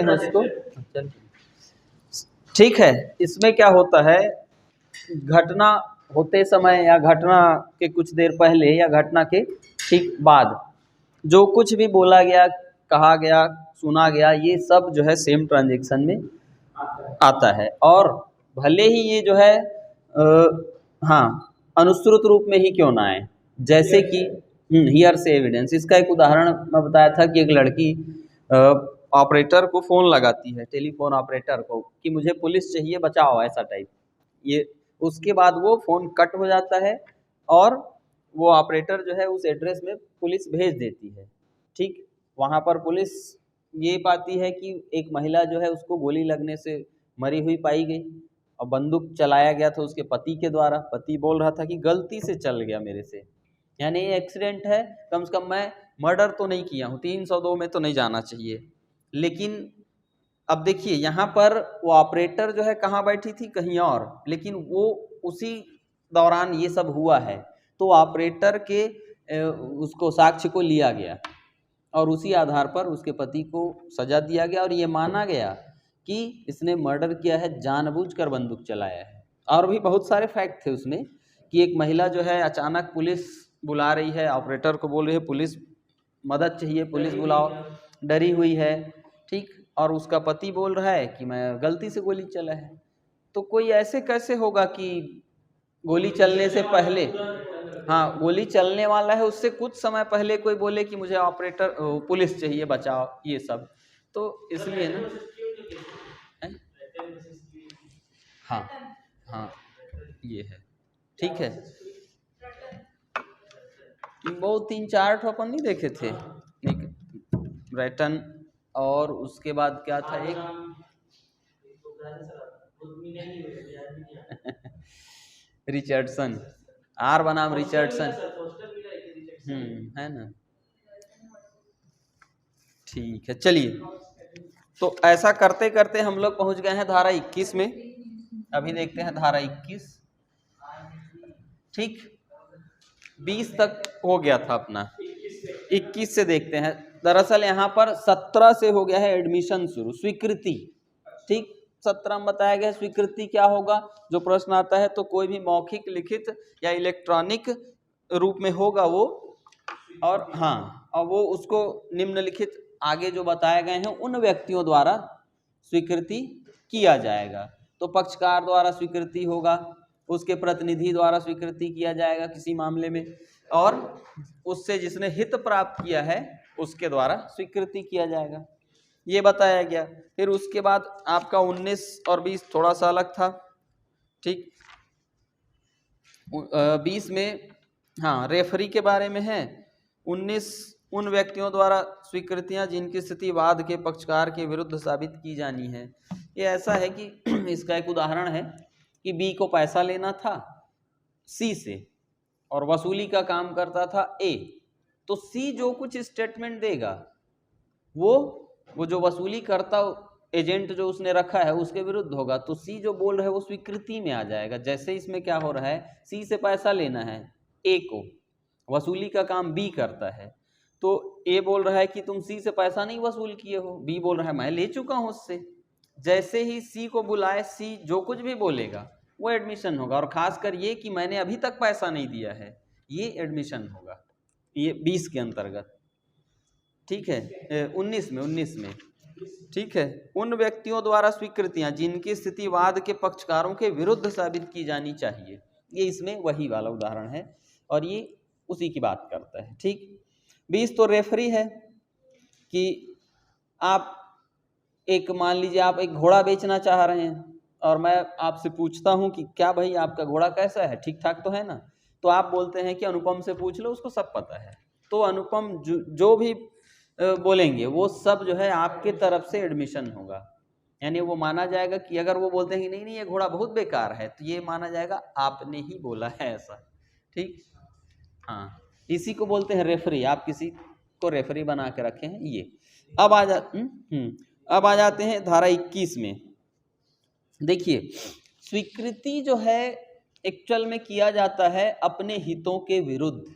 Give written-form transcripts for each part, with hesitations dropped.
हैं उसको। ठीक है, इसमें क्या होता है, घटना होते समय या घटना के कुछ देर पहले या घटना के ठीक बाद जो कुछ भी बोला गया, कहा गया, सुना गया, ये सब जो है सेम ट्रांजैक्शन में आता है। और भले ही ये जो है हाँ अनुश्रुत रूप में ही क्यों ना आए, जैसे कि हियर से एविडेंस। इसका एक उदाहरण मैं बताया था कि एक लड़की ऑपरेटर को फ़ोन लगाती है, टेलीफोन ऑपरेटर को, कि मुझे पुलिस चाहिए बचाओ, ऐसा टाइप। ये उसके बाद वो फ़ोन कट हो जाता है और वो ऑपरेटर जो है उस एड्रेस में पुलिस भेज देती है। ठीक, वहाँ पर पुलिस ये पाती है कि एक महिला जो है उसको गोली लगने से मरी हुई पाई गई और बंदूक चलाया गया था उसके पति के द्वारा। पति बोल रहा था कि गलती से चल गया मेरे से, यानी ये एक्सीडेंट है, कम से कम मैं मर्डर तो नहीं किया हूँ, 302 में तो नहीं जाना चाहिए। लेकिन अब देखिए यहाँ पर वो ऑपरेटर जो है कहाँ बैठी थी, कहीं और, लेकिन वो उसी दौरान ये सब हुआ है, तो ऑपरेटर के उसको साक्ष्य को लिया गया और उसी आधार पर उसके पति को सजा दिया गया और ये माना गया कि इसने मर्डर किया है, जानबूझकर बंदूक चलाया है। और भी बहुत सारे फैक्ट थे उसमें कि एक महिला जो है अचानक पुलिस बुला रही है, ऑपरेटर को बोल रही है पुलिस मदद चाहिए, पुलिस बुलाओ, डरी हुई है। ठीक, और उसका पति बोल रहा है कि मैं गलती से गोली चला है। तो कोई ऐसे कैसे होगा कि गोली चलने से पहले, हाँ गोली चलने वाला है उससे कुछ समय पहले कोई बोले कि मुझे ऑपरेटर पुलिस चाहिए बचाओ, ये सब तो इसलिए ना हाँ हाँ ये है। ठीक है, वो 3-4 ठो अपन नहीं देखे थे, ब्राइटन, और उसके बाद क्या था एक रिचर्डसन, आर बनाम रिचर्डसन, है ना। ठीक है, चलिए, तो ऐसा करते करते हम लोग पहुंच गए हैं धारा 21 में। अभी देखते हैं धारा 21। ठीक, 20 तक हो गया था अपना, 21 से देखते हैं। दरअसल यहाँ पर 17 से हो गया है एडमिशन शुरू, स्वीकृति। ठीक, 17 में बताया गया स्वीकृति क्या होगा। जो प्रश्न आता है तो कोई भी मौखिक, लिखित या इलेक्ट्रॉनिक रूप में होगा वो, और हाँ, और वो उसको निम्नलिखित आगे जो बताए गए हैं उन व्यक्तियों द्वारा स्वीकृति किया जाएगा। तो पक्षकार द्वारा स्वीकृति होगा, उसके प्रतिनिधि द्वारा स्वीकृति किया जाएगा किसी मामले में, और उससे जिसने हित प्राप्त किया है उसके द्वारा स्वीकृति किया जाएगा, ये बताया गया। फिर उसके बाद आपका 19 और 20 थोड़ा सा अलग था। ठीक, 20 में हाँ रेफरी के बारे में है। 19 उन व्यक्तियों द्वारा स्वीकृतियां जिनकी स्थिति वाद के पक्षकार के विरुद्ध साबित की जानी है। ये ऐसा है कि इसका एक उदाहरण है कि बी को पैसा लेना था सी से और वसूली का काम करता था ए, तो सी जो कुछ स्टेटमेंट देगा वो जो वसूली करता एजेंट जो उसने रखा है उसके विरुद्ध होगा, तो सी जो बोल रहे हैं वो स्वीकृति में आ जाएगा। जैसे इसमें क्या हो रहा है, सी से पैसा लेना है ए को, वसूली का काम बी करता है, तो ए बोल रहा है कि तुम सी से पैसा नहीं वसूल किए हो, बी बोल रहा है मैं ले चुका हूं उससे। जैसे ही सी को बुलाए, सी जो कुछ भी बोलेगा वो एडमिशन होगा, और खासकर ये कि मैंने अभी तक पैसा नहीं दिया है, ये एडमिशन होगा, ये 20 के अंतर्गत। ठीक है, 19 में ठीक है, उन व्यक्तियों द्वारा स्वीकृतियां जिनकी स्थिति वाद के पक्षकारों के विरुद्ध साबित की जानी चाहिए, ये इसमें वही वाला उदाहरण है और ये उसी की बात करता है। ठीक, 20 तो रेफरी है कि आप एक, मान लीजिए आप एक घोड़ा बेचना चाह रहे हैं और मैं आपसे पूछता हूं कि क्या भाई आपका घोड़ा कैसा है, ठीक ठाक तो है ना, तो आप बोलते हैं कि अनुपम से पूछ लो, उसको सब पता है। तो अनुपम जो भी बोलेंगे वो सब जो है आपके तरफ से एडमिशन होगा, यानी वो माना जाएगा कि अगर वो बोलते हैं कि नहीं नहीं ये घोड़ा बहुत बेकार है, तो ये माना जाएगा आपने ही बोला है ऐसा। ठीक, हाँ, इसी को बोलते हैं रेफरी, आप किसी को रेफरी बना के रखे हैं ये। अब आ जाते हैं धारा 21 में। देखिए, स्वीकृति जो है एक्चुअल में किया जाता है अपने हितों के विरुद्ध।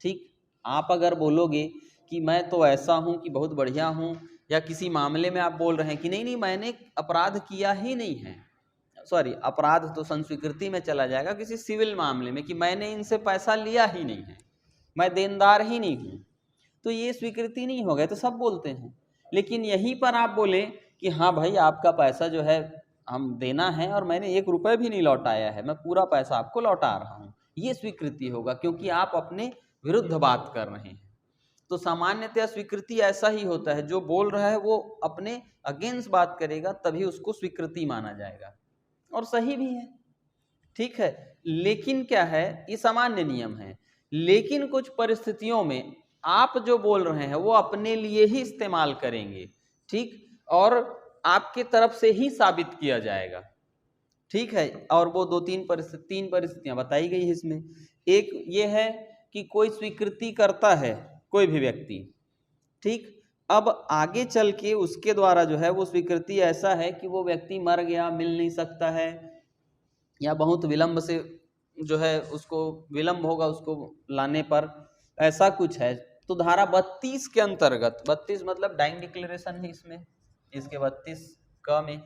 ठीक, आप अगर बोलोगे कि मैं तो ऐसा हूं कि बहुत बढ़िया हूं, या किसी मामले में आप बोल रहे हैं कि नहीं नहीं मैंने अपराध किया ही नहीं है, सॉरी अपराध तो संस्वीकृति में चला जाएगा, किसी सिविल मामले में कि मैंने इनसे पैसा लिया ही नहीं है, मैं देनदार ही नहीं हूँ, तो ये स्वीकृति नहीं हो गया, तो सब बोलते हैं। लेकिन यहीं पर आप बोले कि हाँ भाई आपका पैसा जो है हम देना है और मैंने 1 रुपये भी नहीं लौटाया है, मैं पूरा पैसा आपको लौटा रहा हूँ, ये स्वीकृति होगा, क्योंकि आप अपने विरुद्ध बात कर रहे हैं। तो सामान्यतया स्वीकृति ऐसा ही होता है, जो बोल रहा है वो अपने अगेंस्ट बात करेगा तभी उसको स्वीकृति माना जाएगा, और सही भी है, ठीक है। लेकिन क्या है, ये सामान्य नियम है, लेकिन कुछ परिस्थितियों में आप जो बोल रहे हैं वो अपने लिए ही इस्तेमाल करेंगे, ठीक, और आपके तरफ से ही साबित किया जाएगा, ठीक है। और वो 2-3 परिस्थितियां बताई गई है इसमें। एक ये है कि कोई स्वीकृति करता है कोई भी व्यक्ति, ठीक, अब आगे चल के उसके द्वारा जो है वो स्वीकृति ऐसा है कि वो व्यक्ति मर गया, मिल नहीं सकता है, या बहुत विलंब से जो है उसको विलंब होगा उसको लाने पर, ऐसा कुछ है, तो धारा 32 के अंतर्गत, 32 मतलब डाइंग डिक्लेरेशन है इसमें, इसके 32 क में,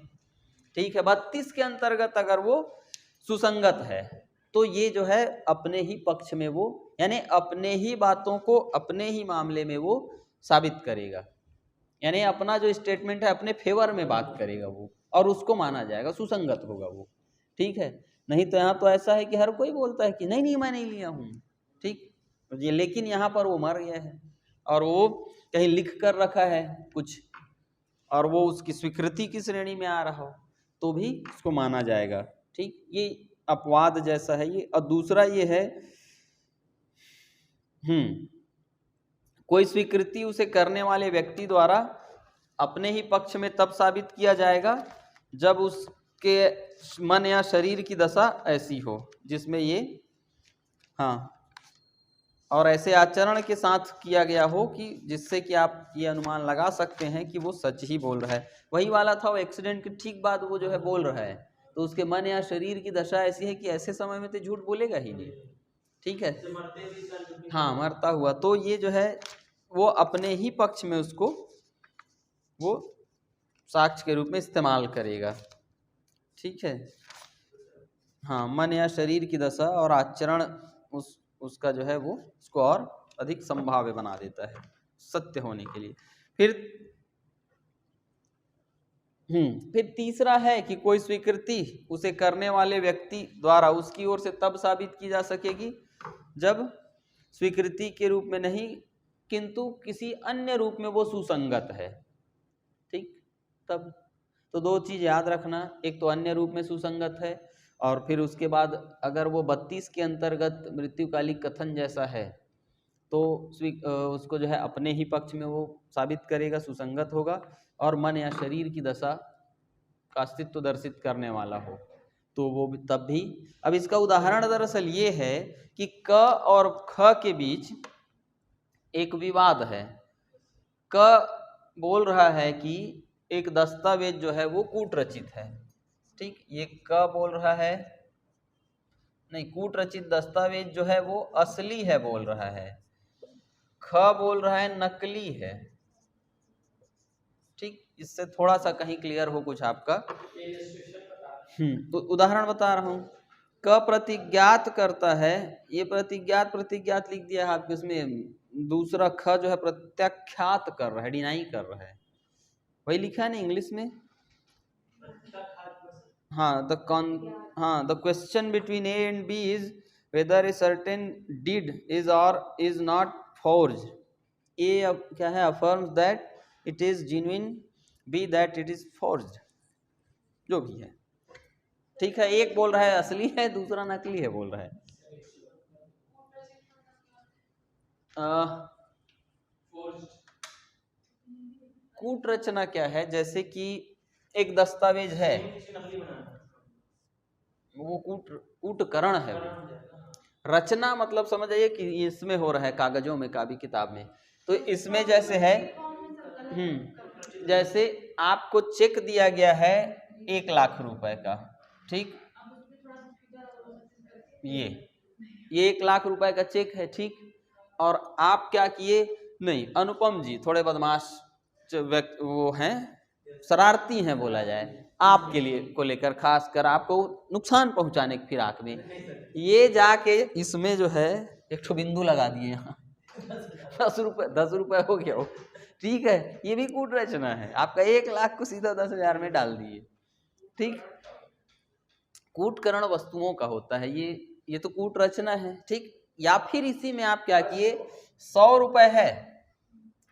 ठीक है, 32 के अंतर्गत अगर वो सुसंगत है तो ये जो है अपने ही पक्ष में वो, यानी अपने ही बातों को अपने ही मामले में वो साबित करेगा, यानी अपना जो स्टेटमेंट है अपने फेवर में बात करेगा वो, और उसको माना जाएगा, सुसंगत होगा वो, ठीक है। नहीं तो यहाँ तो ऐसा है कि हर कोई बोलता है कि नहीं नहीं मैं नहीं लिया हूँ, ठीक, ये लेकिन यहाँ पर वो मर गया है और वो कहीं लिख कर रखा है कुछ, और वो उसकी स्वीकृति की श्रेणी में आ रहा हो तो भी उसको माना जाएगा, ठीक। ये अपवाद जैसा है ये। और दूसरा ये है, कोई स्वीकृति उसे करने वाले व्यक्ति द्वारा अपने ही पक्ष में तब साबित किया जाएगा जब उसके मन या शरीर की दशा ऐसी हो जिसमें ये, हाँ, और ऐसे आचरण के साथ किया गया हो कि जिससे कि आप ये अनुमान लगा सकते हैं कि वो सच ही बोल रहा है। वही वाला था, वो एक्सीडेंट के ठीक बाद वो जो है बोल रहा है, तो उसके मन या शरीर की दशा ऐसी है कि ऐसे समय में तो झूठ बोलेगा ही नहीं, ठीक है, हाँ, मरता हुआ, तो ये जो है वो अपने ही पक्ष में उसको वो साक्ष्य के रूप में इस्तेमाल करेगा, ठीक है। हाँ, मन या शरीर की दशा और आचरण उसका जो है वो उसको और अधिक संभाव्य बना देता है सत्य होने के लिए। फिर तीसरा है कि कोई स्वीकृति उसे करने वाले व्यक्ति द्वारा उसकी ओर से तब साबित की जा सकेगी जब स्वीकृति के रूप में नहीं किंतु किसी अन्य रूप में वो सुसंगत है, ठीक, तब तो 2 चीज याद रखना, एक तो अन्य रूप में सुसंगत है, और फिर उसके बाद अगर वो 32 के अंतर्गत मृत्युकालिक कथन जैसा है तो उसको जो है अपने ही पक्ष में वो साबित करेगा, सुसंगत होगा, और मन या शरीर की दशा का अस्तित्व दर्शित करने वाला हो तो वो भी तब भी। अब इसका उदाहरण दरअसल ये है कि क और ख के बीच एक विवाद है। क बोल रहा है कि एक दस्तावेज जो है वो कूट रचित है, ठीक, ये क बोल रहा है नहीं, कूट रचित दस्तावेज जो है वो असली है बोल रहा है, ख बोल रहा है नकली है, ठीक। इससे थोड़ा सा कहीं क्लियर हो कुछ आपका, तो उदाहरण बता रहा हूं। क प्रतिज्ञात करता है, ये प्रतिज्ञात लिख दिया है आपके उसमें, दूसरा ख जो है प्रत्याख्यात कर रहा है, डिनाई कर रहा है, वही लिखा है ना इंग्लिश में, हाँ, the question between A and B is whether a certain deed is और इज नॉट फोर्ज, ए अब क्या है, affirms that it is genuine, B that it is forged, जो भी है, ठीक है। एक बोल रहा है असली है, दूसरा नकली है बोल रहा है। कूट रचना क्या है, जैसे कि एक दस्तावेज है वो कूटकरण है, वो रचना मतलब समझ आइए कि इसमें हो रहा है कागजों में, कापी किताब में, तो इसमें जैसे है, जैसे आपको चेक दिया गया है 1 लाख रुपए का, ठीक, ये 1 लाख रुपए का चेक है, ठीक, और आप क्या किए, नहीं अनुपम जी थोड़े बदमाश वो हैं शरारती हैं बोला जाए, आपके लिए को लेकर, खासकर आपको नुकसान पहुंचाने की फिराक में, ये जाके इसमें जो है एक ठो बिंदु लगा दिए यहाँ 10 रुपए हो गया वो, ठीक है, ये भी कूट रचना है। आपका 1 लाख को सीधा 10,000 में डाल दिए, ठीक। कूटकरण वस्तुओं का होता है ये तो कूट रचना है, ठीक। या फिर इसी में आप क्या किए, 100 रुपए है,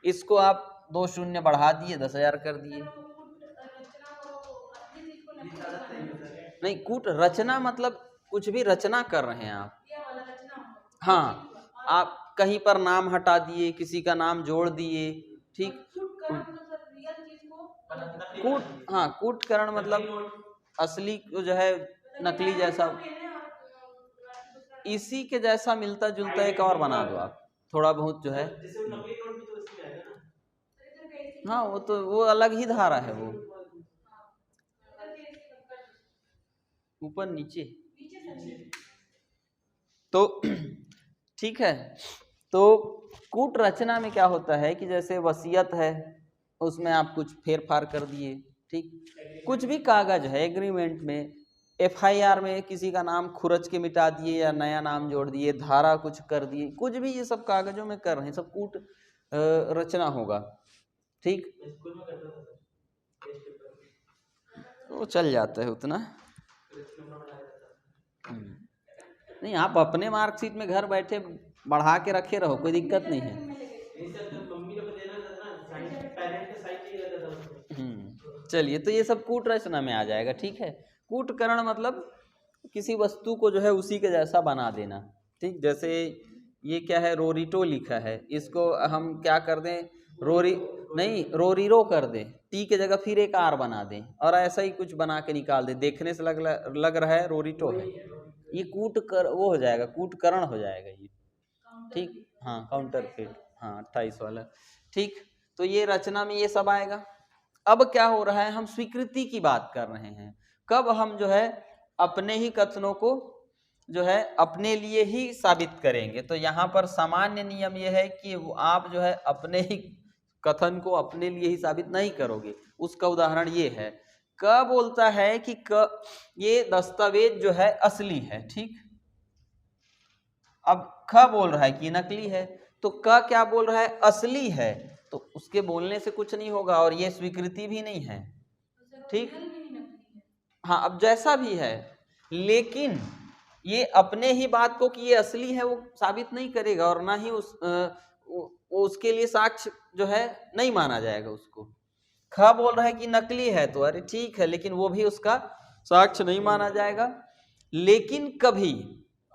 इसको आप 2 शून्य बढ़ा दिए, 10,000 कर दिए। नहीं, कूट रचना मतलब कुछ भी रचना कर रहे हैं आप, हाँ, आप कहीं पर नाम हटा दिए, किसी का नाम जोड़ दिए, ठीक। कूट, हाँ, कूटकरण मतलब असली को जो है नकली जैसा, इसी के जैसा मिलता जुलता एक और बना दो आप, थोड़ा बहुत जो है, हाँ, वो तो वो अलग ही धारा है, वो ऊपर नीचे, तो ठीक है। तो कूट रचना में क्या होता है कि जैसे वसीयत है, उसमें आप कुछ फेर फार कर दिए, ठीक। कुछ भी कागज है एग्रीमेंट में, FIR में किसी का नाम खुरच के मिटा दिए या नया नाम जोड़ दिए, धारा कुछ कर दिए, कुछ भी ये सब कागजों में कर रहे हैं, सब कूट रचना होगा, ठीक। वो चल जाता है उतना, नहीं, आप अपने मार्कशीट में घर बैठे बढ़ा के रखे रहो, कोई दिक्कत नहीं है। चलिए, तो ये सब कूट रचना में आ जाएगा, ठीक है। कूटकरण मतलब किसी वस्तु को जो है उसी के जैसा बना देना, ठीक। जैसे ये क्या है, रोरिटो लिखा है, इसको हम क्या कर दें, रोरी नहीं, रोरीरो कर दें, टी के जगह फिर एक आर बना दें, और ऐसा ही कुछ बना के निकाल दें, देखने से लग रहा है रोरिटो है, ये वो हो जाएगा, कूटकरण हो जाएगा ये, ठीक। हाँ, काउंटर फेट, हाँ, 28 वाला, ठीक। तो ये रचना में ये सब आएगा। अब क्या हो रहा है, हम स्वीकृति की बात कर रहे हैं, कब हम जो है अपने ही कथनों को जो है अपने लिए ही साबित करेंगे। तो यहाँ पर सामान्य नियम यह है कि आप जो है अपने ही कथन को अपने लिए ही साबित नहीं करोगे। उसका उदाहरण ये है, क बोलता है कि ये दस्तावेज जो है असली है, ठीक। अब ख बोल रहा है कि नकली है, तो क क्या बोल रहा है, असली है, तो उसके बोलने से कुछ नहीं होगा, और ये स्वीकृति भी नहीं है, ठीक। हाँ, अब जैसा भी है, लेकिन ये अपने ही बात को कि ये असली है वो साबित नहीं करेगा, और ना ही उसके लिए साक्ष्य जो है नहीं माना जाएगा उसको। ख बोल रहा है कि नकली है, तो अरे ठीक है, लेकिन वो भी उसका साक्ष्य नहीं माना जाएगा, लेकिन कभी,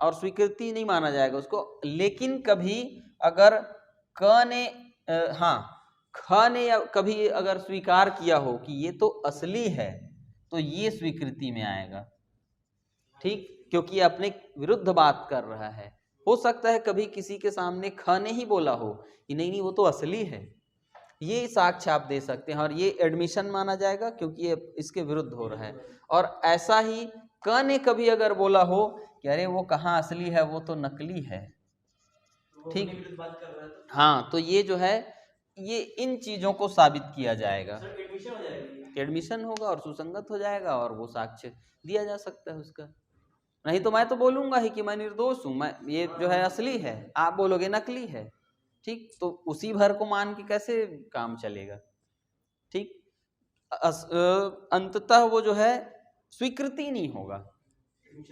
और स्वीकृति नहीं माना जाएगा उसको, लेकिन कभी अगर क ने हाँ, ख ने कभी अगर स्वीकार किया हो कि ये तो असली है, तो ये स्वीकृति में आएगा, ठीक, क्योंकि अपने विरुद्ध बात कर रहा है। हो सकता है कभी किसी के सामने ख ने ही बोला हो कि नहीं नहीं वो तो असली है, ये साक्ष्य आप दे सकते हैं, और ये एडमिशन माना जाएगा क्योंकि ये इसके विरुद्ध हो रहा है। और ऐसा ही क ने कभी अगर बोला हो कि अरे वो कहाँ असली है, वो तो नकली है, ठीक। हाँ, तो ये जो है ये इन चीजों को साबित किया जाएगा, एडमिशन होगा और सुसंगत हो जाएगा, और वो साक्ष्य दिया जा सकता है उसका। नहीं तो मैं तो बोलूंगा ही कि मैं निर्दोष हूं, मैं ये जो है असली है, आप बोलोगे नकली है, ठीक। तो उसी भर को मान के कैसे काम चलेगा, ठीक। अंततः वो जो है स्वीकृति नहीं होगा,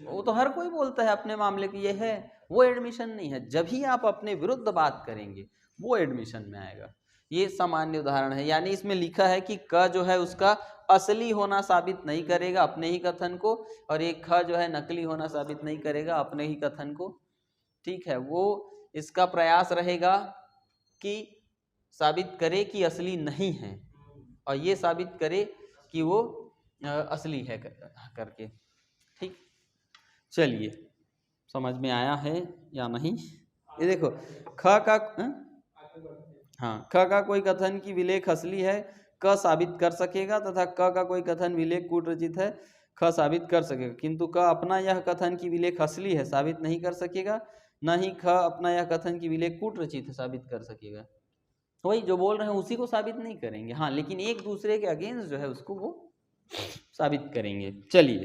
वो तो हर कोई बोलता है अपने मामले की ये है, वो एडमिशन नहीं है। जब ही आप अपने विरुद्ध बात करेंगे वो एडमिशन में आएगा। ये सामान्य उदाहरण है, यानी इसमें लिखा है कि क जो है उसका असली होना साबित नहीं करेगा अपने ही कथन को, और एक ख जो है नकली होना साबित नहीं करेगा अपने ही कथन को, ठीक है। वो इसका प्रयास रहेगा कि साबित करे कि असली नहीं है, और ये साबित करे कि वो असली है करके, ठीक। चलिए, समझ में आया है या नहीं? ये देखो, ख का हाँ, ख का कोई कथन की विलेख असली है, क साबित कर सकेगा, तथा क का कोई कथन विलेख कूट रचित है, ख साबित कर सकेगा, किंतु क अपना यह कथन की विलेख असली है साबित नहीं कर सकेगा, न ही ख अपना यह कथन की विलेख कूट रचित है साबित कर सकेगा, वही जो बोल रहे हैं उसी को साबित नहीं करेंगे, हाँ, लेकिन एक दूसरे के अगेंस्ट जो है उसको वो साबित करेंगे। चलिए,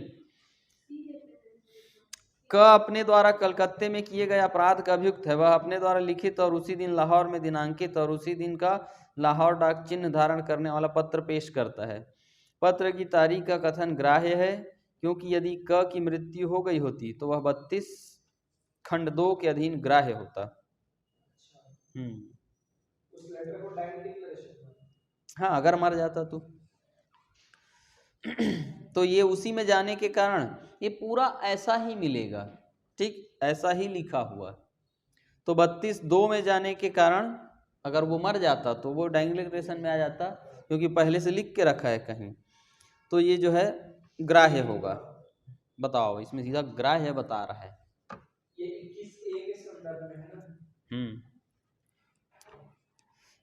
क अपने द्वारा कलकत्ते में किए गए अपराध का अभियुक्त है। वह अपने द्वारा लिखित और उसी दिन लाहौर में दिनांकित और उसी दिन का लाहौर डाक चिन्ह धारण करने वाला पत्र पेश करता है। पत्र की तारीख का कथन ग्राह्य है, क्योंकि यदि क की मृत्यु हो गई होती तो वह 32 खंड 2 के अधीन ग्राह्य होता। उस लेटर को डायरेक्ट डिक्लेरेशन, हाँ, अगर मर जाता तो ये उसी में जाने के कारण ये पूरा ऐसा ही मिलेगा, ठीक, ऐसा ही लिखा हुआ। तो 32(2) में जाने के कारण अगर वो मर जाता तो वो डिक्लेरेशन में आ जाता, क्योंकि पहले से लिख के रखा है कहीं, तो ये जो है ग्राह्य होगा। बताओ, इसमें सीधा ग्राह्य बता रहा है। ये 21(a) के संदर्भ में है ना।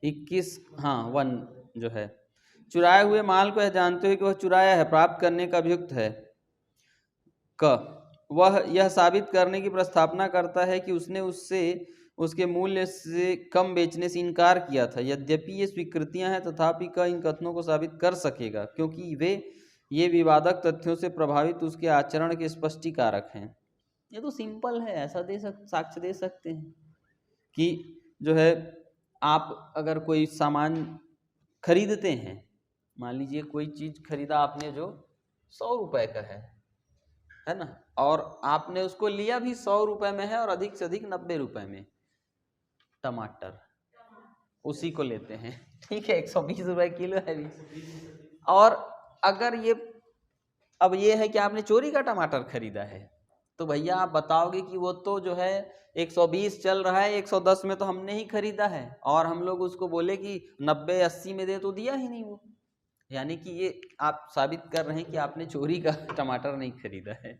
21, हाँ, 1 जो है, चुराए हुए माल को यह जानते हुए कि वह चुराया है प्राप्त करने का अभियुक्त है। वह यह साबित करने की प्रस्तावना करता है कि उसने उससे उसके मूल्य से कम बेचने से इनकार किया था। यद्यपि ये स्वीकृतियां हैं तथापि इन कथनों को साबित कर सकेगा, क्योंकि ये विवादक तथ्यों से प्रभावित उसके आचरण के स्पष्टीकारक हैं। ये तो सिंपल है, ऐसा साक्ष्य दे सकते हैं कि जो है आप अगर कोई सामान खरीदते हैं, मान लीजिए कोई चीज़ खरीदा आपने जो 100 रुपए का है ना, और आपने उसको लिया भी 100 रुपए में है और अधिक से अधिक 90 रुपए में। टमाटर उसी को लेते हैं, ठीक है, 120 रुपए किलो है भी। और अगर अब ये है कि आपने चोरी का टमाटर खरीदा है, तो भैया आप बताओगे कि वो तो जो है 120 चल रहा है, 110 में तो हमने ही खरीदा है, और हम लोग उसको बोले कि 90-80 में दे, तो दिया ही नहीं वो। यानी कि ये आप साबित कर रहे हैं कि आपने चोरी का टमाटर नहीं खरीदा है,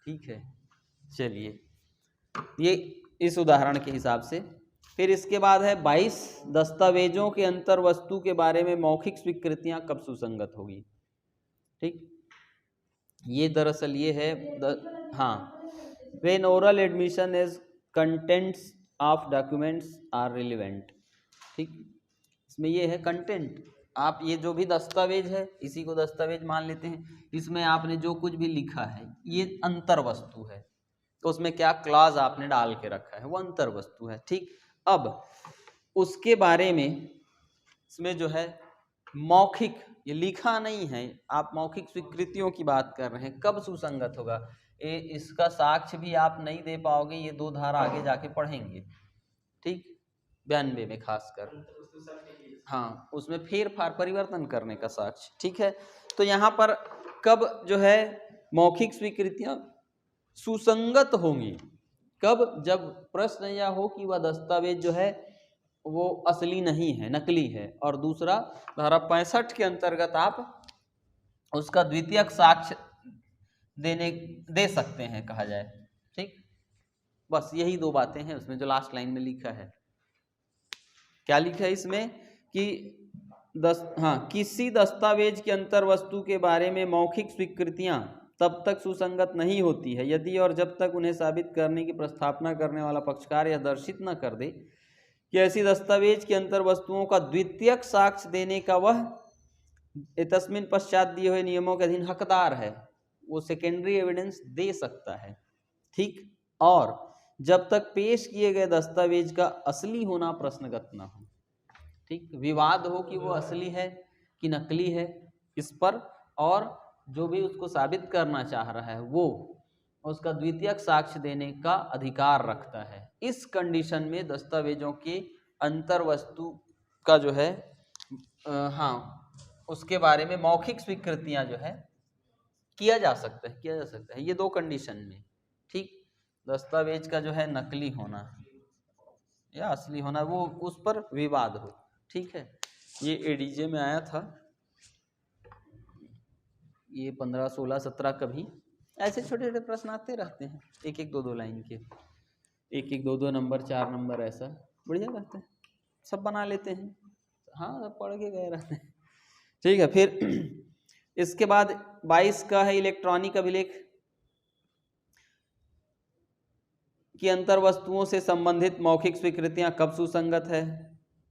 ठीक है। चलिए, ये इस उदाहरण के हिसाब से। फिर इसके बाद है 22, दस्तावेजों के अंतर वस्तु के बारे में मौखिक स्वीकृतियां कब सुसंगत होगी। ठीक, ये दरअसल ये है हाँ, when oral admission is contents of documents are relevant. ठीक, इसमें ये है कंटेंट, आप ये जो भी दस्तावेज है इसी को दस्तावेज मान लेते हैं, इसमें आपने जो कुछ भी लिखा है ये अंतर वस्तु है, तो उसमें क्या क्लॉज आपने डाल के रखा है वो अंतर वस्तु है। ठीक, अब उसके बारे में इसमें जो है मौखिक, ये लिखा नहीं है, आप मौखिक स्वीकृतियों की बात कर रहे हैं, कब सुसंगत होगा, इसका साक्ष्य भी आप नहीं दे पाओगे, ये 2 धारा आगे जाके पढ़ेंगे। ठीक, 92 में खासकर, हाँ, उसमें फेर फार परिवर्तन करने का साक्ष्य। ठीक है, तो यहाँ पर कब जो है मौखिक स्वीकृतियां सुसंगत होंगी, कब, जब प्रश्न यह हो कि वह दस्तावेज जो है वो असली नहीं है, नकली है, और दूसरा धारा 65 के अंतर्गत आप उसका द्वितीयक साक्ष्य दे सकते हैं, कहा जाए। ठीक, बस यही 2 बातें हैं उसमें जो लास्ट लाइन में लिखा है। क्या लिखा है इसमें कि किसी दस्तावेज के अंतर वस्तु के बारे में मौखिक स्वीकृतियां तब तक सुसंगत नहीं होती है यदि और जब तक उन्हें साबित करने की प्रस्तावना करने वाला पक्षकार यह दर्शित न कर दे कि ऐसी दस्तावेज के अंतर वस्तुओं का द्वितीयक साक्ष्य देने का वह तस्मिन पश्चात दिए हुए नियमों के अधीन हकदार है, वो सेकेंडरी एविडेंस दे सकता है। ठीक, और जब तक पेश किए गए दस्तावेज का असली होना प्रश्नगत न हो। ठीक, विवाद हो कि वो असली है कि नकली है इस पर, और जो भी उसको साबित करना चाह रहा है वो उसका द्वितीयक साक्ष्य देने का अधिकार रखता है। इस कंडीशन में दस्तावेजों के अंतर वस्तु का जो है हाँ, उसके बारे में मौखिक स्वीकृतियां जो है किया जा सकता है, ये 2 कंडीशन में। ठीक, दस्तावेज का जो है नकली होना या असली होना, वो उस पर विवाद हो। ठीक है, ये एडीजे में आया था, ये 15, 16, 17 कभी ऐसे छोटे छोटे प्रश्न आते रहते हैं, 1-1, 2-2 लाइन के, 1-1, 2-2 नंबर, 4 नंबर, ऐसा बढ़िया रहता है, सब बना लेते हैं। हाँ, सब पढ़ के गए रहते हैं। ठीक है, फिर इसके बाद 22 का है इलेक्ट्रॉनिक अभिलेख की अंतर वस्तुओं से संबंधित मौखिक स्वीकृतियां कब सुसंगत है।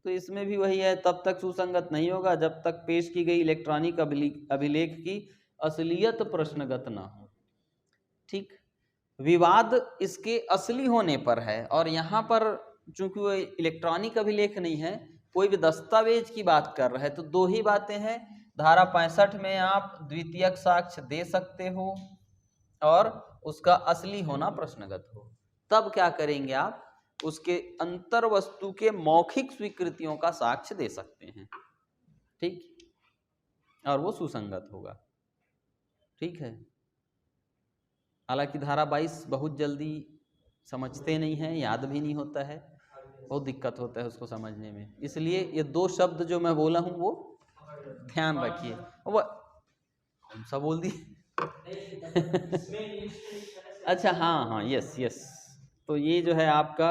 तो इसमें भी वही है, तब तक सुसंगत नहीं होगा जब तक पेश की गई इलेक्ट्रॉनिक अभिलेख की असलियत प्रश्नगत ना हो। ठीक, विवाद इसके असली होने पर है, और यहाँ पर चूंकि वो इलेक्ट्रॉनिक अभिलेख नहीं है, कोई भी दस्तावेज की बात कर रहा है, तो दो ही बातें हैं। धारा 65 में आप द्वितीयक साक्ष्य दे सकते हो और उसका असली होना प्रश्नगत हो। तब क्या करेंगे आप, उसके अंतर वस्तु के मौखिक स्वीकृतियों का साक्ष्य दे सकते हैं। ठीक, और वो सुसंगत होगा। ठीक है, हालांकि धारा 22 बहुत जल्दी समझते नहीं हैं, याद भी नहीं होता है, बहुत दिक्कत होता है उसको समझने में। इसलिए ये दो शब्द जो मैं बोला हूँ वो ध्यान रखिए। वो कौन सा बोल दी अच्छा, हाँ हाँ, यस यस। तो ये जो है आपका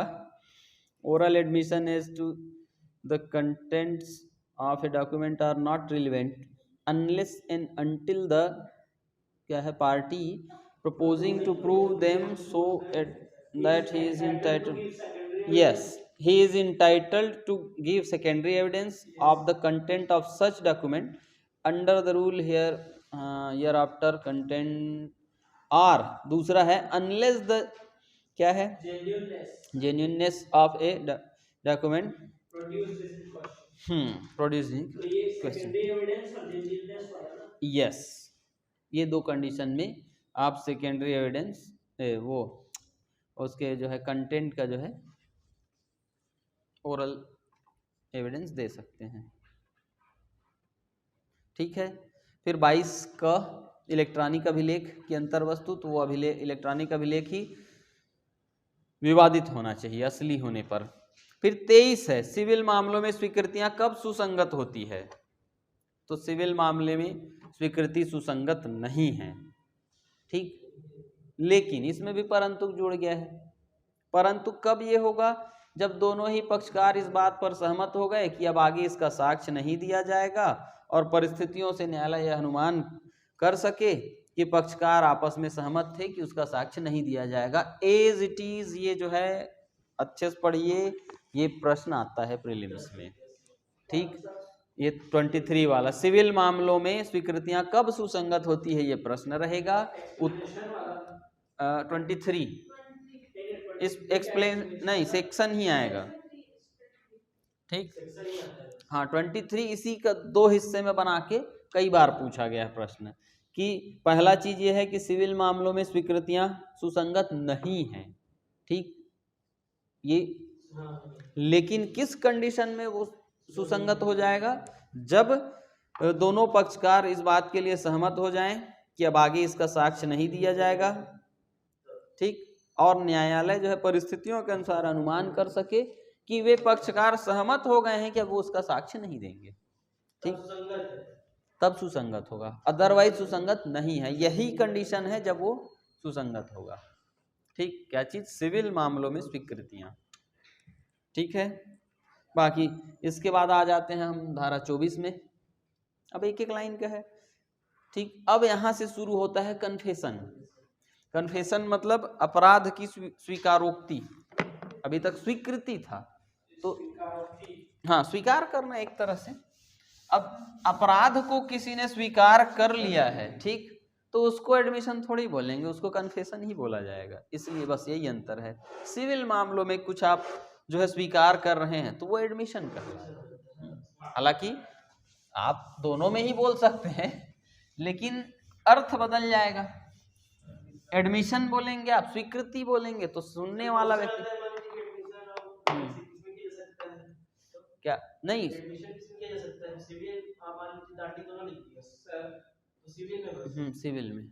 oral admission as to the contents of a document are not relevant unless and until the क्या है party proposing to prove them so that he is entitled, yes, he is entitled to give secondary evidence of the content of such document under the rule hereafter content, और दूसरा है unless the क्या है genuineness of a document producing question, yes, ये दो condition में आप secondary evidence वो उसके जो है कंटेंट का जो है ओरल एविडेंस दे सकते हैं। ठीक है, फिर 22 का इलेक्ट्रॉनिक अभिलेख की अंतर वस्तु, तो वो अभिलेख इलेक्ट्रॉनिक अभिलेख ही विवादित होना चाहिए असली होने पर। फिर 23 है सिविल मामलों में स्वीकृतियां कब सुसंगत होती है। तो सिविल मामले में स्वीकृति सुसंगत नहीं है। ठीक, लेकिन इसमें भी परंतु जुड़ गया है। परंतु कब ये होगा, जब दोनों ही पक्षकार इस बात पर सहमत हो गए कि अब आगे इसका साक्ष्य नहीं दिया जाएगा, और परिस्थितियों से न्यायालय यह अनुमान कर सके कि पक्षकार आपस में सहमत थे कि उसका साक्ष्य नहीं दिया जाएगा। एज इट इज, ये जो है अच्छे से पढ़िए, ये प्रश्न आता है प्रीलिम्स में। ठीक, ये 23 वाला सिविल मामलों में स्वीकृतियां कब सुसंगत होती है, ये प्रश्न रहेगा। 23 इस एक्सप्लेन नहीं, सेक्शन ही आएगा। ठीक, हाँ 23 इसी का दो हिस्से में बना के कई बार पूछा गया है प्रश्न, कि पहला चीज ये है कि सिविल मामलों में स्वीकृतियां सुसंगत नहीं हैं। ठीक, ये लेकिन किस कंडीशन में वो सुसंगत हो जाएगा, जब दोनों पक्षकार इस बात के लिए सहमत हो जाएं कि अब आगे इसका साक्ष्य नहीं दिया जाएगा। ठीक, और न्यायालय जो है परिस्थितियों के अनुसार अनुमान कर सके कि वे पक्षकार सहमत हो गए हैं कि अब वो उसका साक्ष्य नहीं देंगे। ठीक, तब सुसंगत होगा, अदरवाइज सुसंगत नहीं है। यही कंडीशन है जब वो सुसंगत होगा। ठीक, क्या चीज, सिविल मामलों में स्वीकृतियां। ठीक है, बाकी इसके बाद आ जाते हैं हम धारा 24 में। अब एक एक लाइन का है। ठीक, अब यहां से शुरू होता है कन्फेशन। कन्फेशन मतलब अपराध की स्वीकारोक्ति। अभी तक स्वीकृति था, तो हाँ स्वीकार करना एक तरह से। अब अपराध को किसी ने स्वीकार कर लिया है, ठीक, तो उसको एडमिशन थोड़ी बोलेंगे, उसको कन्फेशन ही बोला जाएगा। इसलिए बस यही अंतर है। सिविल मामलों में कुछ आप जो है स्वीकार कर रहे हैं तो वो एडमिशन कर रहे हैं। हालांकि आप दोनों में ही बोल सकते हैं, लेकिन अर्थ बदल जाएगा। एडमिशन बोलेंगे आप, स्वीकृति बोलेंगे, तो सुनने वाला व्यक्ति क्या नहीं सिविल में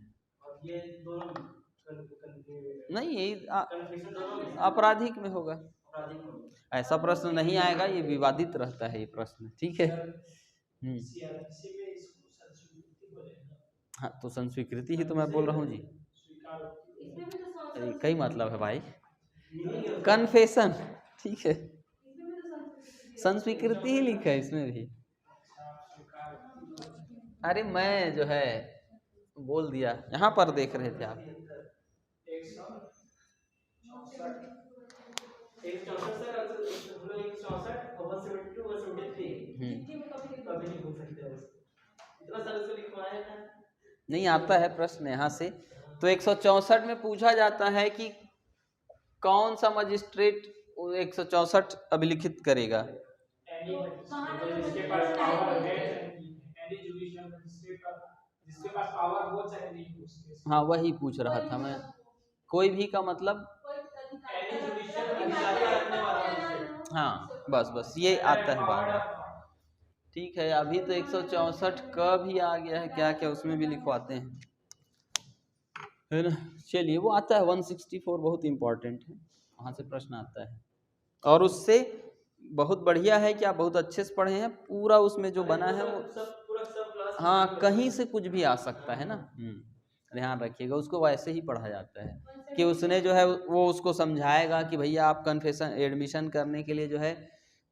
नहीं, यही आपराधिक में होगा। ऐसा प्रश्न नहीं आएगा, ये विवादित रहता है ये प्रश्न। ठीक है, हाँ तो संस्वीकृति ही तो मैं बोल रहा हूँ जी। कई मतलब है भाई, कन्फेशन। ठीक है, संस्वीकृति ही लिखा है इसमें भी। अरे मैं जो है बोल दिया, यहाँ पर देख रहे थे आप। 72 और 73 कभी नहीं भूल सकते उसको, इतना साल उसको लिखवाया था। नहीं आता है प्रश्न यहाँ से। तो 164 में पूछा जाता है कि कौन सा मजिस्ट्रेट 164 अभिलिखित करेगा। जिसके पास पावर है एनी जुडिशियल मजिस्ट्रेट का, जिसके पास पावर हो चाहे नहीं हो उसके। हाँ वही पूछ रहा था मैं, कोई भी का मतलब एनी जुडिशियल अधिकारी रखने वाला मजिस्ट्रेट। हाँ बस ये आता है बाद में। ठीक है, अभी तो 164 का भी आ गया है, क्या क्या उसमें भी लिखवाते हैं, है ना। चलिए वो आता है 164, बहुत इंपॉर्टेंट है, वहाँ से प्रश्न आता है। और उससे बहुत बढ़िया है कि आप बहुत अच्छे से पढ़े हैं, पूरा उसमें जो बना है वो सब हाँ कहीं से कुछ भी आ सकता है ना। ध्यान रखिएगा, उसको वैसे ही पढ़ा जाता है कि उसने जो है वो उसको समझाएगा कि भैया आप कन्फेशन एडमिशन करने के लिए जो है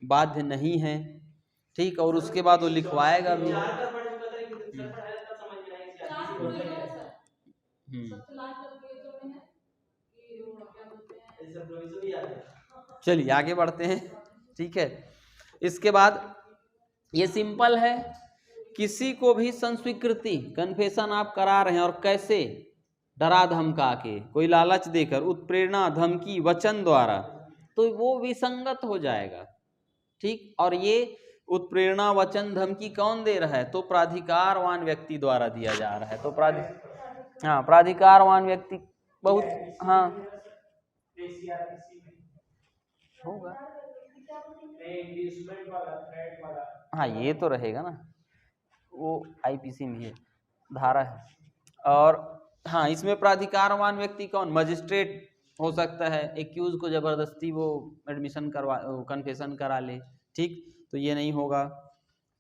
बाध्य नहीं है, ठीक, और उसके बाद वो लिखवाएगा भी। चलिए आगे बढ़ते हैं, ठीक है। इसके बाद ये सिंपल है, किसी को भी संस्वीकृति कन्फेशन आप करा रहे हैं और कैसे, डरा धमका के, कोई लालच देकर, उत्प्रेरणा, धमकी, वचन द्वारा, तो वो विसंगत हो जाएगा, ठीक। और ये उत्प्रेरणा, वचन, धमकी कौन दे रहा है, तो प्राधिकारवान व्यक्ति द्वारा दिया जा रहा है। तो प्राधिकारवान व्यक्ति बहुत हाँ होगा, हाँ ये तो रहेगा ना, वो आईपीसी में है, धारा है। और हाँ इसमें प्राधिकारवान व्यक्ति कौन, मजिस्ट्रेट हो सकता है, एक्यूज को जबरदस्ती वो एडमिशन करवा कन्फेशन करा ले, ठीक, तो ये नहीं होगा,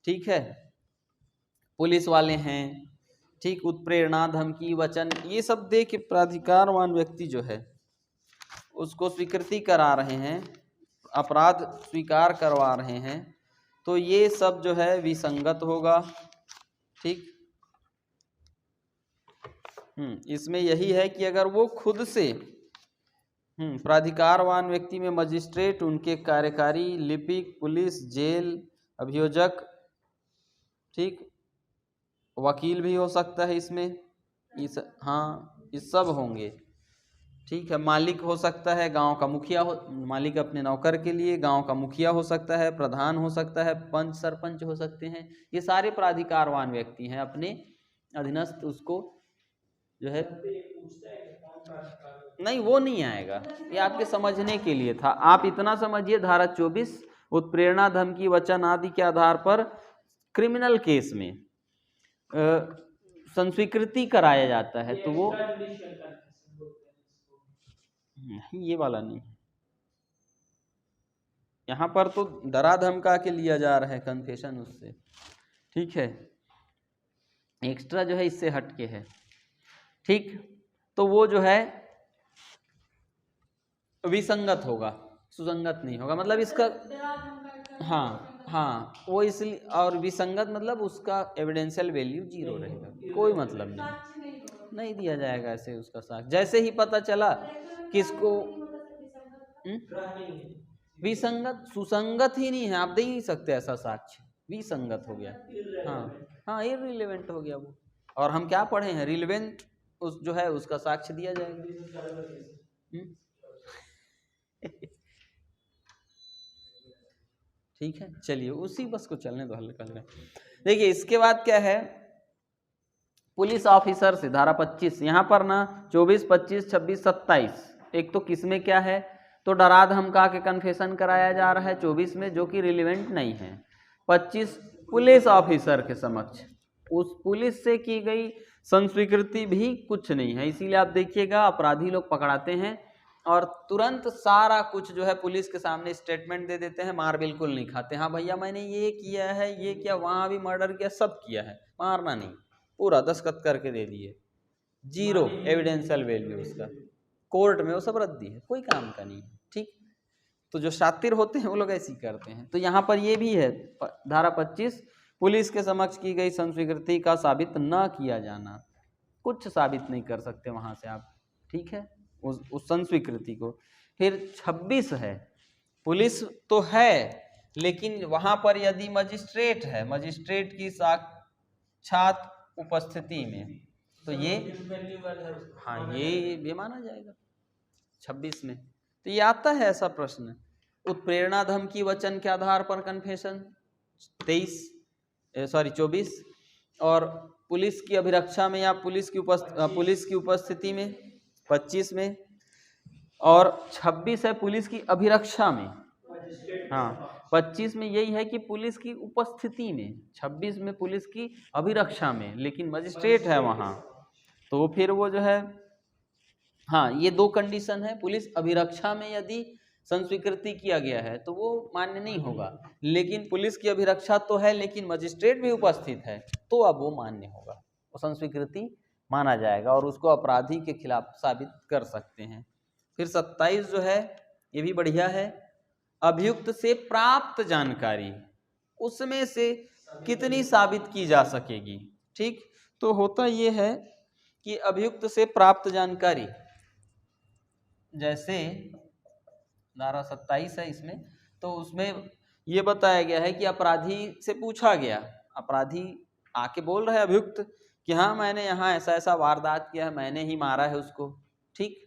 ठीक है। पुलिस वाले हैं, ठीक, उत्प्रेरणा, धमकी, वचन, ये सब दे के प्राधिकारवान व्यक्ति जो है उसको स्वीकृति करा रहे हैं, अपराध स्वीकार करवा रहे हैं, तो ये सब जो है विसंगत होगा, ठीक। इसमें यही है कि अगर वो खुद से प्राधिकारवान व्यक्ति में मजिस्ट्रेट, उनके कार्यकारी, लिपिक, पुलिस, जेल, अभियोजक, ठीक, वकील भी हो सकता है इसमें, ये सब होंगे, ठीक है। मालिक हो सकता है, गांव का मुखिया हो, मालिक अपने नौकर के लिए गांव का मुखिया हो सकता है, प्रधान हो सकता है, पंच सरपंच हो सकते हैं, ये सारे प्राधिकारवान व्यक्ति हैं, अपने अधीनस्थ उसको जो है, नहीं वो नहीं आएगा, ये आपके समझने के लिए था। आप इतना समझिए, धारा 24 उत्प्रेरणा, धमकी, वचन आदि के आधार पर क्रिमिनल केस में संस्वीकृति कराया जाता है, तो वो नहीं, ये वाला नहीं, यहाँ पर तो डरा धमका के लिया जा रहा है कन्फेशन उससे, ठीक है, एक्स्ट्रा जो है इससे हटके है, ठीक। तो वो जो है विसंगत होगा, सुसंगत नहीं होगा, मतलब इसका हाँ वो इसलिए, और विसंगत मतलब उसका एविडेंशियल वैल्यू 0 रहेगा, कोई मतलब नहीं दिया जाएगा ऐसे उसका साक्ष्य। जैसे ही पता चला किसको विसंगत, सुसंगत ही नहीं है, आप दे ही नहीं सकते ऐसा साक्ष्य, विसंगत हो गया, हाँ इररिलेवेंट हो गया वो। और हम क्या पढ़े हैं, रिलेवेंट उस जो है उसका साक्ष्य दिया जाएगा। ठीक है, चलिए उसी बस को चलने दो, हल्का हल्का। देखिए इसके बाद क्या है, पुलिस ऑफिसर से धारा 25, यहाँ पर ना 24, 25, 26, 27, एक तो किसमें क्या है, तो डरा धमका के कन्फेशन कराया जा रहा है 24 में, जो कि रिलेवेंट नहीं है। 25 पुलिस ऑफिसर के समक्ष उस पुलिस से की गई संस्वीकृति भी कुछ नहीं है, इसीलिए आप देखिएगा अपराधी लोग पकड़ाते हैं और तुरंत सारा कुछ जो है पुलिस के सामने स्टेटमेंट दे देते हैं, मार बिल्कुल नहीं खाते, हाँ भैया मैंने ये किया है, ये किया, वहां भी मर्डर किया, सब किया है, मारना नहीं, पूरा दस्तखत करके दे दिए, 0 एविडेंशियल वैल्यू उसका, कोर्ट में वो सब रद्दी है, कोई काम का नहीं, ठीक। तो जो शातिर होते हैं वो लोग ऐसी करते हैं। तो यहाँ पर ये भी है, धारा 25 पुलिस के समक्ष की गई संस्वीकृति का साबित न किया जाना, कुछ साबित नहीं कर सकते वहां से आप, ठीक है, उस संस्वीकृति को। फिर 26 है, पुलिस तो है लेकिन वहां पर यदि मजिस्ट्रेट है, मजिस्ट्रेट की साक्षात उपस्थिति में, तो ये हाँ ये माना जाएगा 26 में। तो ये आता है ऐसा प्रश्न, उत्प्रेरणा धमकी वचन के आधार पर कन्फेशन 24, और पुलिस की अभिरक्षा में या पुलिस की उपस्थिति में 25 में, और 26 है पुलिस की अभिरक्षा में। हाँ 25 में यही है कि पुलिस की उपस्थिति में, 26 में पुलिस की अभिरक्षा में, लेकिन मजिस्ट्रेट है वहाँ, तो फिर वो जो है, हाँ ये दो कंडीशन है। पुलिस अभिरक्षा में यदि संस्वीकृति किया गया है तो वो मान्य नहीं होगा, लेकिन पुलिस की अभिरक्षा तो है लेकिन मजिस्ट्रेट भी उपस्थित है तो अब वो मान्य होगा, वो संस्वीकृति माना जाएगा और उसको अपराधी के खिलाफ साबित कर सकते हैं। फिर 27 जो है ये भी बढ़िया है, अभियुक्त से प्राप्त जानकारी उसमें से कितनी साबित की जा सकेगी। ठीक, तो होता ये है कि अभियुक्त से प्राप्त जानकारी, जैसे धारा 27 है इसमें, तो उसमें ये बताया गया है कि अपराधी से पूछा गया, अपराधी आके बोल रहा है अभियुक्त कि हाँ मैंने यहाँ ऐसा ऐसा वारदात किया है, मैंने ही मारा है उसको। ठीक,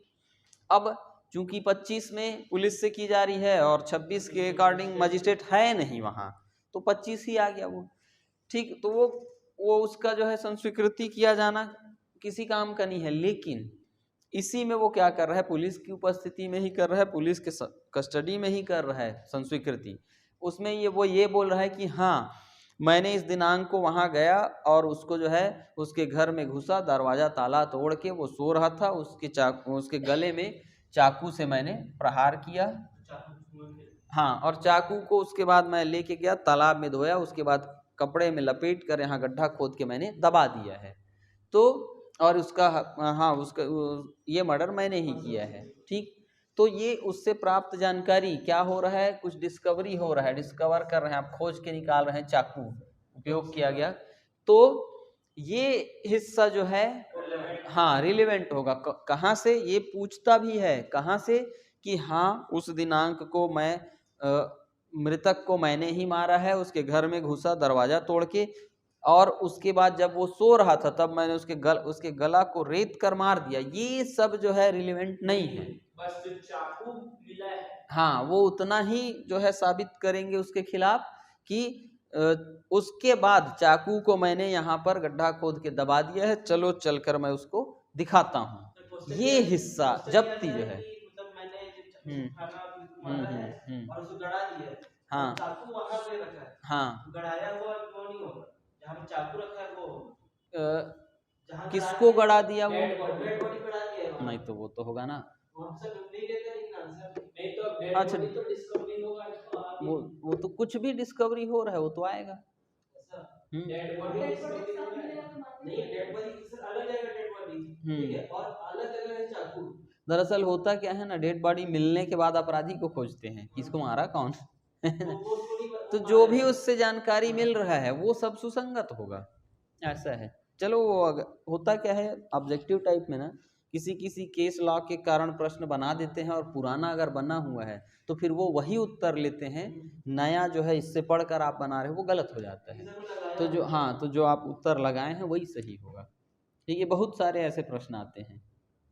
अब चूंकि 25 में पुलिस से की जा रही है और 26 के अकॉर्डिंग मजिस्ट्रेट है नहीं वहाँ, तो 25 ही आ गया वो। ठीक, तो वो उसका जो है संस्वीकृति किया जाना किसी काम का नहीं है, लेकिन इसी में वो क्या कर रहा है, पुलिस की उपस्थिति में ही कर रहा है, पुलिस के कस्टडी में ही कर रहा है संस्वीकृति। उसमें ये बोल रहा है कि हाँ मैंने इस दिनांक को वहाँ गया और उसको जो है उसके घर में घुसा, दरवाजा ताला तोड़ के वो सो रहा था, उसके गले में चाकू से मैंने प्रहार किया। हाँ, और चाकू को उसके बाद मैं लेके गया, तालाब में धोया, उसके बाद कपड़े में लपेट कर यहाँ गड्ढा खोद के मैंने दबा दिया है। तो और उसका हाँ उसका ये मर्डर मैंने ही किया है। ठीक, तो ये उससे प्राप्त जानकारी क्या हो रहा है, कुछ डिस्कवरी हो रहा है, डिस्कवर कर रहे हैं आप, खोज के निकाल रहे हैं, चाकू उपयोग किया गया, तो ये हिस्सा जो है हाँ रिलेवेंट होगा। कहाँ से, ये पूछता भी है कहाँ से कि हाँ उस दिनांक को मैं मृतक को मैंने ही मारा है, उसके घर में घुसा दरवाजा तोड़ के, और उसके बाद जब वो सो रहा था तब मैंने उसके गला को रेत कर मार दिया। ये सब जो है रिलेवेंट नहीं है, बस जो चाकू मिला है हाँ वो उतना ही जो है साबित करेंगे उसके खिलाफ कि उसके बाद चाकू को मैंने यहाँ पर गड्ढा खोद के दबा दिया है, चलो चलकर मैं उसको दिखाता हूँ। ये हिस्सा जब्ती जो है और उसको गड़ा दिया है, हाँ चाकू वहां पे रखा है, हाँ गड़ाया हुआ वो नहीं होगा, जहाँ पे चाकू रखा है वो जहाँ किसको गड़ा दिया, वो डेड बॉडी गड़ा दिया है नहीं तो वो तो होगा ना, आंसर नहीं देते, लेकिन आंसर नहीं तो डेड अच्छा बॉडी तो डिस्कवरी होगा, वो तो कुछ भी डिस्कवरी हो रहा है वो तो आएगा। डेड बॉडी नहीं, डेड बॉडी अलग जगह, डेड बॉडी ठीक है, और अलग जगह है चाकू। दरअसल होता क्या है ना, डेड बॉडी मिलने के बाद अपराधी को खोजते हैं किसको मारा कौन तो जो भी उससे जानकारी मिल रहा है वो सब सुसंगत होगा, ऐसा है। चलो होता क्या है ऑब्जेक्टिव टाइप में ना, किसी केस लॉ के कारण प्रश्न बना देते हैं और पुराना अगर बना हुआ है तो फिर वो वही उत्तर लेते हैं, नया जो है इससे पढ़कर आप बना रहे हो वो गलत हो जाता है। तो जो आप उत्तर लगाए हैं वही सही होगा। ठीक है, बहुत सारे ऐसे प्रश्न आते हैं,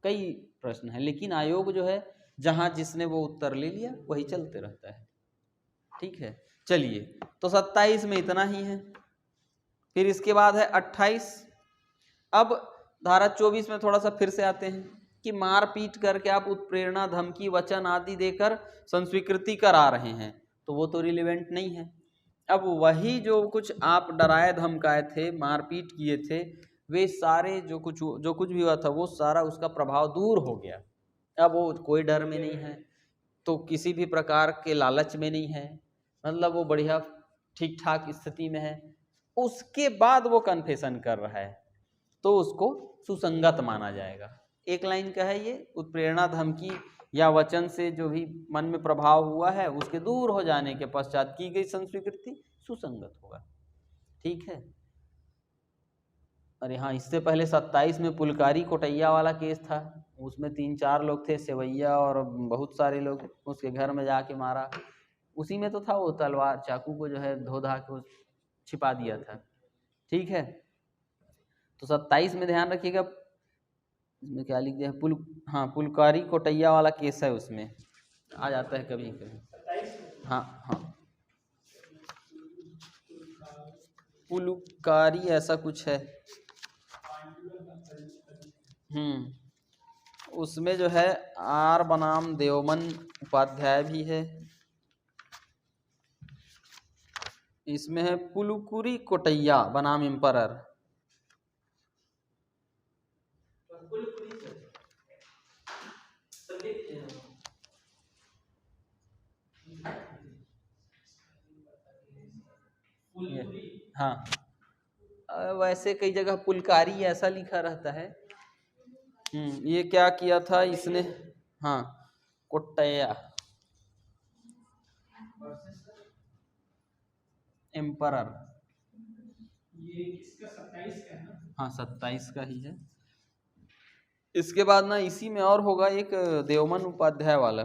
कई प्रश्न हैं, लेकिन आयोग जो है जहाँ जिसने वो उत्तर ले लिया वही चलते रहता है। ठीक है, चलिए तो 27 में इतना ही है। फिर इसके बाद है 28। अब धारा 24 में थोड़ा सा फिर से आते हैं कि मारपीट करके आप उत्प्रेरणा धमकी वचन आदि देकर संस्वीकृति करा रहे हैं, तो वो तो रिलेवेंट नहीं है। अब वही जो कुछ आप डराए धमकाए थे, मारपीट किए थे, वे सारे जो कुछ भी हुआ था वो सारा उसका प्रभाव दूर हो गया। अब वो कोई डर में नहीं है, तो किसी भी प्रकार के लालच में नहीं है, मतलब वो बढ़िया ठीक ठाक स्थिति में है। उसके बाद वो कन्फेशन कर रहा है तो उसको सुसंगत माना जाएगा। एक लाइन का है ये, उत्प्रेरणा धमकी या वचन से जो भी मन में प्रभाव हुआ है उसके दूर हो जाने के पश्चात की गई संस्वीकृति सुसंगत होगा। ठीक है, अरे हाँ, इससे पहले 27 में पुलकारी कोटैया वाला केस था, उसमें 3-4 लोग थे, सेवैया और बहुत सारे लोग, उसके घर में जाके मारा, उसी में तो था वो तलवार चाकू को जो है धो धा के छिपा दिया था। ठीक है, तो 27 में ध्यान रखिएगा, इसमें क्या लिख दिया है, हाँ पुलकारी कोटैया वाला केस है, उसमें आ जाता है कभी कभी। हाँ हाँ, पुलकारी ऐसा कुछ है। उसमें जो है आर बनाम देवमन उपाध्याय भी है। इसमें है पुलुकुरी कोटैया बनाम एम्परर। हाँ, वैसे कई जगह पुलकारी ऐसा लिखा रहता है। ये क्या किया था इसने, हाँ कोटैया एम्परर, ये किसका 27 का है ना? हाँ 27 का ही है। इसके बाद ना इसी में और होगा एक देवमन उपाध्याय वाला,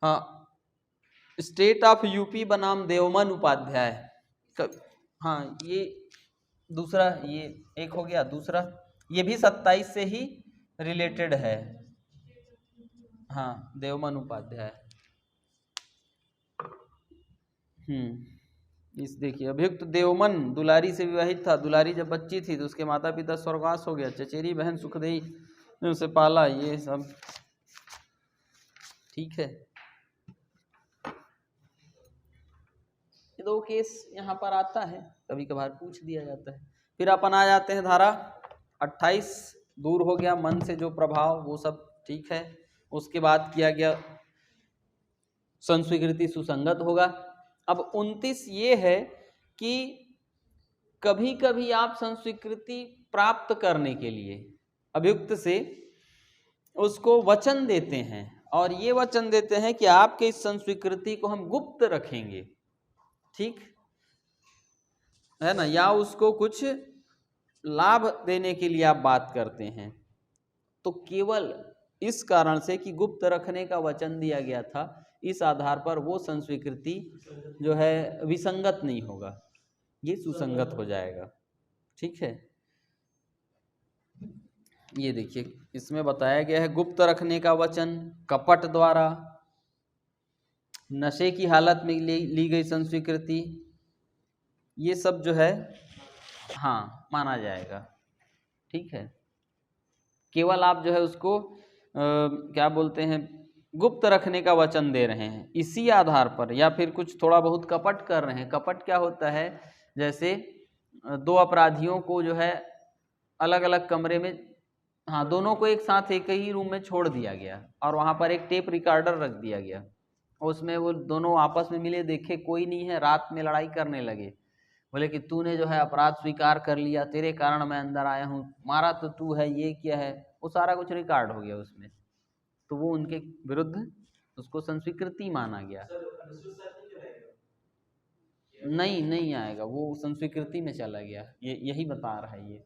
हाँ स्टेट ऑफ यूपी बनाम देवमन उपाध्याय। हाँ ये दूसरा, ये एक हो गया। दूसरा ये भी 27 से ही रिलेटेड है, हाँ देवमन उपाध्याय। इस देखिए, अभियुक्त देवमन दुलारी से विवाहित था। दुलारी जब बच्ची थी तो उसके माता पिता स्वर्गवास हो गया। चचेरी बहन सुखदेई ने उसे पाला। ये सब ठीक है। ये दो केस यहाँ पर आता है, कभी कभार पूछ दिया जाता है। फिर अपन आ जाते हैं धारा 28, दूर हो गया मन से जो प्रभाव, वो सब ठीक है। उसके बाद किया गया संस्वीकृति सुसंगत होगा। अब 29 ये है कि कभी कभी आप संस्वीकृति प्राप्त करने के लिए अभियुक्त से उसको वचन देते हैं, और ये वचन देते हैं कि आपके इस संस्वीकृति को हम गुप्त रखेंगे, ठीक है ना, या उसको कुछ लाभ देने के लिए आप बात करते हैं। तो केवल इस कारण से कि गुप्त रखने का वचन दिया गया था, इस आधार पर वो संस्वीकृति जो है विसंगत नहीं होगा, ये सुसंगत हो जाएगा। ठीक है, ये देखिए इसमें बताया गया है गुप्त रखने का वचन, कपट द्वारा, नशे की हालत में ली गई संस्वीकृति, ये सब जो है हाँ माना जाएगा। ठीक है, केवल आप जो है उसको क्या बोलते हैं, गुप्त रखने का वचन दे रहे हैं इसी आधार पर, या फिर कुछ थोड़ा बहुत कपट कर रहे हैं। कपट क्या होता है, जैसे दो अपराधियों को जो है अलग अलग कमरे में, हाँ दोनों को एक साथ एक ही रूम में छोड़ दिया गया और वहाँ पर एक टेप रिकॉर्डर रख दिया गया, उसमें वो दोनों आपस में मिले, देखे कोई नहीं है, रात में लड़ाई करने लगे। बोले कि तूने जो है अपराध स्वीकार कर लिया, तेरे कारण मैं अंदर आया हूँ, मारा तो तू है, ये क्या है, वो सारा कुछ रिकॉर्ड हो गया उसमें, तो वो उनके विरुद्ध उसको संस्वीकृति माना गया। नहीं आएगा, वो संस्वीकृति में चला गया, ये यही बता रहा है ये।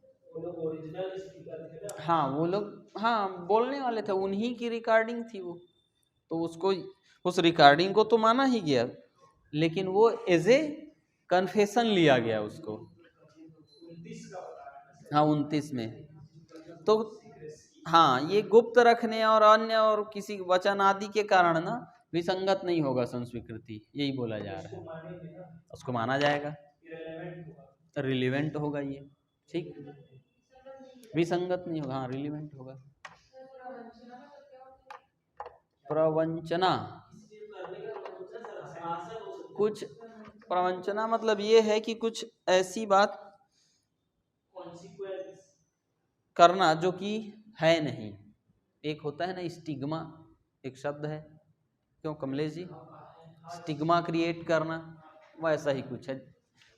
हाँ वो लोग हाँ बोलने वाले थे, उन्हीं की रिकॉर्डिंग थी वो, तो उसको उस रिकॉर्डिंग को तो माना ही गया, लेकिन वो एज ए कन्फेशन लिया गया उसको। हाँ 29 में तो हाँ ये गुप्त रखने और अन्य और किसी वचन आदि के कारण ना विसंगत नहीं होगा संस्वीकृति, यही बोला जा रहा है, उसको माना जाएगा, रिलीवेंट होगा ये। ठीक, विसंगत नहीं होगा, हाँ रिलीवेंट होगा। प्रवंचना, कुछ प्रवंचना मतलब ये है कि कुछ ऐसी बात करना जो कि है नहीं। एक होता है ना स्टिग्मा, एक शब्द है, क्यों कमलेश जी, स्टिग्मा क्रिएट करना, वैसा ही कुछ है।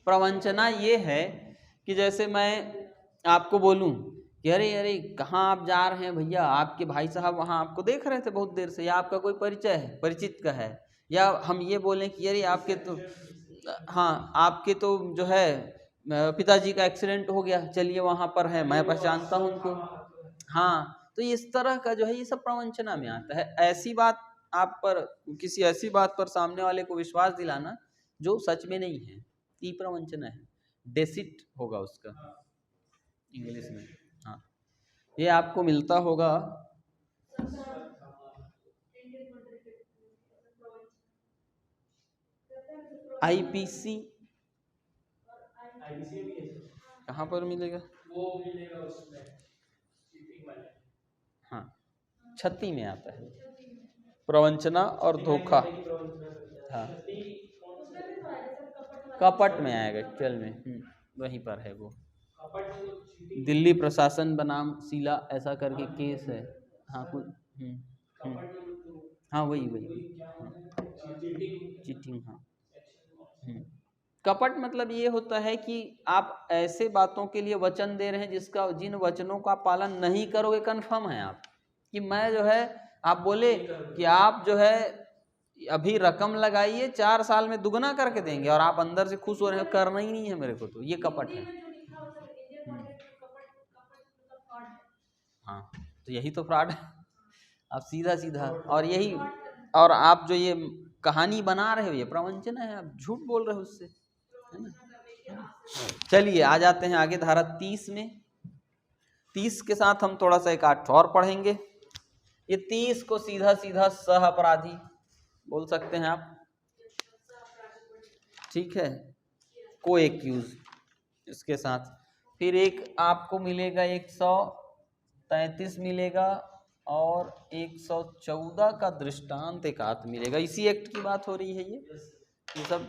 प्रवंचना ये है कि जैसे मैं आपको बोलूं कि अरे अरे कहाँ आप जा रहे हैं भैया, आपके भाई साहब वहाँ आपको देख रहे थे बहुत देर से, या आपका कोई परिचय है, परिचित का है, या हम ये बोलें कि अरे आपके तो हाँ आपके तो जो है पिताजी का एक्सीडेंट हो गया, चलिए वहाँ पर है, मैं पहचानता हूँ उनको। हाँ तो इस तरह का जो है ये सब प्रवंचना में आता है। ऐसी बात आप पर किसी ऐसी बात पर सामने वाले को विश्वास दिलाना जो सच में नहीं है, ये प्रवंचना है। डेसिट होगा उसका इंग्लिश में। हाँ, ये आपको मिलता होगा आईपीसी। आईबीसी भी है सर, कहाँ पर मिलेगा? वो मिलेगा उसमें चीटिंग वाले। हाँ, 36 में आता है प्रवंचना और धोखा। हाँ, कपट में आएगा एक्चुअल में। वहीं पर है वो। कपट में तो चीटिंग, दिल्ली प्रशासन बनाम शीला ऐसा करके केस है। हाँ कुछ कपट में तो हाँ वही क्या होता है, चीटिंग, चीटिंग। हाँ सेक्शन। कपट मतलब ये होता है कि आप ऐसे बातों के लिए वचन दे रहे हैं जिन वचनों का पालन नहीं करोगे। कन्फर्म है आप कि मैं जो है, आप बोले कि आप जो है अभी रकम लगाइए 4 साल में दुगना करके देंगे, और आप अंदर से खुश हो रहे हो, करना ही नहीं है मेरे को, तो ये कपट है। हाँ, तो यही तो फ्रॉड है। आप सीधा सीधा, और यही, और आप जो ये कहानी बना रहे हो ये प्रवंचना है, आप झूठ बोल रहे हो उससे, है ना। चलिए आ जाते हैं आगे धारा 30 में। 30 के साथ हम थोड़ा सा एक आठ और पढ़ेंगे। ये 30 को सीधा सीधा सह अपराधी बोल सकते हैं आप, ठीक है, को एक्यूज इसके साथ। फिर एक आपको मिलेगा 133 मिलेगा, और 114 का दृष्टांत एक आध मिलेगा। इसी एक्ट की बात हो रही है ये सब।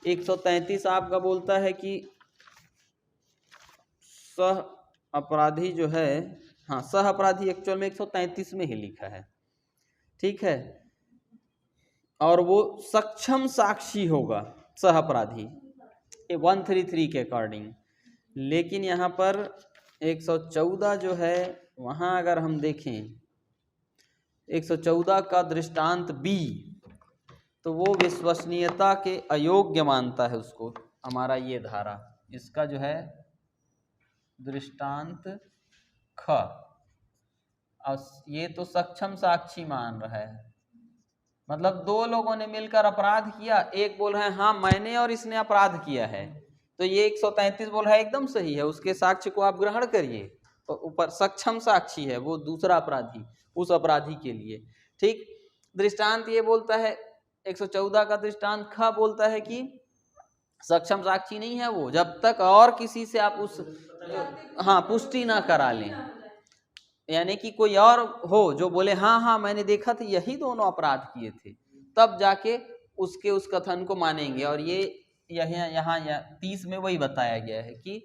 133 आपका बोलता है कि सह अपराधी जो है, हाँ सह अपराधी एक्चुअल में 133 में ही लिखा है, ठीक है, और वो सक्षम साक्षी होगा सह अपराधी 133 के अकॉर्डिंग। लेकिन यहाँ पर 114 जो है, वहाँ अगर हम देखें 114 का दृष्टांत बी, तो वो विश्वसनीयता के अयोग्य मानता है उसको हमारा ये धारा। इसका जो है दृष्टांत ख, और ये तो सक्षम साक्षी मान रहा है, मतलब 2 लोगों ने मिलकर अपराध किया, एक बोल रहा है हाँ मैंने और इसने अपराध किया है, तो ये 133 बोल रहा है एकदम सही है, उसके साक्ष्य को आप ग्रहण करिए। तो ऊपर सक्षम साक्षी है वो दूसरा अपराधी उस अपराधी के लिए, ठीक। दृष्टांत ये बोलता है 114 का दृष्टांत ख बोलता है कि सक्षम साक्षी नहीं है वो जब तक और किसी से आप उस हाँ पुष्टि ना करा लें, यानी कि कोई और हो जो बोले हाँ हाँ मैंने देखा था यही दोनों अपराध किए थे, तब जाके उसके उस कथन को मानेंगे। और ये यहाँ 30 में वही बताया गया है कि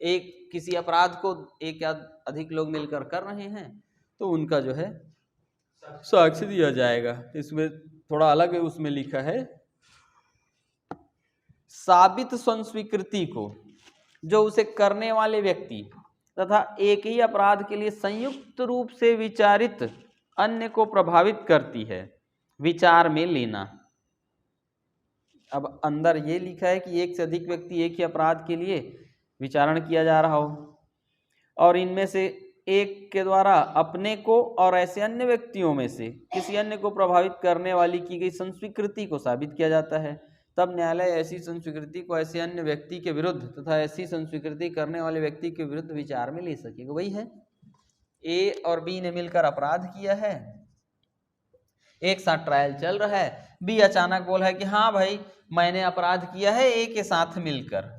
एक किसी अपराध को एक या अधिक लोग मिलकर कर रहे हैं, तो उनका जो है साक्ष्य दिया जाएगा। इसमें थोड़ा अलग है, उसमें लिखा है साबित संस्वीकृति को जो उसे करने वाले व्यक्ति तथा एक ही अपराध के लिए संयुक्त रूप से विचारित अन्य को प्रभावित करती है, विचार में लेना। अब अंदर ये लिखा है कि एक से अधिक व्यक्ति एक ही अपराध के लिए विचारण किया जा रहा हो, और इनमें से एक के द्वारा अपने को और ऐसे अन्य व्यक्तियों में से किसी अन्य को प्रभावित करने वाली की गई संस्वीकृति को साबित किया जाता है, तब न्यायालय ऐसी संस्वीकृति को ऐसे अन्य व्यक्ति के विरुद्ध तथा ऐसी संस्वीकृति करने वाले व्यक्ति के विरुद्ध विचार में ले सकेगा। वही है, ए और बी ने मिलकर अपराध किया है, एक साथ ट्रायल चल रहा है, बी अचानक बोला है कि हाँ भाई मैंने अपराध किया है ए के साथ मिलकर।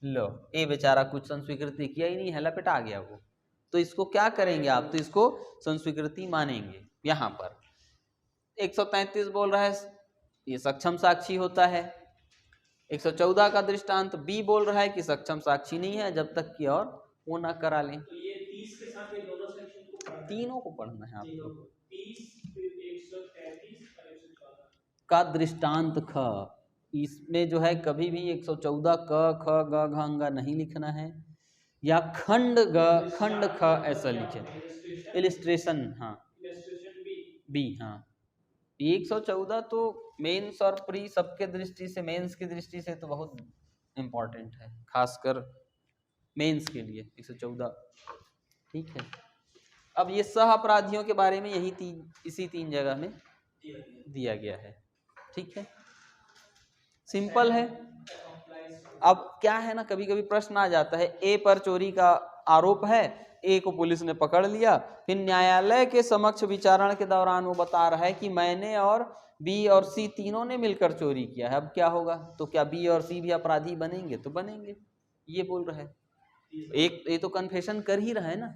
लो, ए बेचारा कुछ संस्वीकृति किया ही नहीं है, लपेटा गया वो, तो इसको क्या करेंगे आप, तो इसको संस्वीकृति मानेंगे। यहाँ पर 133 बोल रहा है ये सक्षम साक्षी होता है, 114 का दृष्टांत बी बोल रहा है कि सक्षम साक्षी नहीं है जब तक कि और वो ना करा लें। तो ये 30 के साथ ये दोनों सेक्शन को पढ़ना है, तीनों को पढ़ना है आपको। 30 फिर 133 और 114 का दृष्टांत ख, इसमें जो है कभी भी 114 क ख ग घ अंगा नहीं लिखना है, या खंड ग खंड ख ऐसा लिखे, इलिस्ट्रेशन। हाँ इलस्ट्रेशन बी। हाँ 114 तो मेंस और प्री सबके दृष्टि से, मेंस की दृष्टि से तो बहुत इम्पोर्टेंट है, खासकर मेंस के लिए 114, ठीक है। अब ये सह अपराधियों के बारे में यही इसी 3 जगह में दिया गया है। ठीक है, सिंपल है। अब क्या है ना, कभी कभी प्रश्न आ जाता है, ए पर चोरी का आरोप है, ए को पुलिस ने पकड़ लिया, फिर न्यायालय के समक्ष विचारण के दौरान वो बता रहा है कि मैंने और बी और सी तीनों ने मिलकर चोरी किया है। अब क्या होगा, तो क्या बी और सी भी अपराधी बनेंगे? तो बनेंगे, ये बोल रहा है। एक ये तो कन्फेशन कर ही रहा है ना,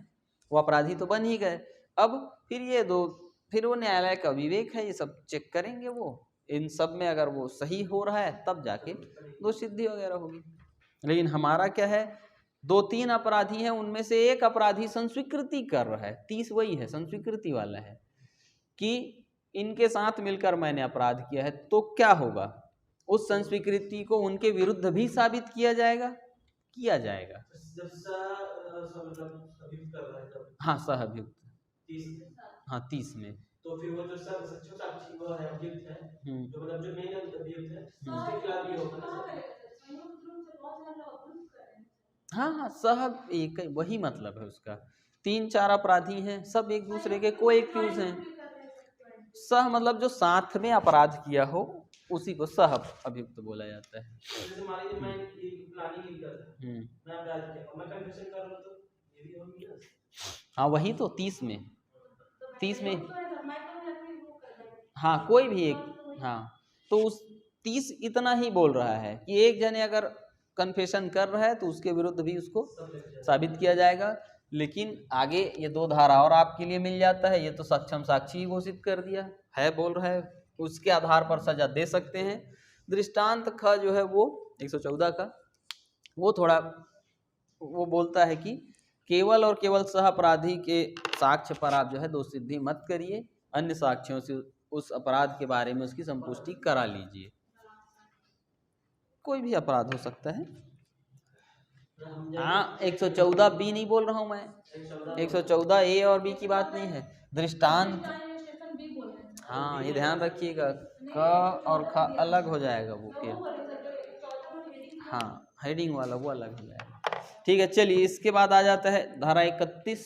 वो अपराधी तो बन ही गए। अब फिर ये दो, फिर वो न्यायालय का विवेक है, ये सब चेक करेंगे वो, इन सब में अगर वो सही हो रहा है तब जाके दोष सिद्धि वगैरह होगी। लेकिन हमारा क्या है, 2-3 अपराधी हैं, उनमें से एक अपराधी संस्वीकृति कर रहा है, 30 वही है, संस्वीकृति वाला है कि इनके साथ मिलकर मैंने अपराध किया है। तो क्या होगा, उस संस्वीकृति को उनके विरुद्ध भी साबित किया जाएगा, किया जाएगा। हाँ, सहअभियुक्त, हाँ 30 में। तो फिर वो जो सब सच्चो साक्षी वो है अभियुक्त है, जो मतलब जो मेन अभियुक्त है उसके खिलाफ भी होगा ना। हाँ, सब एक वही मतलब है उसका। 3-4 अपराधी हैं, सब एक दूसरे के को एक्यूज हैं। सह मतलब जो साथ में अपराध किया हो उसी को सह अभियुक्त बोला जाता है। जैसे मान लीजिए मैं प्लानिंग कर रहा हूं, मैं अपराध किया, मैं कन्फेशन कर रहा हूं, तो ये भी होगी ना। हाँ वही तो 30 में, 30 में, हाँ कोई भी एक, हाँ तो उस 30 इतना ही बोल रहा है कि एक जने अगर कन्फेशन कर रहा है तो उसके विरुद्ध भी उसको साबित किया जाएगा। लेकिन आगे ये 2 धारा और आपके लिए मिल जाता है, ये तो सक्षम साक्षी घोषित कर दिया है, बोल रहा है उसके आधार पर सजा दे सकते हैं। दृष्टांत ख जो है वो 114 का, वो थोड़ा वो बोलता है कि केवल और केवल सह अपराधी के साक्ष्य पर आप जो है दोष सिद्धि मत करिए, अन्य साक्ष्यों से उस अपराध के बारे में उसकी संपुष्टि करा लीजिए। कोई भी अपराध हो सकता है। हाँ 114 बी नहीं बोल रहा हूँ मैं, 114 ए और बी की बात नहीं है, दृष्टांत। हाँ ये ध्यान रखिएगा, क और ख अलग हो जाएगा वो फिर, हाँ हेडिंग वाला वो अलग हो जाएगा। ठीक है, चलिए इसके बाद आ जाता है धारा 31।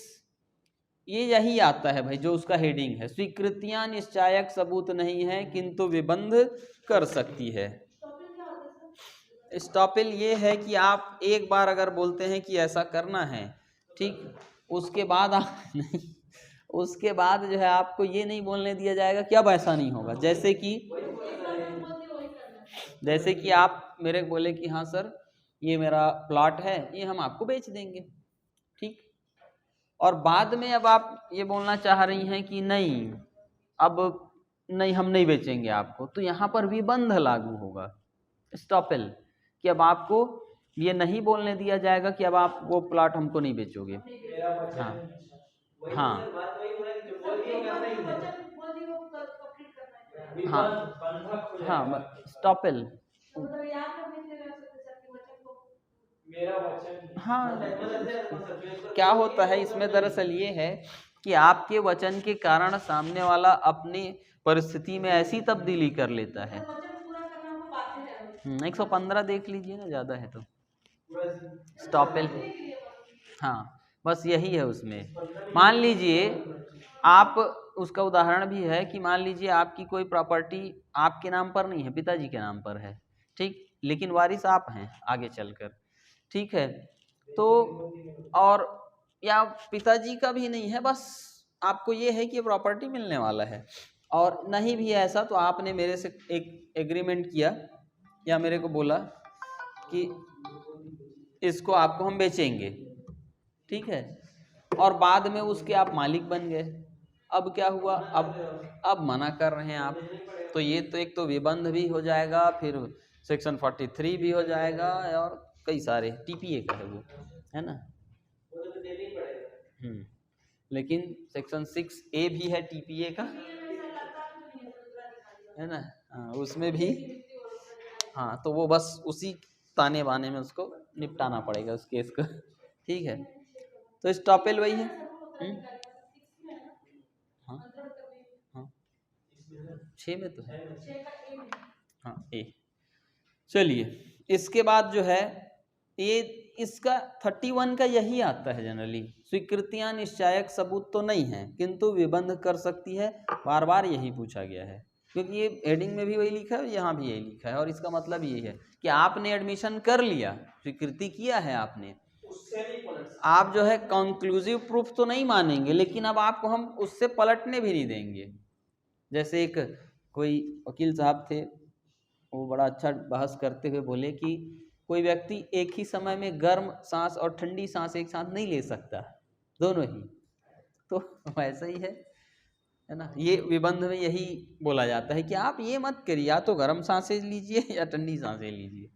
ये यही आता है भाई जो उसका हेडिंग है, स्वीकृतियां निश्चायक सबूत नहीं है किंतु विबंध कर सकती है। स्टॉपेल ये है कि आप एक बार अगर बोलते हैं कि ऐसा करना है, ठीक, उसके बाद नहीं, उसके बाद जो है आपको ये नहीं बोलने दिया जाएगा कि अब ऐसा नहीं होगा। जैसे कि आप मेरे को बोले कि हाँ सर ये मेरा प्लॉट है, ये हम आपको बेच देंगे, ठीक, और बाद में अब आप ये बोलना चाह रही हैं कि नहीं अब नहीं हम नहीं बेचेंगे आपको, तो यहाँ पर विबंध लागू होगा, स्टॉपेल, कि अब आपको ये नहीं बोलने दिया जाएगा कि अब आप वो प्लॉट हमको नहीं बेचोगे। हाँ हाँ हाँ हाँ स्टॉपेल, हाँ क्या होता है इसमें, दरअसल ये है कि आपके वचन के कारण सामने वाला अपनी परिस्थिति में ऐसी तब्दीली कर लेता है। 115 देख लीजिए ना, ज्यादा है तो स्टॉपेल, हाँ बस यही है उसमें। मान लीजिए आप, उसका उदाहरण भी है कि मान लीजिए आपकी कोई प्रॉपर्टी आपके नाम पर नहीं है, पिताजी के नाम पर है, ठीक, लेकिन वारिस आप हैं आगे चलकर, ठीक है, तो और या पिताजी का भी नहीं है, बस आपको ये है कि प्रॉपर्टी मिलने वाला है, और नहीं भी ऐसा तो आपने मेरे से एक एग्रीमेंट किया या मेरे को बोला कि इसको आपको हम बेचेंगे, ठीक है, और बाद में उसके आप मालिक बन गए। अब क्या हुआ, अब मना कर रहे हैं आप, तो ये तो एक तो विबंध भी हो जाएगा, फिर सेक्शन 43 भी हो जाएगा, और कई सारे टीपीए का है वो, है ना। लेकिन सेक्शन 6A भी है टीपीए का, है ना, हाँ उसमें भी, हाँ तो वो बस उसी ताने बाने में उसको निपटाना पड़ेगा उस केस को, ठीक है। तो स्टॉपेल वही है। हाँ हाँ 6 में तो है, हाँ ए। चलिए इसके बाद जो है ये इसका 31 का यही आता है जनरली, स्वीकृतियां निश्चायक सबूत तो नहीं है किंतु विबंध कर सकती है, बार बार यही पूछा गया है क्योंकि ये हेडिंग में भी वही लिखा है और यहाँ भी यही लिखा है, और इसका मतलब यही है कि आपने एडमिशन कर लिया, स्वीकृति किया है आपने, उससे नहीं पलट आप जो है कंक्लूसिव प्रूफ तो नहीं मानेंगे, लेकिन अब आपको हम उससे पलटने भी नहीं देंगे। जैसे एक कोई वकील साहब थे, वो बड़ा अच्छा बहस करते हुए बोले कि कोई व्यक्ति एक ही समय में गर्म सांस और ठंडी सांस एक साथ नहीं ले सकता, दोनों ही, तो वैसा ही है ना। ये विबंध में यही बोला जाता है कि आप ये मत करिए, या तो गर्म सांसें लीजिए या ठंडी सांसें लीजिए,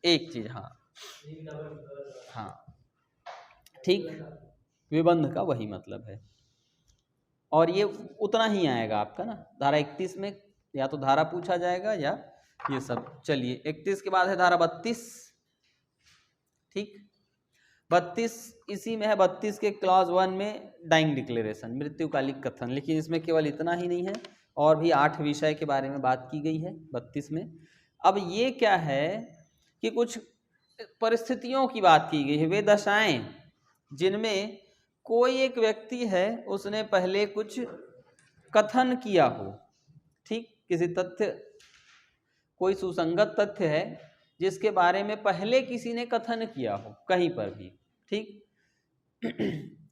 एक चीज। हाँ हाँ ठीक, विबंध का वही मतलब है। और ये उतना ही आएगा आपका ना, धारा 31 में या तो धारा पूछा जाएगा या ये सब। चलिए 31 के बाद है धारा 32, ठीक। 32 इसी में है, 32 के क्लॉज 1 में डाइंग डिक्लेरेशन, मृत्युकालिक कथन, लेकिन इसमें केवल इतना ही नहीं है, और भी 8 विषय के बारे में बात की गई है 32 में। अब ये क्या है कि कुछ परिस्थितियों की बात की गई है, वे दशाएं जिनमें कोई एक व्यक्ति है, उसने पहले कुछ कथन किया हो, ठीक, किसी तथ्य, कोई सुसंगत तथ्य है जिसके बारे में पहले किसी ने कथन किया हो कहीं पर भी, ठीक,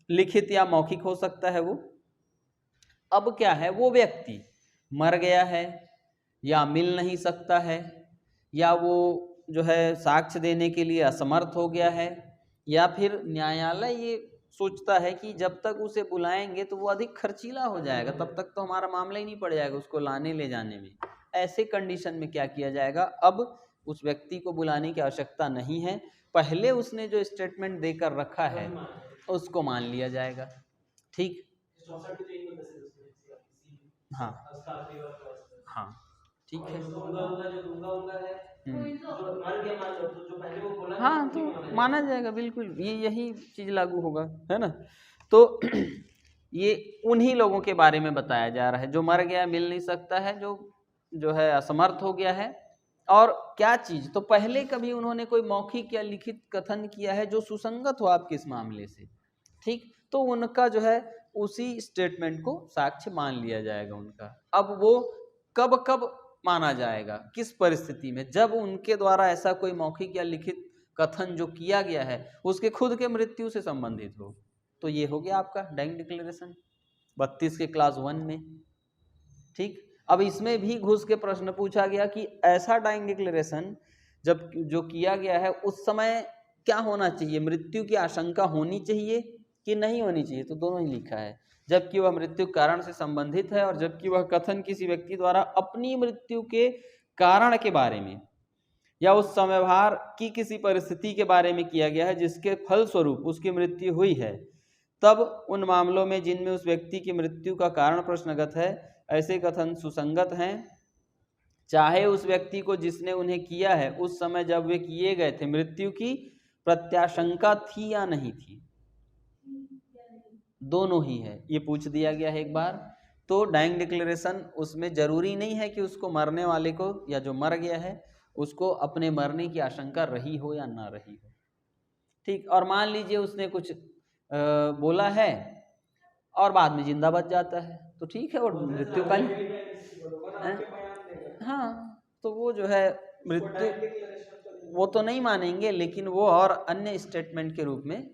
लिखित या मौखिक हो सकता है वो। अब क्या है, वो व्यक्ति मर गया है या मिल नहीं सकता है, या वो जो है साक्ष्य देने के लिए असमर्थ हो गया है, या फिर न्यायालय ये सोचता है कि जब तक उसे बुलाएंगे तो वो अधिक खर्चीला हो जाएगा, तब तक तो हमारा मामला ही नहीं पड़ जाएगा उसको लाने ले जाने में। ऐसे कंडीशन में क्या किया जाएगा, अब उस व्यक्ति को बुलाने की आवश्यकता नहीं है, पहले उसने जो स्टेटमेंट देकर रखा है उसको मान लिया जाएगा, ठीक। हाँ हाँ ठीक है। हाँ तो माना जाएगा, बिल्कुल ये यही चीज लागू होगा, है ना। तो ये उन्हीं लोगों के बारे में बताया जा रहा है जो मर गया, मिल नहीं सकता है, जो है असमर्थ हो गया है। और क्या चीज, तो पहले कभी उन्होंने कोई मौखिक या लिखित कथन किया है जो सुसंगत हो आपके इस मामले से, ठीक, तो उनका जो है उसी स्टेटमेंट को साक्ष्य मान लिया जाएगा उनका। अब वो कब कब माना जाएगा, किस परिस्थिति में, जब उनके द्वारा ऐसा कोई मौखिक या लिखित कथन जो किया गया है उसके खुद के मृत्यु से संबंधित हो, तो ये हो गया आपका डाइंग डिक्लेरेशन 32 के क्लास 1 में, ठीक। अब इसमें भी घुस के प्रश्न पूछा गया कि ऐसा डाइंग डिक्लेरेशन जब जो किया गया है उस समय क्या होना चाहिए, मृत्यु की आशंका होनी चाहिए कि नहीं होनी चाहिए, तो दोनों ही लिखा है, जबकि वह मृत्यु कारण से संबंधित है और जबकि वह कथन किसी व्यक्ति द्वारा अपनी मृत्यु के कारण के बारे में या उस समयभार की किसी परिस्थिति के बारे में किया गया है जिसके फलस्वरूप उसकी मृत्यु हुई है, तब उन मामलों में जिनमें उस व्यक्ति की मृत्यु का कारण प्रश्नगत है ऐसे कथन सुसंगत हैं, चाहे उस व्यक्ति को जिसने उन्हें किया है उस समय जब वे किए गए थे मृत्यु की प्रत्याशंका थी या नहीं थी, दोनों ही है, ये पूछ दिया गया है एक बार। तो डाइंग डिक्लेरेशन उसमें जरूरी नहीं है कि उसको मरने वाले को या जो मर गया है उसको अपने मरने की आशंका रही हो या ना रही हो, ठीक। और मान लीजिए उसने कुछ बोला है और बाद में जिंदा बच जाता है, तो ठीक है, वो मृत्युकालीन, हाँ, तो वो जो है मृत्यु वो तो नहीं मानेंगे, लेकिन वो और अन्य स्टेटमेंट के रूप में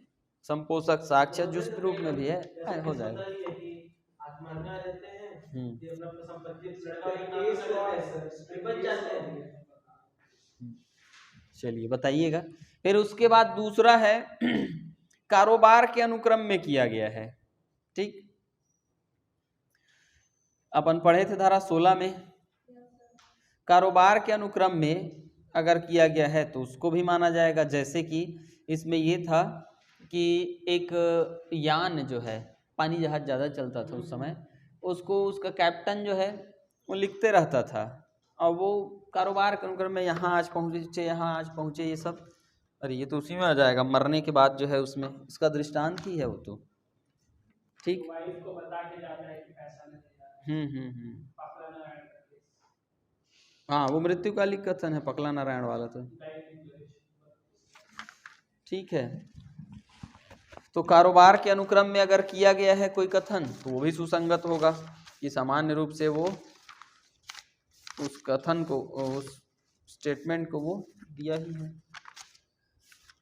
संपोषक साक्ष्य जिस रूप में भी है हो जाएगा। चलिए बताइएगा। फिर उसके बाद दूसरा है कारोबार के अनुक्रम में किया गया है, ठीक। अपन पढ़े थे धारा 16 में, कारोबार के अनुक्रम में अगर किया गया है तो उसको भी माना जाएगा। जैसे कि इसमें ये था कि एक यान जो है, पानी जहाज ज़्यादा चलता था उस समय, उसको उसका कैप्टन जो है वो लिखते रहता था, और वो कारोबार के अनुक्रम में यहाँ आज पहुँचे, यहाँ आज पहुँचे, ये सब, अरे ये तो उसी में आ जाएगा, मरने के बाद जो है उसमें इसका दृष्टांत ही है वो तो, ठीक। वाइफ को बता के जाता है कि पैसा नहीं पकड़ा नारायण का केस। हाँ वो मृत्युकालिक कथन है, पकला नारायण वाला तो, ठीक है। तो कारोबार के अनुक्रम में अगर किया गया है कोई कथन तो वो भी सुसंगत होगा, कि सामान्य रूप से वो उस कथन को, उस स्टेटमेंट को वो दिया ही है।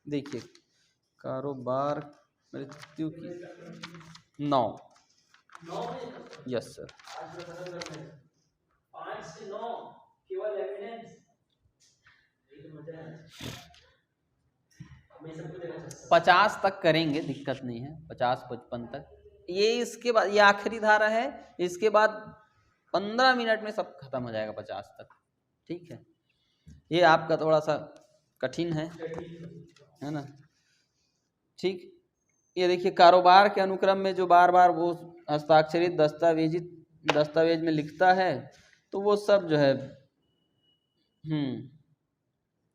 देखिए कारोबार मृत्यु की 9, यस सर, 5 से 9 केवल एविडेंस। 50 तक करेंगे, दिक्कत नहीं है, 50-55 तक। ये इसके बाद, ये आखिरी धारा है, इसके बाद 15 मिनट में सब खत्म हो जाएगा 50 तक, ठीक है। ये आपका थोड़ा सा कठिन है ना, ठीक। ये देखिए कारोबार के अनुक्रम में जो बार बार वो हस्ताक्षरित दस्तावेज में लिखता है, तो वो सब जो है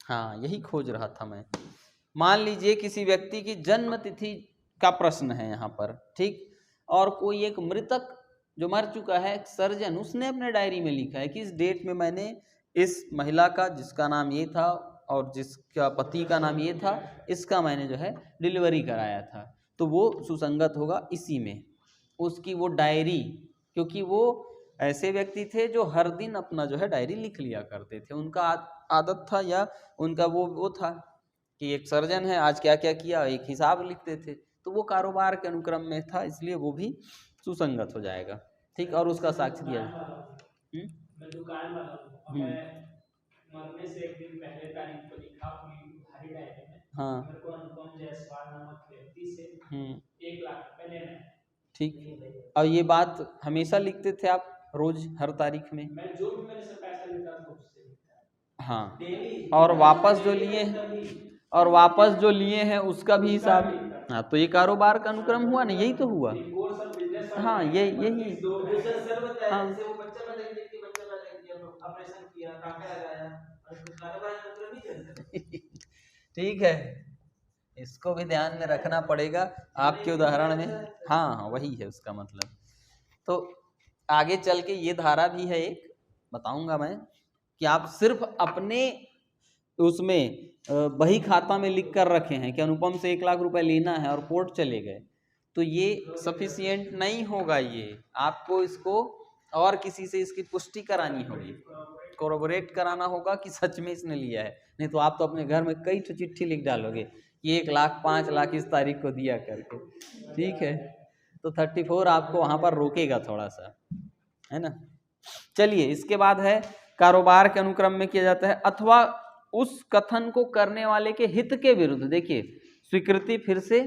हाँ यही खोज रहा था मैं। मान लीजिए किसी व्यक्ति की जन्म तिथि का प्रश्न है यहाँ पर, ठीक, और कोई एक मृतक जो मर चुका है, एक सर्जन, उसने अपने डायरी में लिखा है कि इस डेट में मैंने इस महिला का, जिसका नाम ये था और जिसका पति का नाम ये था, इसका मैंने जो है डिलीवरी कराया था, तो वो सुसंगत होगा इसी में, उसकी वो डायरी, क्योंकि वो ऐसे व्यक्ति थे जो हर दिन अपना जो है डायरी लिख लिया करते थे, उनका आदत था, या उनका वो था कि एक सर्जन है, आज क्या क्या किया एक हिसाब लिखते थे, तो वो कारोबार के अनुक्रम में था, इसलिए वो भी सुसंगत हो जाएगा, ठीक। और उसका साक्ष्य दिया मैं दुकान वाला हूं, मैं मरने से एक दिन पहले तारीख को लिखा अपनी भारी डायरी में, हाँ, मेरे को अनुपम जायसवाल नामक व्यक्ति से 1 लाख रुपए लेना है, ठीक। अब ये बात हमेशा लिखते थे आप, रोज हर तारीख में? मैं जो भी मेरे से पैसा लेता था उससे लिखता, हाँ, डेली, और वापस जो लिए हैं उसका भी हिसाब। हाँ, तो ये कारोबार का अनुक्रम हुआ ना, यही तो हुआ। हाँ, यही हाँ, ठीक है, इसको भी ध्यान में रखना पड़ेगा आपके उदाहरण में। हाँ, वही है उसका मतलब। तो आगे चल के ये धारा भी है एक, बताऊंगा मैं, कि आप सिर्फ अपने उसमें बही खाता में लिख कर रखे हैं कि अनुपम से 1 लाख रुपए लेना है और कोर्ट चले गए, तो ये सफिशिएंट नहीं होगा। ये आपको इसको और किसी से इसकी पुष्टि करानी होगी, कोरोबोरेट कराना होगा कि सच में इसने लिया है, नहीं तो आप तो अपने घर में कई तो चिट्ठी लिख डालोगे कि 1 लाख 5 लाख इस तारीख को दिया करके, ठीक है। तो 34 आपको वहां पर रोकेगा थोड़ा सा, है ना। चलिए, इसके बाद है कारोबार के अनुक्रम में किया जाता है अथवा उस कथन को करने वाले के हित के विरुद्ध। देखिए स्वीकृति फिर से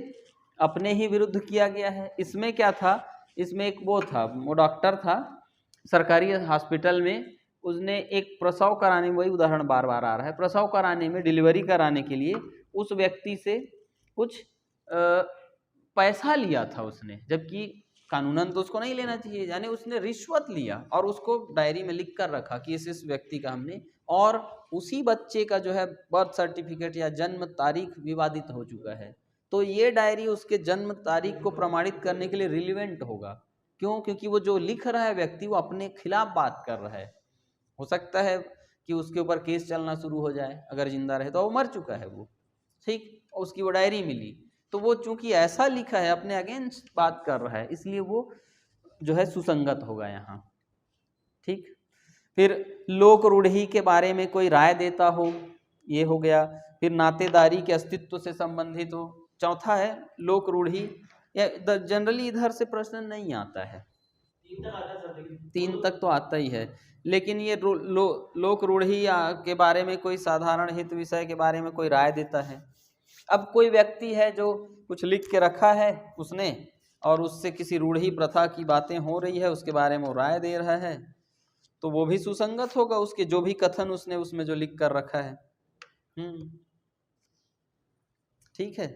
अपने ही विरुद्ध किया गया है। इसमें क्या था, इसमें एक वो डॉक्टर था सरकारी हॉस्पिटल में, उसने एक प्रसव कराने में, वही उदाहरण बार बार आ रहा है, प्रसव कराने में, डिलीवरी कराने के लिए उस व्यक्ति से कुछ पैसा लिया था उसने, जबकि कानूनन तो उसको नहीं लेना चाहिए, यानी उसने रिश्वत लिया और उसको डायरी में लिख कर रखा कि इस व्यक्ति का हमने, और उसी बच्चे का जो है बर्थ सर्टिफिकेट या जन्म तारीख विवादित हो चुका है, तो ये डायरी उसके जन्म तारीख को प्रमाणित करने के लिए रिलीवेंट होगा। क्यों? क्योंकि वो जो लिख रहा है व्यक्ति वो अपने खिलाफ बात कर रहा है। हो सकता है कि उसके ऊपर केस चलना शुरू हो जाए, अगर जिंदा रहे तो, वो मर चुका है वो, ठीक, उसकी वो डायरी मिली, तो वो चूंकि ऐसा लिखा है, अपने अगेंस्ट बात कर रहा है, इसलिए वो जो है सुसंगत होगा यहाँ, ठीक। फिर लोक रूढ़ि के बारे में कोई राय देता हो, ये हो गया। फिर नातेदारी के अस्तित्व से संबंधित हो। चौथा है लोक रूढ़ि, या जनरली इधर से प्रश्न नहीं आता है, 3 तक तो आता ही है, लेकिन ये लोक रूढ़ि के बारे में कोई साधारण हित विषय के बारे में कोई राय देता है। अब कोई व्यक्ति है जो कुछ लिख के रखा है उसने, और उससे किसी रूढ़ि प्रथा की बातें हो रही है, उसके बारे में वो राय दे रहा है, तो वो भी सुसंगत होगा, उसके जो भी कथन उसने उसमें जो लिख कर रखा है। ठीक है।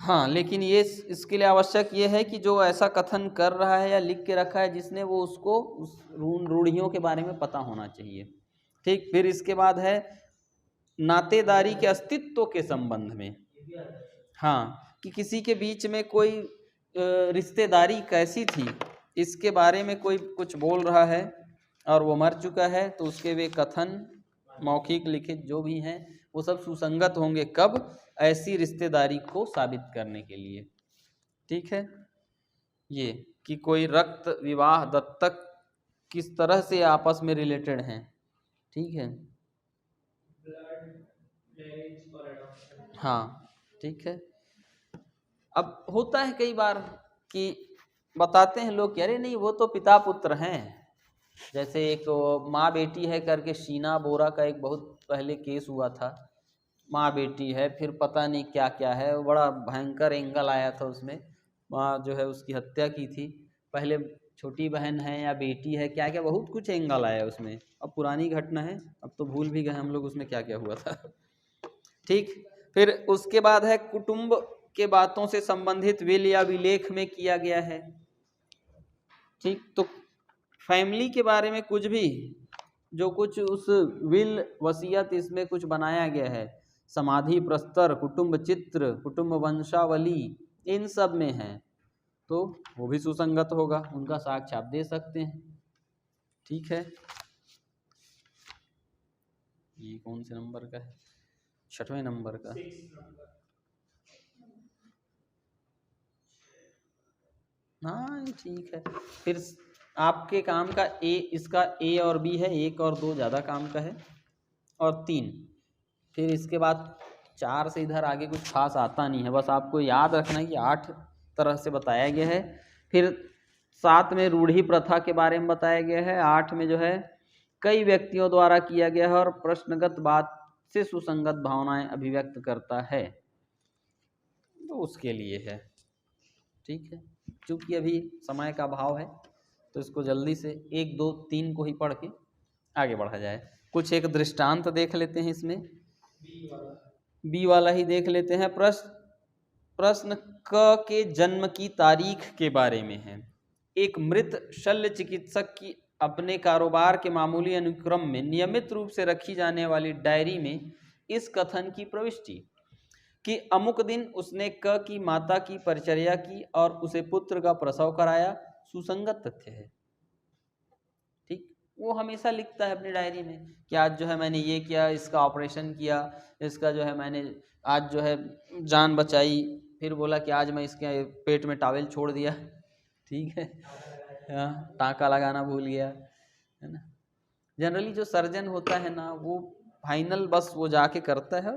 हाँ, लेकिन ये इसके लिए आवश्यक ये है कि जो ऐसा कथन कर रहा है या लिख के रखा है, जिसने वो उसको उस रूढ़ियों के बारे में पता होना चाहिए, ठीक। फिर इसके बाद है नातेदारी के अस्तित्व के संबंध में, हाँ, कि किसी के बीच में कोई रिश्तेदारी कैसी थी, इसके बारे में कोई कुछ बोल रहा है और वो मर चुका है, तो उसके वे कथन मौखिक लिखित जो भी हैं वो सब सुसंगत होंगे कब? ऐसी रिश्तेदारी को साबित करने के लिए। ठीक है, ये कि कोई रक्त, विवाह, दत्तक किस तरह से आपस में रिलेटेड हैं। ठीक है, ब्लड, मैरिज और एडॉप्शन। हाँ ठीक है। अब होता है कई बार कि बताते हैं लोग कि अरे नहीं वो तो पिता पुत्र हैं, जैसे एक माँ बेटी है करके शीना बोरा का एक बहुत पहले केस हुआ था। माँ बेटी है, फिर पता नहीं क्या क्या है, बड़ा भयंकर एंगल आया था उसमें। माँ जो है उसकी हत्या की थी, पहले छोटी बहन है या बेटी है, क्या क्या बहुत कुछ एंगल आया उसमें। अब पुरानी घटना है, अब तो भूल भी गए हम लोग उसमें क्या क्या हुआ था। ठीक, फिर उसके बाद है कुटुंब के बातों से संबंधित विल या विलेख में किया गया है। ठीक, तो फैमिली के बारे में कुछ भी जो कुछ उस विल वसीयत इसमें कुछ बनाया गया है, समाधि प्रस्तर, कुटुंब चित्र, कुटुंब वंशावली, इन सब में है तो वो भी सुसंगत होगा, उनका साक्ष्य आप दे सकते हैं। ठीक है, ये कौन से नंबर का है? 6वें नंबर का। 6 नंबर। हाँ ये ठीक है। फिर आपके काम का ए, इसका ए और बी है, 1 और 2 ज़्यादा काम का है, और 3। फिर इसके बाद 4 से इधर आगे कुछ खास आता नहीं है, बस आपको याद रखना है कि 8 तरह से बताया गया है। फिर 7 में रूढ़ी प्रथा के बारे में बताया गया है। 8 में जो है कई व्यक्तियों द्वारा किया गया है और प्रश्नगत बात से सुसंगत भावनाएं अभिव्यक्त करता है, तो उसके लिए है। ठीक है, क्योंकि अभी समय का अभाव है तो इसको जल्दी से 1, 2, 3 को ही पढ़ के आगे बढ़ा जाए। कुछ एक दृष्टांत देख लेते हैं इसमें, बी वाला ही देख लेते हैं। प्रश्न क के जन्म की तारीख के बारे में है। एक मृत शल्य चिकित्सक की अपने कारोबार के मामूली अनुक्रम में नियमित रूप से रखी जाने वाली डायरी में इस कथन की प्रविष्टि कि अमुक दिन उसने क की माता की परिचर्या की और उसे पुत्र का प्रसव कराया, सुसंगत तथ्य है। ठीक, वो हमेशा लिखता है अपनी डायरी में कि आज जो है मैंने ये किया, इसका ऑपरेशन किया, इसका जो है मैंने आज जो है जान बचाई, फिर बोला कि आज मैं इसके पेट में टॉवेल छोड़ दिया। ठीक है, हाँ, टाँका लगाना भूल गया, है ना। जनरली जो सर्जन होता है ना, वो फाइनल बस वो जाके करता है,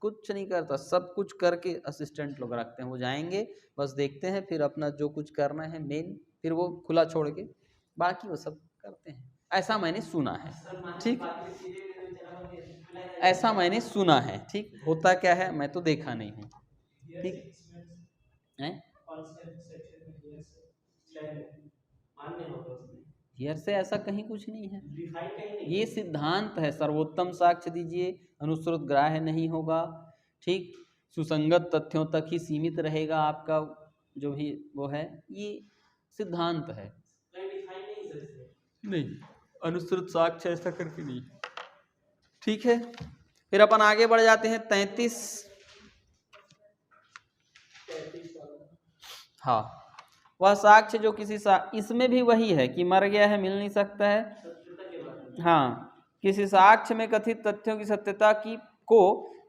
कुछ नहीं करता, सब कुछ करके असिस्टेंट लोग रखते हैं, वो जाएंगे बस देखते हैं, फिर अपना जो कुछ करना है मेन फिर वो खुला छोड़ के बाकी वो सब करते हैं। ऐसा मैंने सुना है। ठीक, ऐसा मैंने सुना है। ठीक, होता क्या है मैं तो देखा नहीं हूँ। ठीक है, हियर से ऐसा कहीं कुछ नहीं है, ये सिद्धांत है। सर्वोत्तम साक्ष्य दीजिए, अनुश्रुत ग्राह्य नहीं होगा। ठीक, सुसंगत तथ्यों तक ही सीमित रहेगा आपका जो भी वो है, ये सिद्धांत है। नहीं, अनुश्रुत साक्ष्य ऐसा करके नहीं। ठीक है, फिर अपन आगे बढ़ जाते हैं 33। हाँ, वह साक्ष्य जो किसी इसमें भी वही है कि मर गया है, मिल नहीं सकता है। हाँ, किसी साक्ष्य में कथित तथ्यों की सत्यता की को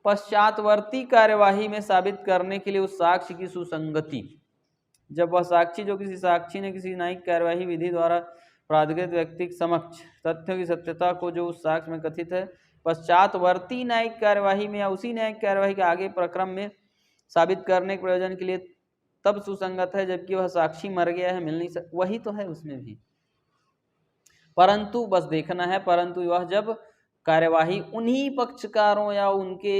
पश्चातवर्ती कार्यवाही में साबित करने के लिए उस साक्ष्य की सुसंगति, जब वह साक्षी जो किसी साक्षी ने किसी न्यायिक कार्यवाही विधि द्वारा प्राधिकृत व्यक्ति के समक्ष तथ्यों की सत्यता को जो उस साक्ष्य में कथित है पश्चातवर्ती न्यायिक कार्यवाही में या उसी न्यायिक कार्यवाही के आगे प्रक्रम में साबित करने के प्रयोजन के लिए तब सुसंगत है जबकि वह साक्षी मर गया है, मिल नहीं सकता। वही तो है उसमें भी, परंतु बस देखना है, परंतु वह जब कार्यवाही उन्हीं पक्षकारों या उनके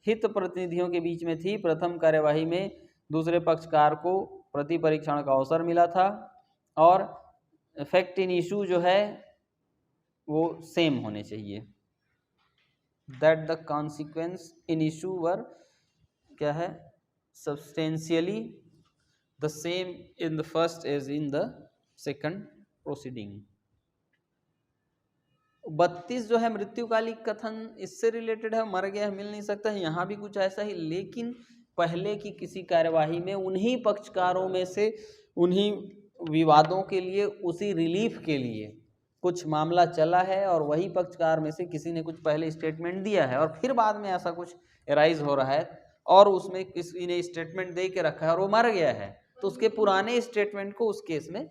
हित प्रतिनिधियों के बीच में थी। प्रथम कार्यवाही में दूसरे पक्षकार को प्रति परीक्षण का अवसर मिला था और फैक्ट इन इशू जो है वो सेम होने चाहिए। That the consequence in issue were क्या है, substantially the same in the first as in the second proceeding. 32 जो है मृत्युकालिक कथन, इससे रिलेटेड है, मर गया है, मिल नहीं सकता है, यहाँ भी कुछ ऐसा ही, लेकिन पहले की किसी कार्यवाही में उन्हीं पक्षकारों में से उन्हीं विवादों के लिए, उसी रिलीफ के लिए कुछ मामला चला है और वही पक्षकार में से किसी ने कुछ पहले स्टेटमेंट दिया है और फिर बाद में ऐसा कुछ एराइज हो रहा है और उसमें किसी ने स्टेटमेंट दे के रखा है और वो मर गया है, तो उसके पुराने स्टेटमेंट को उस केस में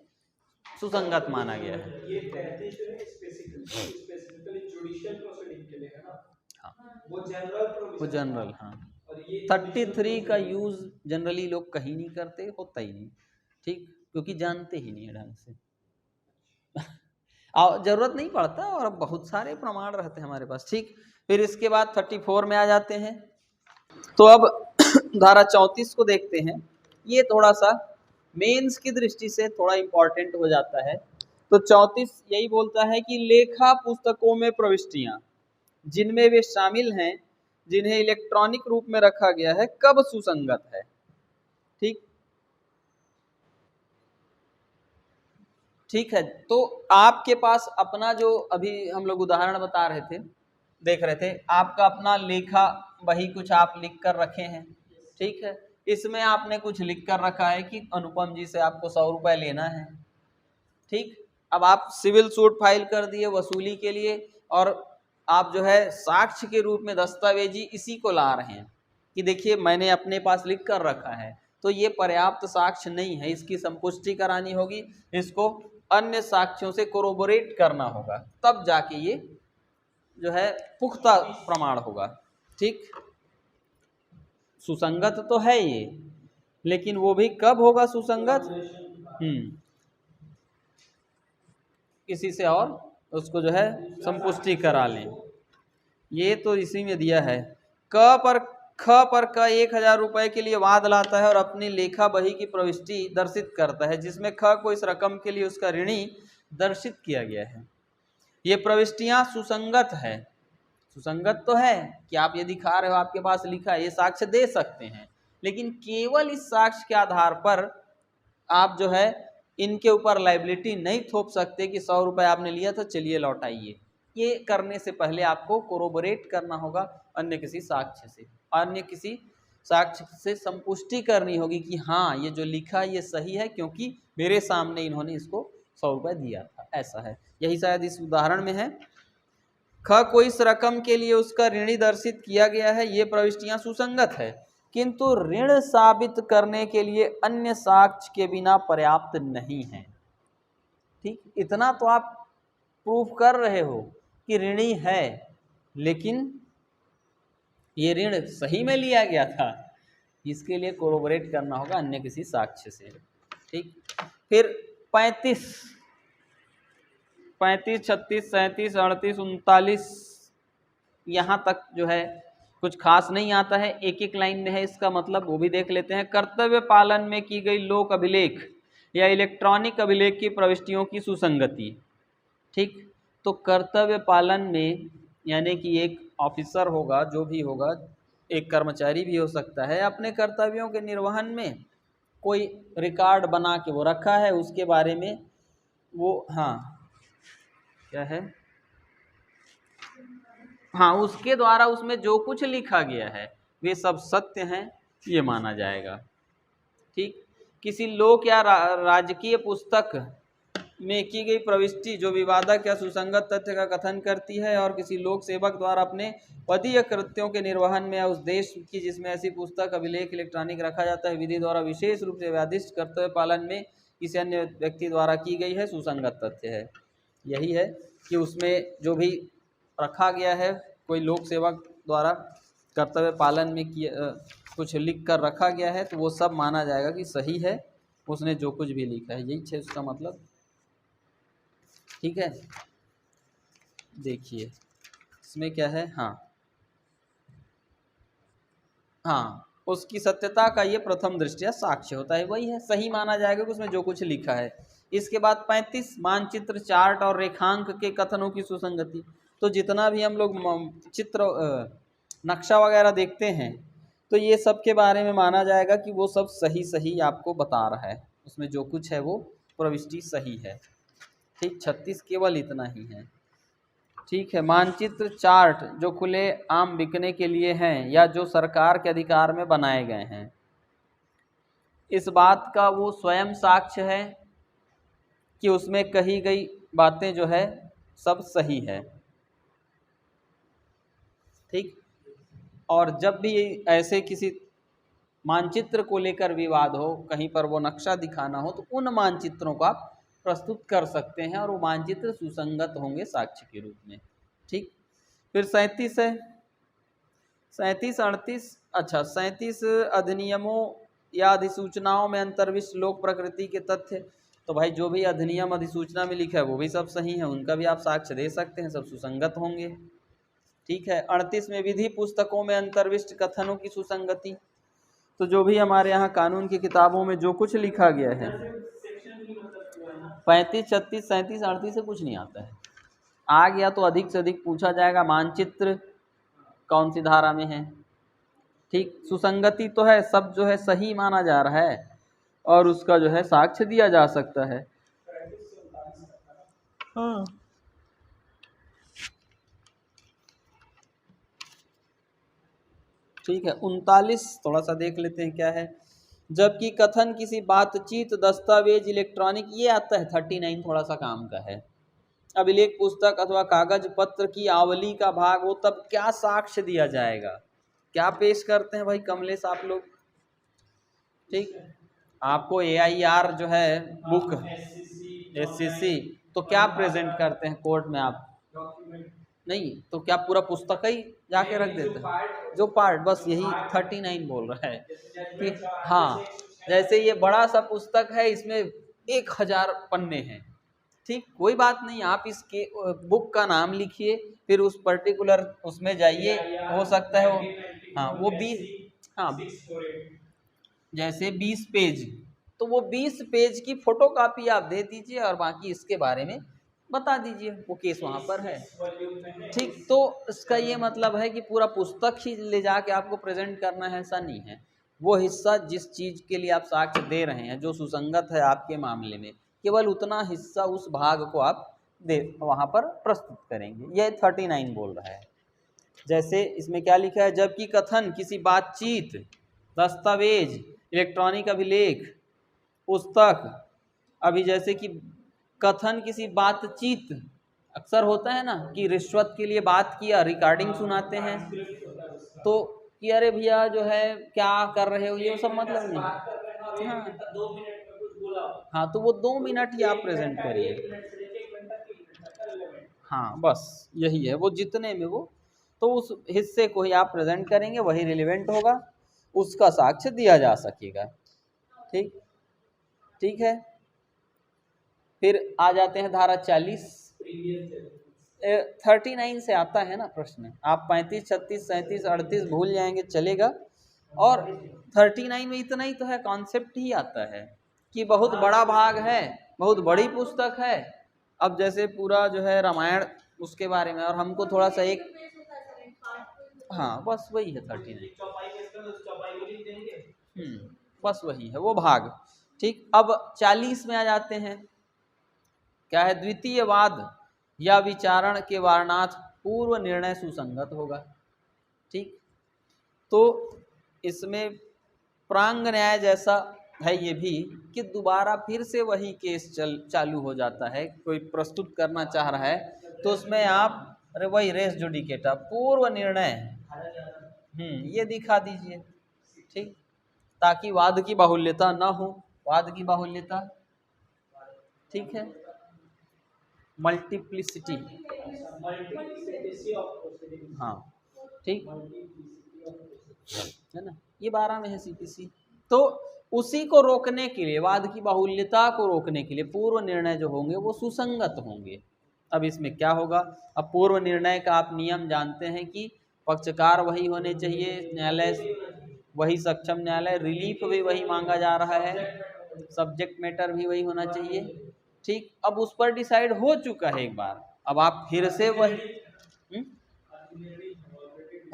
सुसंगत माना गया है। ये 35 जो है स्पेसिफिकली जुडिशियल प्रोसीडिंग के लिए है ना। हाँ, वो जनरल प्रोविजन, वो जनरल, हाँ। और ये 33 का यूज जनरली लोग कहीं नहीं करते, होता ही नहीं, ठीक, क्योंकि जानते ही नहीं है ढंग से जरूरत नहीं पड़ता और बहुत सारे प्रमाण रहते हैं हमारे पास, ठीक। फिर इसके बाद 34 में आ जाते हैं। तो अब धारा 34 को देखते हैं। ये थोड़ा सा मेंस की दृष्टि से थोड़ा इंपॉर्टेंट हो जाता है। तो 34 यही बोलता है कि लेखा पुस्तकों में प्रविष्टियां जिनमें वे शामिल हैं जिन्हें इलेक्ट्रॉनिक रूप में रखा गया है कब सुसंगत है, ठीक। ठीक है, तो आपके पास अपना जो अभी हम लोग उदाहरण बता रहे थे, देख रहे थे, आपका अपना लेखा वही कुछ आप लिख कर रखे हैं, ठीक है। इसमें आपने कुछ लिख कर रखा है कि अनुपम जी से आपको 100 रुपए लेना है, ठीक। अब आप सिविल सूट फाइल कर दिए वसूली के लिए और आप जो है साक्ष्य के रूप में दस्तावेजी इसी को ला रहे हैं कि देखिए मैंने अपने पास लिख कर रखा है, तो ये पर्याप्त साक्ष्य नहीं है, इसकी संपुष्टि करानी होगी, इसको अन्य साक्ष्यों से कोरोबोरेट करना होगा, तब जाके ये जो है पुख्ता प्रमाण होगा, ठीक। सुसंगत तो है ये, लेकिन वो भी कब होगा सुसंगत, किसी से और उसको जो है संपुष्टि करा लें। ये तो इसी में दिया है। ख पर 1000 रुपए के लिए वाद लाता है और अपनी लेखा बही की प्रविष्टि दर्शित करता है जिसमें ख को इस रकम के लिए उसका ऋणी दर्शित किया गया है। ये प्रविष्टियां सुसंगत है, सुसंगत तो है कि आप ये दिखा रहे हो आपके पास लिखा है, ये साक्ष्य दे सकते हैं, लेकिन केवल इस साक्ष्य के आधार पर आप जो है इनके ऊपर लाइबिलिटी नहीं थोप सकते कि 100 रुपए आपने लिया था चलिए लौटाइए। ये करने से पहले आपको कोरोबोरेट करना होगा अन्य किसी साक्ष्य से, अन्य किसी साक्ष्य से संपुष्टि करनी होगी कि हाँ ये जो लिखा ये सही है क्योंकि मेरे सामने इन्होंने इसको 100 रुपए दिया था, ऐसा है। यही शायद इस उदाहरण में है। ख को इस रकम के लिए उसका ऋणी दर्शित किया गया है, ये प्रविष्टियां सुसंगत है, किंतु ऋण साबित करने के लिए अन्य साक्ष्य के बिना पर्याप्त नहीं है, ठीक। इतना तो आप प्रूफ कर रहे हो कि ऋणी है, लेकिन ये ऋण सही में लिया गया था, इसके लिए कोरोबोरेट करना होगा अन्य किसी साक्ष्य से, ठीक। फिर 35, 36, 37, 38, 39 यहाँ तक जो है कुछ खास नहीं आता है, एक एक लाइन में है इसका मतलब, वो भी देख लेते हैं। कर्तव्य पालन में की गई लोक अभिलेख या इलेक्ट्रॉनिक अभिलेख की प्रविष्टियों की सुसंगति, ठीक। तो कर्तव्य पालन में यानी कि एक ऑफिसर होगा, जो भी होगा, एक कर्मचारी भी हो सकता है, अपने कर्तव्यों के निर्वहन में कोई रिकॉर्ड बना के वो रखा है, उसके बारे में वो, हाँ क्या है, हाँ उसके द्वारा उसमें जो कुछ लिखा गया है वे सब सत्य हैं, ये माना जाएगा, ठीक। किसी लोक या राजकीय पुस्तक में की गई प्रविष्टि जो विवादक या सुसंगत तथ्य का कथन करती है और किसी लोक सेवक द्वारा अपने पदीय कृत्यों के निर्वहन में या उस देश की जिसमें ऐसी पुस्तक अभिलेख इलेक्ट्रॉनिक रखा जाता है विधि द्वारा विशेष रूप से व्यादिष्ट कर्तव्य पालन में किसी अन्य व्यक्ति द्वारा की गई है, सुसंगत तथ्य है। यही है कि उसमें जो भी रखा गया है कोई लोक सेवक द्वारा कर्तव्य पालन में किया कुछ लिख कर रखा गया है, तो वो सब माना जाएगा कि सही है, उसने जो कुछ भी लिखा है, यही है उसका मतलब, ठीक है। देखिए इसमें क्या है, हाँ उसकी सत्यता का ये प्रथम दृष्टया साक्ष्य होता है, वही है, सही माना जाएगा कि उसमें जो कुछ लिखा है। इसके बाद 35 मानचित्र, चार्ट और रेखांक के कथनों की सुसंगति। तो जितना भी हम लोग चित्र नक्शा वगैरह देखते हैं तो ये सब के बारे में माना जाएगा कि वो सब सही सही आपको बता रहा है, उसमें जो कुछ है वो प्रविष्टि सही है, ठीक। 36 केवल इतना ही है, ठीक है। मानचित्र, चार्ट जो खुले आम बिकने के लिए हैं या जो सरकार के अधिकार में बनाए गए हैं, इस बात का वो स्वयं साक्ष्य है, कि उसमें कही गई बातें जो है सब सही है। ठीक। और जब भी ऐसे किसी मानचित्र को लेकर विवाद हो, कहीं पर वो नक्शा दिखाना हो, तो उन मानचित्रों को आप प्रस्तुत कर सकते हैं और वो मानचित्र सुसंगत होंगे साक्ष्य के रूप में। ठीक। फिर 37 है, 37 38, अच्छा 37 अधिनियमों या अधिसूचनाओं में अंतर्विष्ट लोक प्रकृति के तथ्य। तो भाई जो भी अधिनियम अधिसूचना में लिखा है वो भी सब सही है, उनका भी आप साक्ष्य दे सकते हैं, सब सुसंगत होंगे। ठीक है। 38 में विधि पुस्तकों में अंतर्विष्ट कथनों की सुसंगति। तो जो भी हमारे यहाँ कानून की किताबों में जो कुछ लिखा गया है, 35 36 37 38 से कुछ नहीं आता है। आ गया तो अधिक से अधिक पूछा जाएगा मानचित्र कौन सी धारा में है। ठीक। सुसंगति तो है, सब जो है सही माना जा रहा है और उसका जो है साक्ष्य दिया जा सकता है। हाँ। ठीक है। 39 थोड़ा सा देख लेते हैं क्या है। जबकि कथन किसी बातचीत, दस्तावेज, इलेक्ट्रॉनिक, ये आता है 39 थोड़ा सा काम का है। अभिलेख पुस्तक अथवा कागज पत्र की आवली का भाग हो, तब क्या साक्ष्य दिया जाएगा, क्या पेश करते हैं भाई कमलेश आप लोग। ठीक। आपको AIR जो है बुक SCC, तो क्या प्रेजेंट करते हैं कोर्ट में आप? नहीं तो क्या पूरा पुस्तक ही जाके रख देते हैं? जो पार्ट, बस यही 39 बोल रहा है कि हाँ, जैसे ये बड़ा सा पुस्तक है, इसमें 1000 पन्ने हैं। ठीक, कोई बात नहीं, आप इसके बुक का नाम लिखिए, फिर उस पर्टिकुलर उसमें जाइए, हो सकता है वो, हाँ वो 20, हाँ जैसे 20 पेज, तो वो 20 पेज की फोटोकॉपी आप दे दीजिए और बाकी इसके बारे में बता दीजिए, वो केस वहाँ पर है। ठीक। तो इसका ये मतलब है कि पूरा पुस्तक ही ले जाके आपको प्रेजेंट करना है, ऐसा नहीं है। वो हिस्सा जिस चीज़ के लिए आप साक्ष्य दे रहे हैं, जो सुसंगत है आपके मामले में, केवल उतना हिस्सा, उस भाग को आप दे वहाँ पर प्रस्तुत करेंगे। यह 39 बोल रहा है। जैसे इसमें क्या लिखा है, जबकि कथन किसी बातचीत, दस्तावेज, इलेक्ट्रॉनिक अभिलेख, पुस्तक, अभी जैसे कि कथन किसी बातचीत, अक्सर होता है ना कि रिश्वत के लिए बात किया, रिकॉर्डिंग सुनाते हैं, तो कि अरे भैया जो है क्या कर रहे हो, ये सब मतलब नहीं। हाँ 2 मिनट में कुछ बोला, हाँ, तो वो 2 मिनट ही आप प्रेजेंट करिए। हाँ बस यही है, वो जितने में वो, तो उस हिस्से को ही आप प्रेजेंट करेंगे, वही रिलेवेंट होगा, उसका साक्ष्य दिया जा सकेगा। ठीक। ठीक है। फिर आ जाते हैं धारा 40। 39 से आता है ना प्रश्न, आप 35 36 37 38 भूल जाएंगे चलेगा, और 39 में इतना ही तो है, कॉन्सेप्ट ही आता है कि बहुत बड़ा भाग है, बहुत बड़ी पुस्तक है। अब जैसे पूरा जो है रामायण उसके बारे में, और हमको थोड़ा सा एक, हाँ बस वही है 39। बस वही है वो भाग। ठीक। अब 40 में आ जाते हैं, क्या है, द्वितीय वाद या विचारण के वारणार्थ पूर्व निर्णय सुसंगत होगा। ठीक। तो इसमें प्रांग न्याय जैसा है ये भी, कि दोबारा फिर से वही केस चालू हो जाता है, कोई प्रस्तुत करना चाह रहा है तो उसमें आप, अरे वही रेस जुडिकेटा, पूर्व निर्णय, ये दिखा दीजिए। ठीक। ताकि वाद की बाहुल्यता ना हो, वाद की बाहुल्यता। ठीक है। मल्टीप्लिसिटी, हाँ ठीक है ना, ये 12 में है CPC। तो उसी को रोकने के लिए, वाद की बाहुल्यता को रोकने के लिए पूर्व निर्णय जो होंगे वो सुसंगत होंगे। अब इसमें क्या होगा, अब पूर्व निर्णय का आप नियम जानते हैं कि पक्षकार वही होने चाहिए, न्यायालय वही सक्षम न्यायालय, रिलीफ भी वही मांगा जा रहा है, सब्जेक्ट मैटर भी वही होना चाहिए। ठीक। अब उस पर डिसाइड हो चुका है एक बार, अब आप फिर से वही,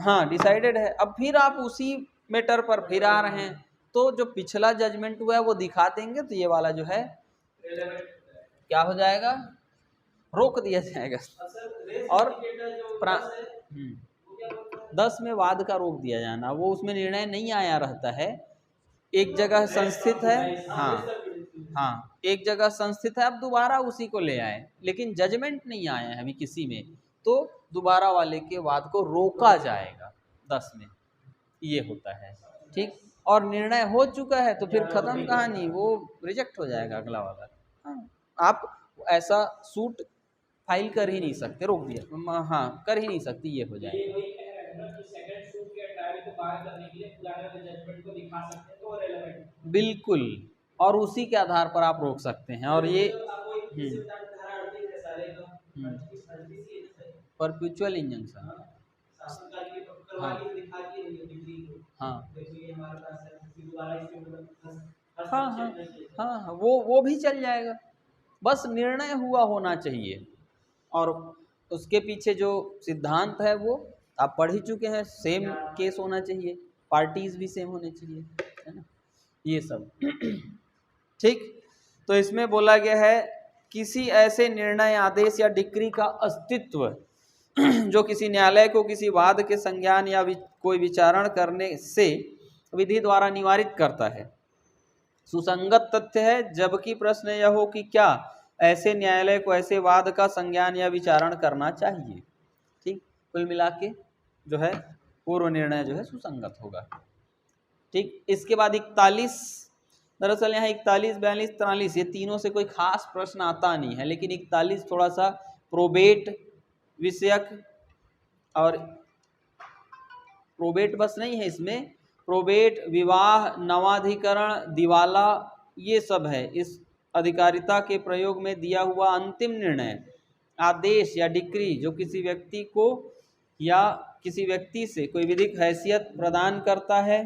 हाँ डिसाइडेड है, अब फिर आप उसी मैटर पर फिर आ रहे हैं, तो जो पिछला जजमेंट हुआ है वो दिखा देंगे, तो ये वाला जो है क्या हो जाएगा, रोक दिया जाएगा। और 10 में वाद का रोक दिया जाना, वो उसमें निर्णय नहीं आया रहता है, एक जगह संस्थित है, हाँ हाँ, एक जगह संस्थित है, अब दोबारा उसी को ले आए, लेकिन जजमेंट नहीं आया है अभी किसी में, तो दोबारा वाले के वाद को रोका जाएगा 10 में, ये होता है। ठीक, और निर्णय हो चुका है तो फिर खत्म कहानी, वो रिजेक्ट हो जाएगा अगला वाला। हाँ, आप ऐसा सूट फाइल कर ही नहीं सकते, रोक दिया, हाँ कर ही नहीं सकती, ये हो जाएगा। ये वही कह रहे हैं ना कि सेकंड सूट या ट्रायल को बाहर करने के लिए पुराने वाले जजमेंट को दिखा सकते हैं तो वो रेलेवेंट है। बिल्कुल, और उसी के आधार पर आप रोक सकते हैं। और ये परपेचुअल इंजंक्शन, हाँ हाँ हाँ हाँ हाँ हाँ, वो भी चल जाएगा, बस निर्णय हुआ होना चाहिए। और उसके पीछे जो सिद्धांत है वो आप पढ़ ही चुके हैं, सेम केस होना चाहिए, पार्टीज भी सेम होने चाहिए, है ना, ये सब। ठीक, तो इसमें बोला गया है किसी ऐसे निर्णय, आदेश या डिक्री का अस्तित्व जो किसी न्यायालय को किसी वाद के संज्ञान या कोई विचारण करने से विधि द्वारा निवारित करता है, सुसंगत तथ्य है, जबकि प्रश्न यह हो कि क्या ऐसे न्यायालय को ऐसे वाद का संज्ञान या विचारण करना चाहिए। ठीक, कुल मिला के जो है पूर्व निर्णय जो है सुसंगत होगा। ठीक, इसके बाद 41, दरअसल यहाँ 41, 42, 43 ये तीनों से कोई खास प्रश्न आता नहीं है, लेकिन 41 थोड़ा सा प्रोबेट विषयक, और प्रोबेट बस नहीं है इसमें, प्रोबेट, विवाह, नवाधिकरण, दिवाला, ये सब है। इस अधिकारिता के प्रयोग में दिया हुआ अंतिम निर्णय, आदेश या डिक्री जो किसी व्यक्ति को या किसी व्यक्ति से कोई विधिक हैसियत प्रदान करता है,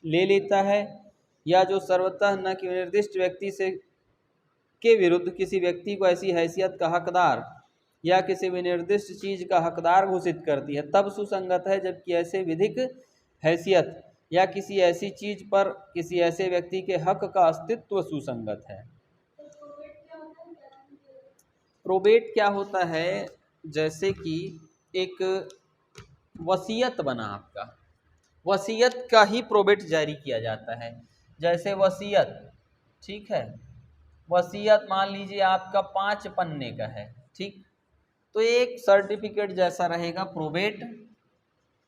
ले लेता है, या जो सर्वतः न कि निर्दिष्ट व्यक्ति से के विरुद्ध किसी व्यक्ति को ऐसी हैसियत का हकदार या किसी विनिर्दिष्ट चीज का हकदार घोषित करती है, तब सुसंगत है, जबकि ऐसे विधिक हैसियत या किसी ऐसी चीज पर किसी ऐसे व्यक्ति के हक का अस्तित्व सुसंगत है। प्रोबेट क्या होता है, जैसे कि एक वसीयत बना आपका, वसीयत का ही प्रोबेट जारी किया जाता है। जैसे वसीयत, ठीक है, वसीयत मान लीजिए आपका 5 पन्ने का है, ठीक, तो एक सर्टिफिकेट जैसा रहेगा प्रोबेट,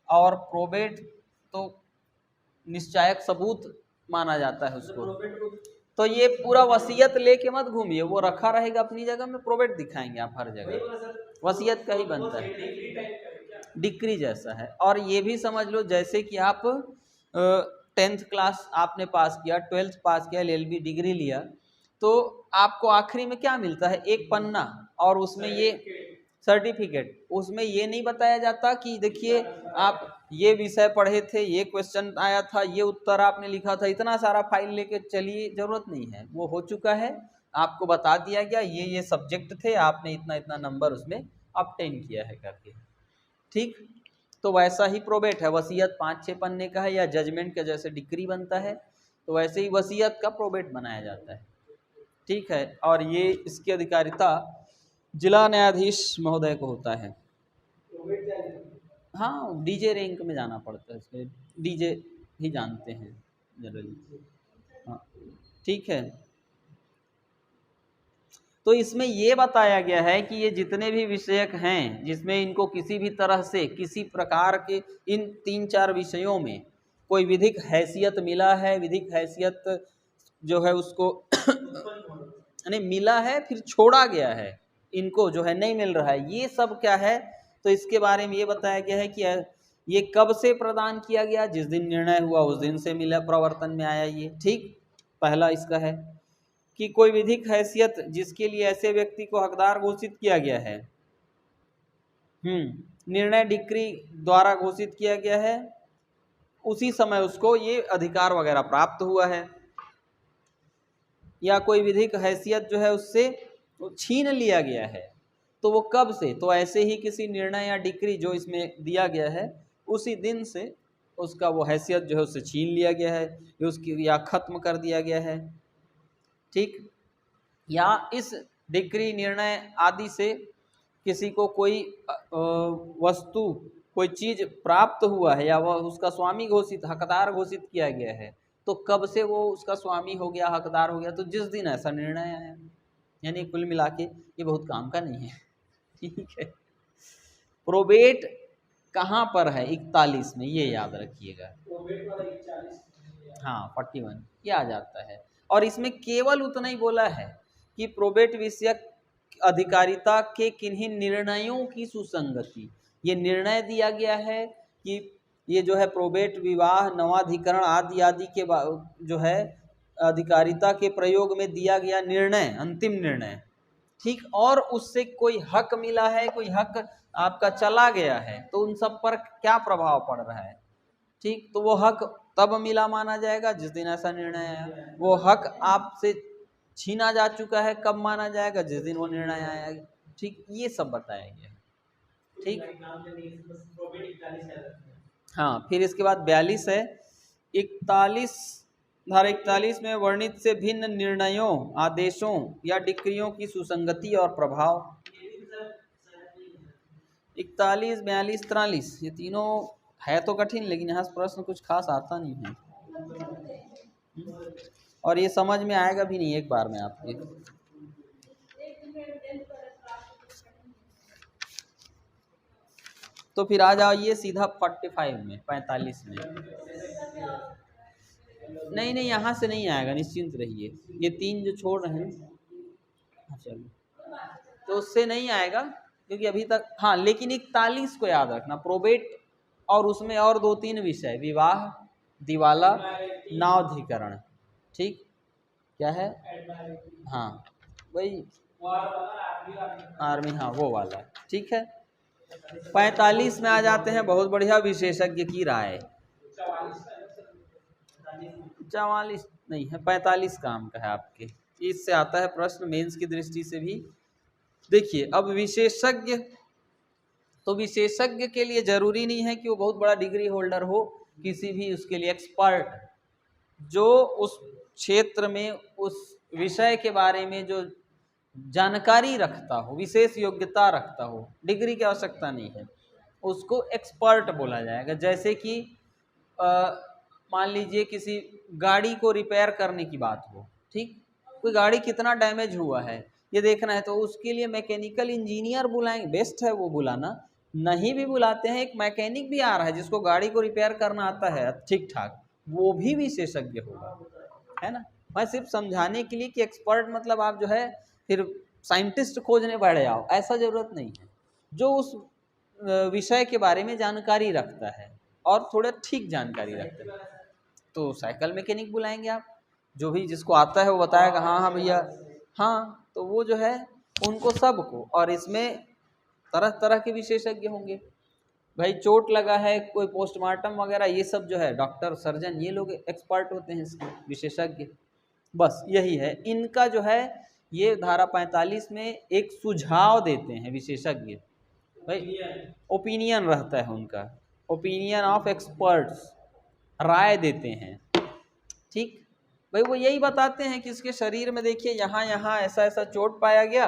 और प्रोबेट तो निश्चायक सबूत माना जाता है उसको। तो ये पूरा वसीयत लेके मत घूमिए, वो रखा रहेगा अपनी जगह में, प्रोबेट दिखाएंगे आप हर जगह, वसीयत का ही बनता है, डिक्री जैसा है। और ये भी समझ लो जैसे कि आप 10th क्लास आपने पास किया, 12th पास किया, LLB डिग्री लिया, तो आपको आखिरी में क्या मिलता है, एक पन्ना, और उसमें ये सर्टिफिकेट, उसमें ये नहीं बताया जाता कि देखिए आप ये विषय पढ़े थे, ये क्वेश्चन आया था, ये उत्तर आपने लिखा था, इतना सारा फाइल लेके चलिए, जरूरत नहीं है, वो हो चुका है, आपको बता दिया गया ये सब्जेक्ट थे, आपने इतना इतना नंबर उसमें ऑब्टेन किया है करके। ठीक, तो वैसा ही प्रोबेट है, वसीयत 5-6 पन्ने का है, या जजमेंट का जैसे डिक्री बनता है, तो वैसे ही वसीयत का प्रोबेट बनाया जाता है। ठीक है, और ये इसकी अधिकारिता जिला न्यायाधीश महोदय को होता है। हाँ, डीजे रैंक में जाना पड़ता है, इसलिए डीजे ही जानते हैं जनरली। हाँ, ठीक है, तो इसमें ये बताया गया है कि ये जितने भी विषयक हैं जिसमें इनको किसी भी तरह से किसी प्रकार के इन 3-4 विषयों में कोई विधिक हैसियत मिला है, विधिक हैसियत जो है उसको नहीं मिला है, फिर छोड़ा गया है, इनको जो है नहीं मिल रहा है, ये सब क्या है, तो इसके बारे में ये बताया गया है कि ये कब से प्रदान किया गया, जिस दिन निर्णय हुआ उस दिन से मिला, प्रवर्तन में आया ये। ठीक, पहला इसका है कि कोई विधिक हैसियत जिसके लिए ऐसे व्यक्ति को हकदार घोषित किया गया है, निर्णय डिक्री द्वारा घोषित किया गया है, उसी समय उसको ये अधिकार वगैरह प्राप्त हुआ है, या कोई विधिक हैसियत जो है उससे छीन लिया गया है, तो वो कब से, तो ऐसे ही किसी निर्णय या डिक्री जो इसमें दिया गया है उसी दिन से उसका वो हैसियत जो है उससे छीन लिया गया है, उसकी या खत्म कर दिया गया है। ठीक, या इस डिक्री, निर्णय आदि से किसी को कोई वस्तु, कोई चीज प्राप्त हुआ है, या वह उसका स्वामी घोषित, हकदार घोषित किया गया है, तो कब से वो उसका स्वामी हो गया, हकदार हो गया, तो जिस दिन ऐसा निर्णय आया। यानी कुल मिला के ये बहुत काम का नहीं है। ठीक है, प्रोबेट कहाँ पर है? 41 में, ये याद रखिएगा। प्रोबेट वाला 41 हाँ 41 ये आ जाता है। और इसमें केवल उतना ही बोला है कि प्रोबेट विषयक अधिकारिता के किन्हीं निर्णयों की सुसंगति, ये निर्णय दिया गया है कि ये जो है प्रोबेट विवाह नवाधिकरण आदि आदि के जो है अधिकारिता के प्रयोग में दिया गया निर्णय, अंतिम निर्णय, ठीक, और उससे कोई हक मिला है, कोई हक आपका चला गया है, तो उन सब पर क्या प्रभाव पड़ रहा है। ठीक, तो वो हक तब मिला माना जाएगा जिस दिन ऐसा निर्णय आया। वो हक आपसे छीना जा चुका है कब माना जाएगा? जिस दिन वो निर्णय आया। ठीक, ये सब बताया गया। ठीक, हाँ, फिर इसके बाद 42 है। 41 धारा 41 में वर्णित से भिन्न निर्णयों, आदेशों या डिक्रियों की सुसंगति और प्रभाव। 41, 42, 43 ये तीनों है तो कठिन, लेकिन यहाँ प्रश्न कुछ खास आता नहीं है और ये समझ में आएगा भी नहीं एक बार में आपके। तो फिर आ जाइए सीधा 45 में, 45 में। नहीं नहीं, यहाँ से नहीं आएगा, निश्चिंत रहिए। ये तीन जो छोड़ रहे हैं, चलो, तो उससे नहीं आएगा क्योंकि अभी तक, हाँ, लेकिन 41 को याद रखना, प्रोबेट और उसमें और 2-3 विषय, विवाह, दिवाला, नावधिकरण। ठीक, क्या है? हाँ वही आर्मी, हाँ वो वाला। ठीक है, 45 में आ जाते हैं, बहुत बढ़िया, विशेषज्ञ की राय। 44 नहीं है, 45 काम का है आपके। इससे आता है प्रश्न मेंस की दृष्टि से भी। देखिए, अब विशेषज्ञ, तो विशेषज्ञ के लिए जरूरी नहीं है कि वो बहुत बड़ा डिग्री होल्डर हो, किसी भी उसके लिए एक्सपर्ट, जो उस क्षेत्र में, उस विषय के बारे में जो जानकारी रखता हो, विशेष योग्यता रखता हो, डिग्री की आवश्यकता नहीं है, उसको एक्सपर्ट बोला जाएगा। जैसे कि मान लीजिए किसी गाड़ी को रिपेयर करने की बात हो, ठीक, कोई गाड़ी कितना डैमेज हुआ है ये देखना है, तो उसके लिए मैकेनिकल इंजीनियर बुलाएंगे, बेस्ट है वो बुलाना। नहीं भी बुलाते हैं, एक मैकेनिक भी आ रहा है जिसको गाड़ी को रिपेयर करना आता है ठीक ठाक, वो भी विशेषज्ञ होगा, है ना। मैं सिर्फ समझाने के लिए कि एक्सपर्ट मतलब आप जो है फिर साइंटिस्ट खोजने बैठ जाओ, ऐसा जरूरत नहीं है। जो उस विषय के बारे में जानकारी रखता है और थोड़ा ठीक जानकारी रखता है, तो साइकिल मैकेनिक बुलाएंगे आप, जो भी जिसको आता है वो बताएगा, हाँ हाँ भैया, हाँ, तो वो जो है उनको सबको, और इसमें तरह तरह के विशेषज्ञ होंगे। भाई चोट लगा है, कोई पोस्टमार्टम वगैरह, ये सब जो है डॉक्टर, सर्जन, ये लोग एक्सपर्ट होते हैं इसके, विशेषज्ञ। बस यही है इनका जो है, ये धारा 45 में एक सुझाव देते हैं विशेषज्ञ, भाई ओपिनियन रहता है उनका, ओपिनियन ऑफ एक्सपर्ट्स, राय देते हैं। ठीक, भाई वो यही बताते हैं कि इसके शरीर में देखिए यहाँ यहाँ ऐसा ऐसा चोट पाया गया,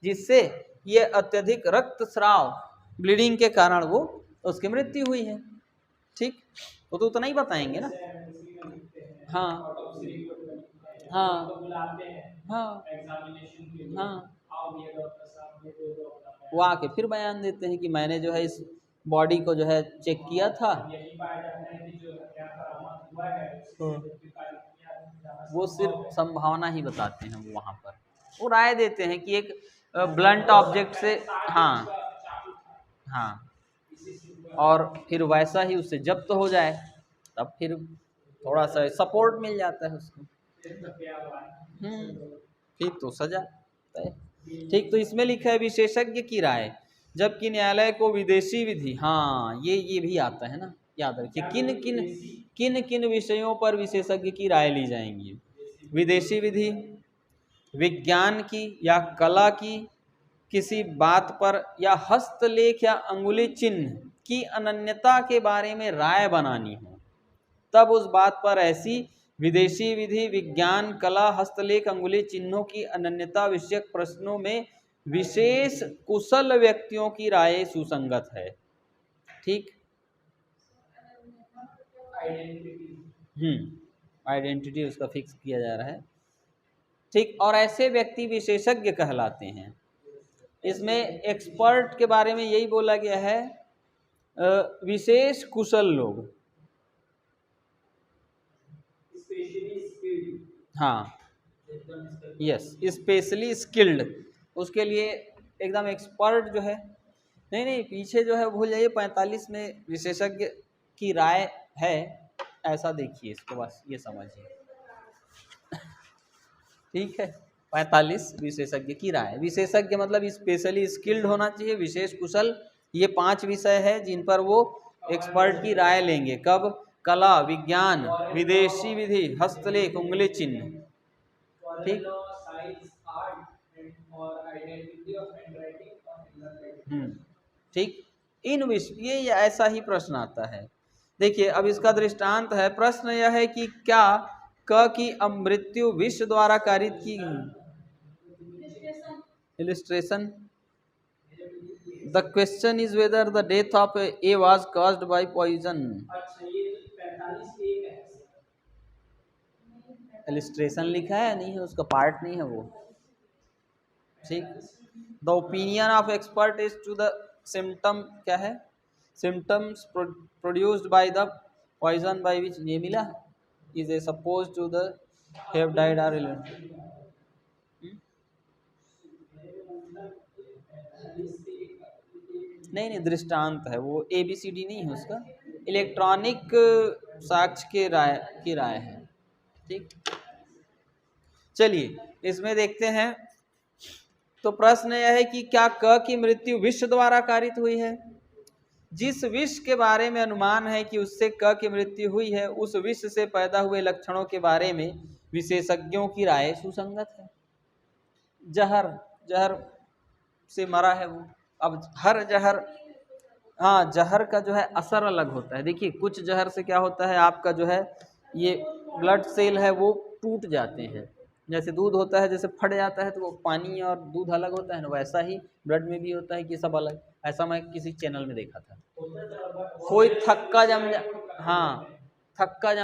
जिससे ये अत्यधिक रक्तस्राव, ब्लीडिंग के कारण वो उसकी मृत्यु हुई है। ठीक, वो तो उतना ही बताएंगे ना। हाँ हाँ हाँ हाँ, वो आके फिर बयान देते हैं कि मैंने जो है इस बॉडी को जो है चेक किया था, वो सिर्फ संभावना ही बताते हैं। वो वहाँ पर वो राय देते हैं कि एक ब्लंट ऑब्जेक्ट से, हाँ हाँ, और फिर वैसा ही उससे जब्त हो जाए, तब फिर थोड़ा सा सपोर्ट मिल जाता है उसको, फिर तो सजा तय। ठीक, तो इसमें लिखा है विशेषज्ञ की राय, जबकि न्यायालय को विदेशी विधि, हाँ ये भी आता है ना, याद रखिए, किन किन विषयों पर विशेषज्ञ की राय ली जाएंगी। विदेशी विधि, विज्ञान की या कला की, किसी बात पर, या हस्तलेख या अंगुली चिन्ह की अनन्यता के बारे में राय बनानी हो, तब उस बात पर ऐसी विदेशी विधि, विज्ञान, कला, हस्तलेख, अंगुली चिन्हों की अनन्यता विषयक प्रश्नों में विशेष कुशल व्यक्तियों की राय सुसंगत है। ठीक, आइडेंटिटी उसका फिक्स किया जा रहा है, ठीक। और ऐसे व्यक्ति विशेषज्ञ कहलाते हैं। इसमें एक्सपर्ट के बारे में यही बोला गया है, विशेष कुशल लोग, हाँ, यस, स्पेशली स्किल्ड, उसके लिए एकदम एक्सपर्ट जो है। नहीं नहीं, पीछे जो है भूल जाइए, 45 में विशेषज्ञ की राय है, ऐसा देखिए इसको, बस ये समझिए, ठीक है। 45 विशेषज्ञ की राय, विशेषज्ञ मतलब स्पेशली स्किल्ड होना चाहिए, विशेष कुशल। ये 5 विषय है जिन पर वो एक्सपर्ट की राय लेंगे। कब? कला, विज्ञान, विदेशी विधि, हस्तलेख, उंगली चिन्ह, ठीक। ठीक, इन विषय ये ऐसा ही प्रश्न आता है। देखिए अब इसका दृष्टांत है, प्रश्न यह है कि क्या क की मृत्यु विष द्वारा कारित की गई। Illustration, the question is whether the death of A was caused by poison. Illustration लिखा है, नहीं है, उसका पार्ट नहीं है वो, ठीक। The opinion of expert is to the symptom, क्या है, symptoms produced by the poison by which, ये मिला, is a suppose to the have died are related. नहीं नहीं, दृष्टांत है वो, ABCD नहीं है उसका, इलेक्ट्रॉनिक साक्ष्य की राय है, ठीक। चलिए इसमें देखते हैं। तो प्रश्न यह है कि क्या क की मृत्यु विष द्वारा कारित हुई है। जिस विष के बारे में अनुमान है कि उससे क की मृत्यु हुई है, उस विष से पैदा हुए लक्षणों के बारे में विशेषज्ञों की राय सुसंगत है। जहर से मरा है वो, अब हर जहर, हाँ, जहर का जो है असर अलग होता है। देखिए कुछ जहर से क्या होता है, आपका जो है ये ब्लड सेल है वो टूट जाते हैं, जैसे दूध होता है, जैसे फट जाता है तो वो पानी और दूध अलग होता है ना, वैसा ही ब्लड में भी होता है कि सब अलग। ऐसा मैं किसी चैनल में देखा था, कोई थक्का जम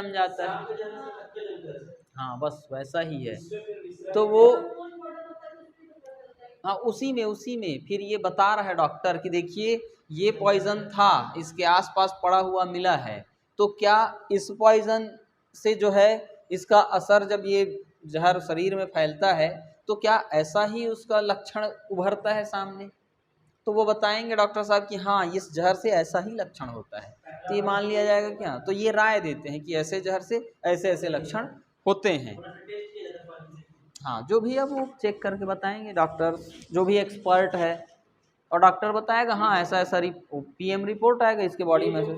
जाता है, हाँ बस वैसा ही है। तो वो, हाँ, उसी में फिर ये बता रहा है डॉक्टर कि देखिए ये पॉइजन था, इसके आसपास पड़ा हुआ मिला है, तो क्या इस पॉइजन से जो है इसका असर, जब ये जहर शरीर में फैलता है तो क्या ऐसा ही उसका लक्षण उभरता है सामने। तो वो बताएंगे डॉक्टर साहब कि हाँ इस जहर से ऐसा ही लक्षण होता है, तो ये मान लिया जाएगा क्या। तो ये राय देते हैं कि ऐसे जहर से ऐसे ऐसे लक्षण होते हैं। हाँ, जो भी है वो चेक करके बताएंगे डॉक्टर, जो भी एक्सपर्ट है, और डॉक्टर बताएगा हाँ ऐसा ऐसा PM रिपोर्ट आएगा इसके बॉडी में से,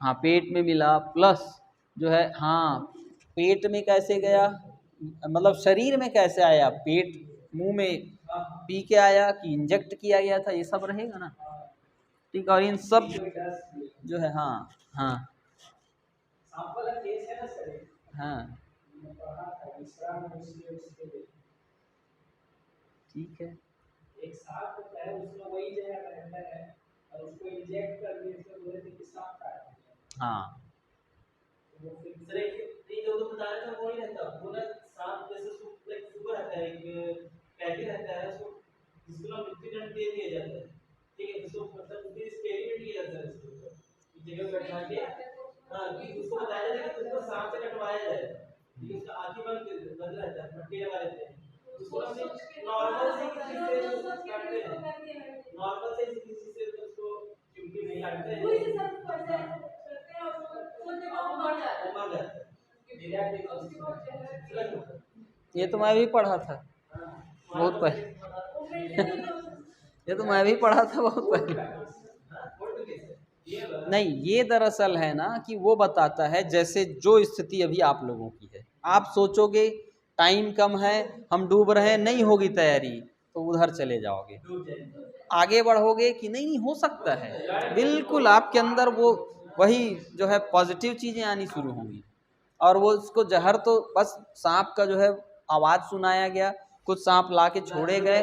हाँ पेट में मिला, प्लस जो है, हाँ पेट में कैसे गया, मतलब शरीर में कैसे आया, पेट मुंह में पी के आया कि इंजेक्ट किया गया था, ये सब रहेगा ना, ठीक। और इन सब जो है, हाँ हाँ हाँ, ठीक है। एक सांप होता है, उसमें वही जहर रहता है और उसको इंजेक्ट कर दिए, इसको बोले थे कि सांप काट दिया। हाँ, वो फिर नहीं, जो तो बता रहा था वो ही रहता, वो ना सांप जैसे सुपर रहता है, एक कैदी रहता है, उसको जिसको ना मृत्युदंड दे दिया जाता है, ठीक है, उसको मतलब उसकी एक्सपेरिमेंट किया जाता है, उसको इस जगह बैठा के, हाँ, कि उसको बताया जाता है कि तुमको सांप से कटवाया जाए, ठीक है, उसका आंखें बंद रहता है, पट्टी लगा देते हैं, उसको नॉर्मल से किसी से काटते हैं, नॉर्मल से किसी से उसको चिमटी नहीं काटते हैं, ये तो मैं भी पढ़ा था बहुत पहले ये तो मैं भी पढ़ा था बहुत पहले। नहीं, ये दरअसल है ना कि वो बताता है जैसे जो स्थिति अभी आप लोगों की है, आप सोचोगे टाइम कम है, हम डूब रहे हैं, नहीं होगी तैयारी, तो उधर चले जाओगे, आगे बढ़ोगे कि नहीं हो सकता है, बिल्कुल आपके अंदर वो वही जो है पॉजिटिव चीज़ें आनी शुरू होंगी। और वो उसको जहर तो बस सांप का जो है आवाज़ सुनाया गया, कुछ सांप ला के छोड़े गए,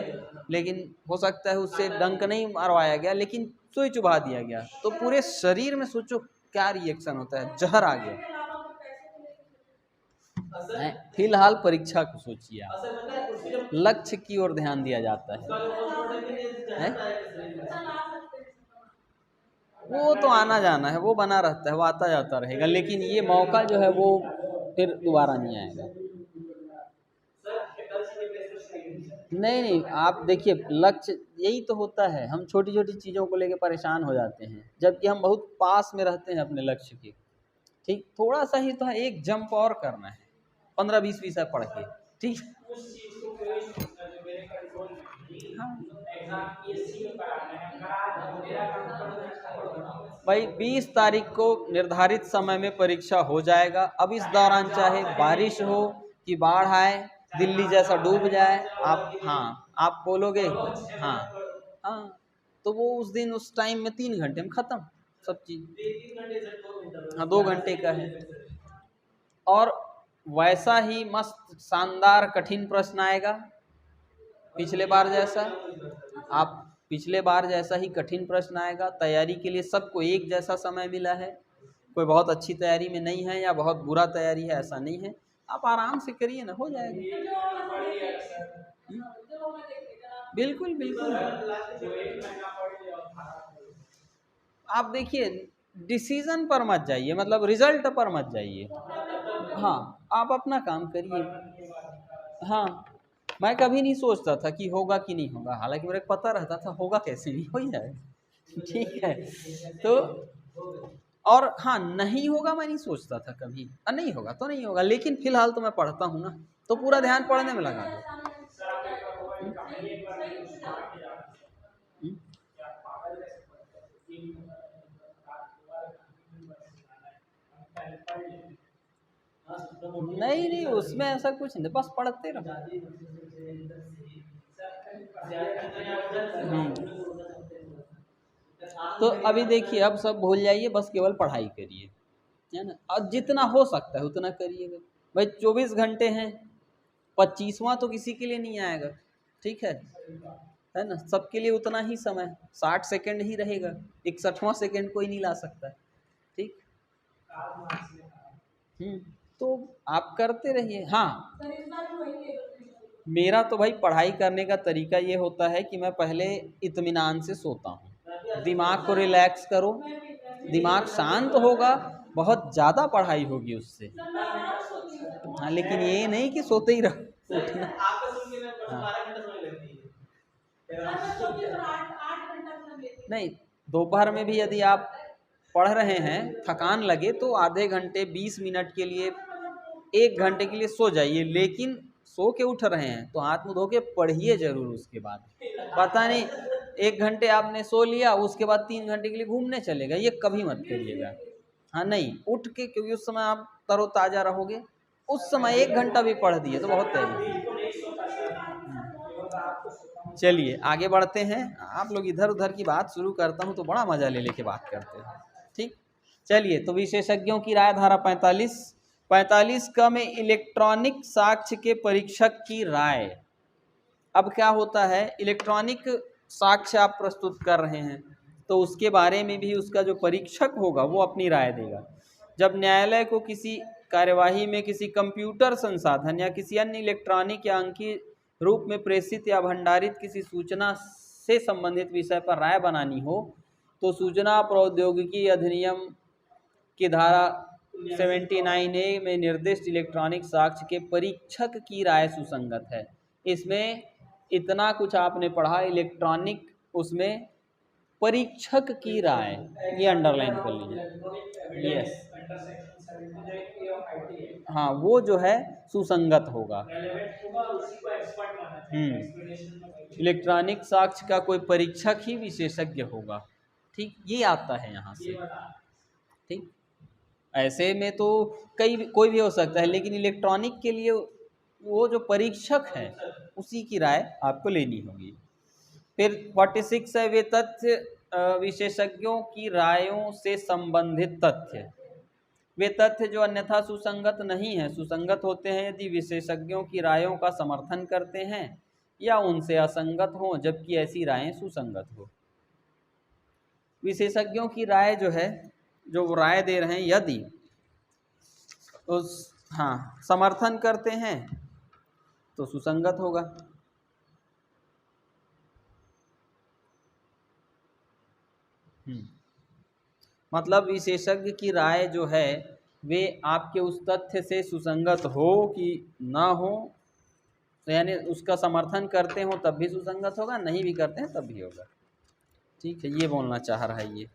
लेकिन हो सकता है उससे डंक नहीं मरवाया गया, लेकिन सुई चुभा दिया गया, तो पूरे शरीर में सोचो क्या रिएक्शन होता है, जहर आ गया है। फिलहाल परीक्षा को सोचिए आप, असर पता है उसके जब लक्ष्य की ओर ध्यान दिया जाता उसका है। जो पोस्टमार्टम के लिए हैं? जाना है शरीर में। वो तो आना जाना है, वो बना रहता है, वो आता जाता रहेगा, लेकिन ये मौका जो है वो फिर दोबारा नहीं आएगा। सर कल से कैसे नहीं नहीं, आप देखिए लक्ष्य यही तो होता है, हम छोटी छोटी चीज़ों को लेकर परेशान हो जाते हैं, जबकि हम बहुत पास में रहते हैं अपने लक्ष्य के। ठीक, थोड़ा सा ही तो है, एक जंप और करना है 15-20 विषय पढ़ के। ठीक, उस चीज को कोई सोचना जो मेरे कंट्रोल में नहीं। हाँ एग्जाम पीएससी में कराना है, करा दो, मेरा काम कर भाई, 20 तारीख को निर्धारित समय में परीक्षा हो जाएगा। अब इस दौरान चाहे बारिश हो कि बाढ़ आए, दिल्ली जैसा डूब जाए, आप आप बोलोगे हाँ हाँ, तो वो उस दिन उस टाइम में 3 घंटे में खत्म सब चीज। 3 घंटे से 2 घंटा हाँ, 2 घंटे का है। और वैसा ही मस्त शानदार कठिन प्रश्न आएगा पिछले बार जैसा। आप पिछले बार जैसा ही कठिन प्रश्न आएगा। तैयारी के लिए सबको एक जैसा समय मिला है, कोई बहुत अच्छी तैयारी में नहीं है या बहुत बुरा तैयारी है, ऐसा नहीं है। आप आराम से करिए ना, हो जाएगा। बिल्कुल बिल्कुल। जो 1 महीना पढ़ लिया और खराब हो गया। आप देखिए, डिसीजन पर मत जाइए, मतलब रिजल्ट पर मत जाइए। हाँ, आप अपना काम करिए। हाँ, मैं कभी नहीं सोचता था कि होगा कि नहीं होगा, हालांकि मेरे को पता रहता था होगा कैसे नहीं, हो ही जाएगा। ठीक है, तो और हाँ, नहीं होगा मैं नहीं सोचता था कभी, नहीं होगा तो नहीं होगा, लेकिन फिलहाल तो मैं पढ़ता हूँ ना, तो पूरा ध्यान पढ़ने में लगा दो। सर आप एक बार मोबाइल कहानी एक बार नहीं कुछ सुना के जा रहे हम्म? क्या पागल कैसे पढ़ते हैं 3 रात के बाद कंटिन्यू बस सुनाना है, हम पहले पढ़ लेंगे। नहीं नहीं, उसमें ऐसा कुछ नहीं, बस पढ़ते रहो। तो अभी देखिए, अब सब भूल जाइए, बस केवल पढ़ाई करिए, है ना। और जितना हो सकता है उतना करिएगा। भाई 24 घंटे हैं, 25वां तो किसी के लिए नहीं आएगा। ठीक है ना, सबके लिए उतना ही समय 60 सेकंड ही रहेगा, 61वां सेकंड कोई नहीं ला सकता। ठीक, तो आप करते रहिए। हाँ, मेरा तो भाई पढ़ाई करने का तरीका ये होता है कि मैं पहले इत्मीनान से सोता हूँ, दिमाग को रिलैक्स करो, दिमाग शांत होगा, बहुत ज़्यादा पढ़ाई होगी उससे। हाँ, लेकिन ये नहीं कि सोते ही रहो, उठना। आपका सुन के मैं 12 घंटा सोने लगती है। नहीं, दोपहर में भी यदि आप पढ़ रहे हैं, थकान लगे तो आधे घंटे 20 मिनट के लिए, 1 घंटे के लिए सो जाइए, लेकिन सो के उठ रहे हैं तो हाथ मुँह धो के पढ़िए जरूर। उसके बाद पता नहीं 1 घंटे आपने सो लिया, उसके बाद 3 घंटे के लिए घूमने चलेगा, ये कभी मत करिएगा। हाँ नहीं, उठ के, क्योंकि उस समय आप तरोताज़ा रहोगे, उस समय 1 घंटा भी पढ़ दिए तो बहुत तैयारी। चलिए आगे बढ़ते हैं। आप लोग इधर उधर की बात शुरू करता हूँ तो बड़ा मजा ले लेके बात करते हैं। ठीक, चलिए, तो विशेषज्ञों की राय, धारा 45 क में इलेक्ट्रॉनिक साक्ष्य के परीक्षक की राय। अब क्या होता है, इलेक्ट्रॉनिक साक्ष्य आप प्रस्तुत कर रहे हैं तो उसके बारे में भी उसका जो परीक्षक होगा वो अपनी राय देगा। जब न्यायालय को किसी कार्यवाही में किसी कंप्यूटर संसाधन या किसी अन्य इलेक्ट्रॉनिक या अंकीय रूप में प्रेषित या भंडारित किसी सूचना से संबंधित विषय पर राय बनानी हो, तो सूचना प्रौद्योगिकी अधिनियम की धारा 79A में निर्दिष्ट इलेक्ट्रॉनिक साक्ष्य के परीक्षक की राय सुसंगत है। इसमें इतना कुछ आपने पढ़ा, इलेक्ट्रॉनिक, उसमें परीक्षक की राय, ये अंडरलाइन कर लीजिए। यस, हाँ, वो जो है सुसंगत होगा। इलेक्ट्रॉनिक साक्ष्य का कोई परीक्षक ही विशेषज्ञ होगा। ठीक, ये आता है यहाँ से। ठीक, ऐसे में तो कोई भी हो सकता है, लेकिन इलेक्ट्रॉनिक के लिए वो जो परीक्षक है उसी की राय आपको लेनी होगी। फिर 46 है, वे तथ्य विशेषज्ञों की रायों से संबंधित तथ्य। वे तथ्य जो अन्यथा सुसंगत नहीं है, सुसंगत होते हैं यदि विशेषज्ञों की रायों का समर्थन करते हैं या उनसे असंगत हो, जबकि ऐसी रायें सुसंगत हो। विशेषज्ञों की राय जो है जो वो राय दे रहे हैं यदि उस समर्थन करते हैं तो सुसंगत होगा। मतलब विशेषज्ञ की राय जो है वे आपके उस तथ्य से सुसंगत हो कि ना हो, यानी उसका समर्थन करते हो तब भी सुसंगत होगा, नहीं भी करते हैं तब भी होगा। ठीक है, ये बोलना चाह रहा है ये।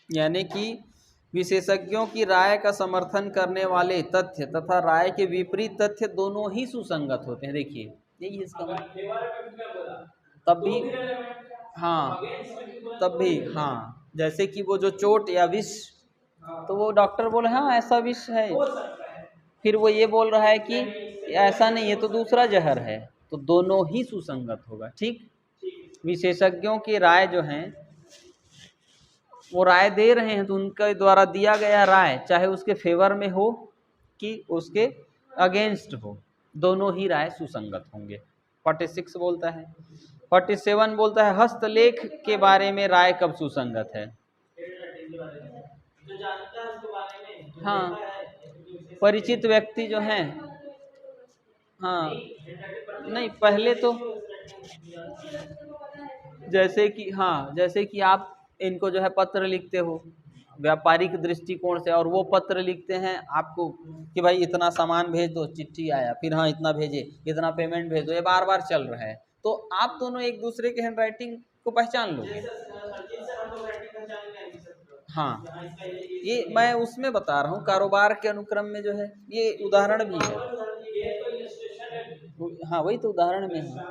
यानी कि विशेषज्ञों की राय का समर्थन करने वाले तथ्य तथा राय के विपरीत तथ्य दोनों ही सुसंगत होते हैं। देखिए यही इसका तब भी तब भी जैसे कि वो जो चोट या विष, तो वो डॉक्टर बोले हाँ ऐसा विष है, फिर वो ये बोल रहा है कि ऐसा नहीं, ये तो दूसरा जहर है, तो दोनों ही सुसंगत होगा। ठीक, विशेषज्ञों की राय जो है वो राय दे रहे हैं तो उनके द्वारा दिया गया राय चाहे उसके फेवर में हो कि उसके अगेंस्ट हो, दोनों ही राय सुसंगत होंगे। 46 बोलता है। 47 बोलता है हस्तलेख के बारे में राय कब सुसंगत है। परिचित व्यक्ति जो हैं, नहीं पहले तो जैसे कि आप इनको जो है पत्र लिखते हो व्यापारिक दृष्टिकोण से, और वो पत्र लिखते हैं आपको कि भाई इतना सामान भेज दो, चिट्ठी आया, फिर इतना भेजे, इतना पेमेंट भेज दो, ये बार बार चल रहा है, तो आप दोनों एक दूसरे के हैंड राइटिंग को पहचान लोगे। ये मैं उसमें बता रहा हूँ कारोबार के अनुक्रम में जो है, ये उदाहरण भी है। वही तो उदाहरण में है।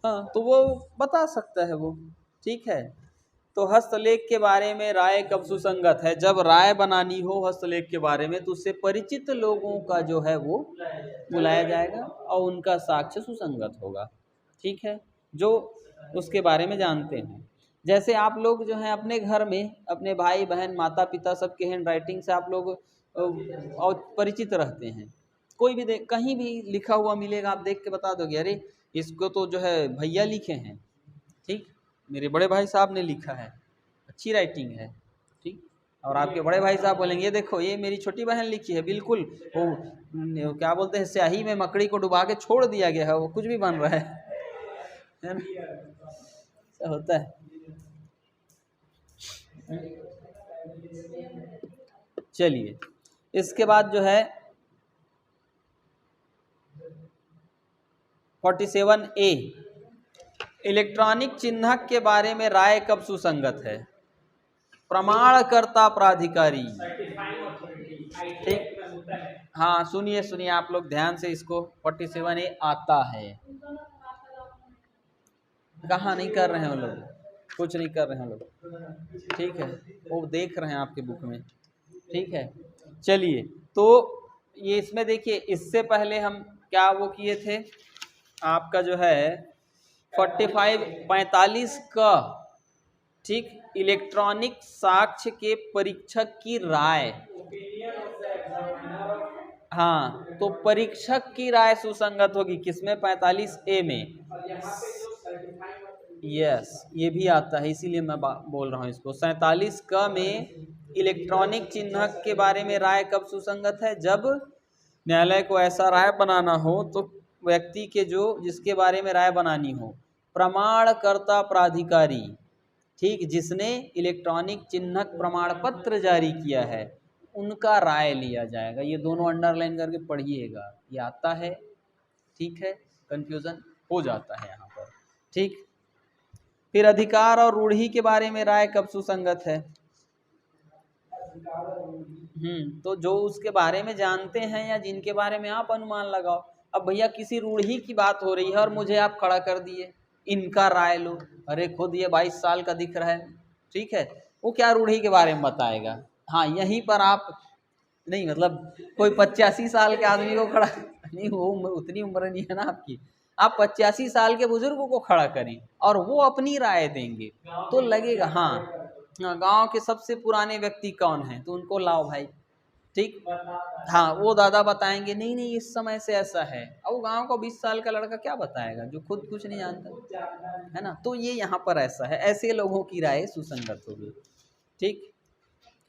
तो वो बता सकता है वो। ठीक है, तो हस्तलेख के बारे में राय कब सुसंगत है, जब राय बनानी हो हस्तलेख के बारे में तो उससे परिचित लोगों का जो है वो बुलाया जाएगा और उनका साक्ष्य सुसंगत होगा। ठीक है, जो उसके बारे में जानते हैं। जैसे आप लोग जो हैं अपने घर में अपने भाई बहन माता पिता सबके हैंड राइटिंग से आप लोग और परिचित रहते हैं। कोई भी कहीं भी लिखा हुआ मिलेगा, आप देख के बता दोगे अरे इसको तो जो है भैया लिखे हैं, ठीक, मेरे बड़े भाई साहब ने लिखा है, अच्छी राइटिंग है। ठीक, और आपके बड़े भाई साहब बोलेंगे देखो ये मेरी छोटी बहन लिखी है, बिल्कुल वो क्या बोलते हैं स्याही में मकड़ी को डुबा के छोड़ दिया गया है, वो कुछ भी बन रहा है ना, ऐसा होता है। चलिए इसके बाद जो है 47A इलेक्ट्रॉनिक चिन्हक के बारे में राय कब सुसंगत है। प्रमाणकर्ता प्राधिकारी। ठीक, सुनिए आप लोग ध्यान से इसको। 47A आता है, कहाँ नहीं कर रहे हैं वो लोग, कुछ नहीं कर रहे हैं लोग। ठीक है, वो देख रहे हैं आपके बुक में। ठीक है, चलिए तो ये इसमें देखिए, इससे पहले हम क्या वो किए थे आपका जो है 45 का, ठीक, इलेक्ट्रॉनिक साक्ष्य के परीक्षक की राय। तो परीक्षक की राय सुसंगत होगी किसमें, 45A में। यस, ये भी आता है, इसीलिए मैं बोल रहा हूँ इसको। 47 का में इलेक्ट्रॉनिक चिन्हक के बारे में राय कब सुसंगत है, जब न्यायालय को ऐसा राय बनाना हो तो व्यक्ति के जो जिसके बारे में राय बनानी हो, प्रमाणकर्ता प्राधिकारी, ठीक, जिसने इलेक्ट्रॉनिक चिन्हक प्रमाण पत्र जारी किया है, उनका राय लिया जाएगा। ये दोनों अंडरलाइन करके पढ़िएगा, ये आता है। ठीक है, कंफ्यूजन हो जाता है यहाँ पर। ठीक, फिर अधिकार और रूढ़ी के बारे में राय कब सुसंगत है। तो जो उसके बारे में जानते हैं या जिनके बारे में आप अनुमान लगाओ। अब भैया किसी रूढ़ी की बात हो रही है और मुझे आप खड़ा कर दिए, इनका राय लो, अरे खुद ये 22 साल का दिख रहा है, ठीक है, वो क्या रूढ़ी के बारे में बताएगा। यहीं पर आप नहीं, मतलब कोई 85 साल के आदमी को खड़ा नहीं, वो उतनी उम्र नहीं है ना आपकी, आप 85 साल के बुजुर्ग को खड़ा करें और वो अपनी राय देंगे तो लगेगा गांव के सबसे पुराने व्यक्ति कौन हैं, तो उनको लाओ भाई, ठीक। हाँ, वो दादा बताएंगे नहीं नहीं इस समय से ऐसा है। अब वो गाँव का 20 साल का लड़का क्या बताएगा जो खुद कुछ नहीं जानता, है ना। तो ये यहाँ पर ऐसा है, ऐसे लोगों की राय सुसंगत होगी। ठीक,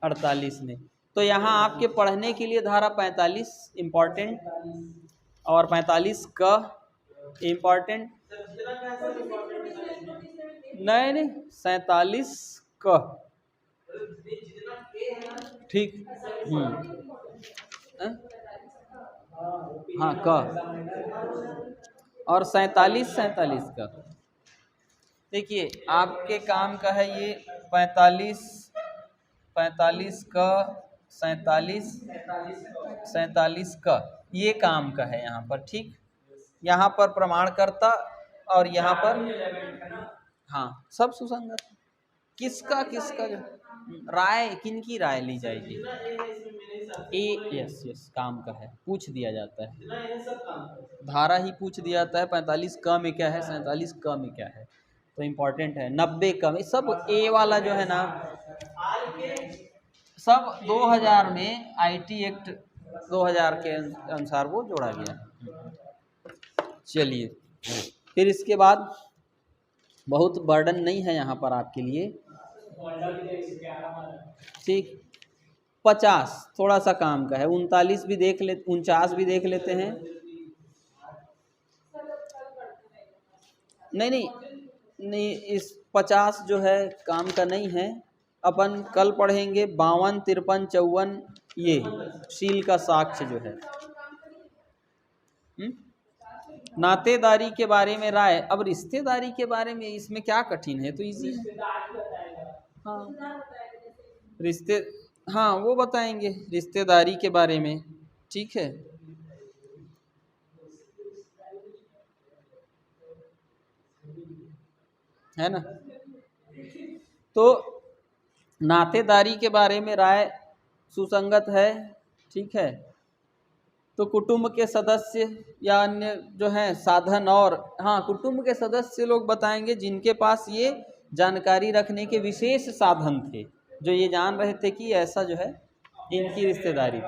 48 में तो यहाँ आपके पढ़ने के लिए धारा 45 इम्पॉर्टेंट और 45 का इम्पॉर्टेंट नहीं 47 का। ठीक, हाँ का और 47 का। देखिए आपके काम का है ये 45 का 47 का ये काम का है यहाँ पर। ठीक, यहाँ पर प्रमाणकर्ता और यहाँ पर हाँ सब सुसंगत। किसका जो राय, किनकी राय ली जाएगी? यस काम का है, पूछ दिया जाता है, धारा ही पूछ दिया जाता है 45 क में क्या है, 47 क में क्या है। तो इम्पोर्टेंट है 90 क में सब ए वाला जो है ना, सब 2000 में आईटी एक्ट 2000 के अनुसार वो जोड़ा गया। चलिए फिर इसके बाद बहुत बर्डन नहीं है यहाँ पर आपके लिए। ठीक, 50 थोड़ा सा काम का है, 39 भी देख ले, 49 भी देख लेते हैं। नहीं इस 50 जो है काम का नहीं है, अपन कल पढ़ेंगे 52, 53, 54 ये शील का साक्ष्य जो है। नातेदारी के बारे में राय। अब रिश्तेदारी के बारे में इसमें क्या कठिन है, तो इजी है। हाँ वो बताएंगे रिश्तेदारी के बारे में। ठीक है ना। तो नातेदारी के बारे में राय सुसंगत है। ठीक है, तो कुटुंब के सदस्य या अन्य जो हैं साधन, और हाँ कुटुंब के सदस्य लोग बताएंगे जिनके पास ये जानकारी रखने के विशेष साधन थे, जो ये जान रहे थे कि ऐसा जो है इनकी रिश्तेदारी थी।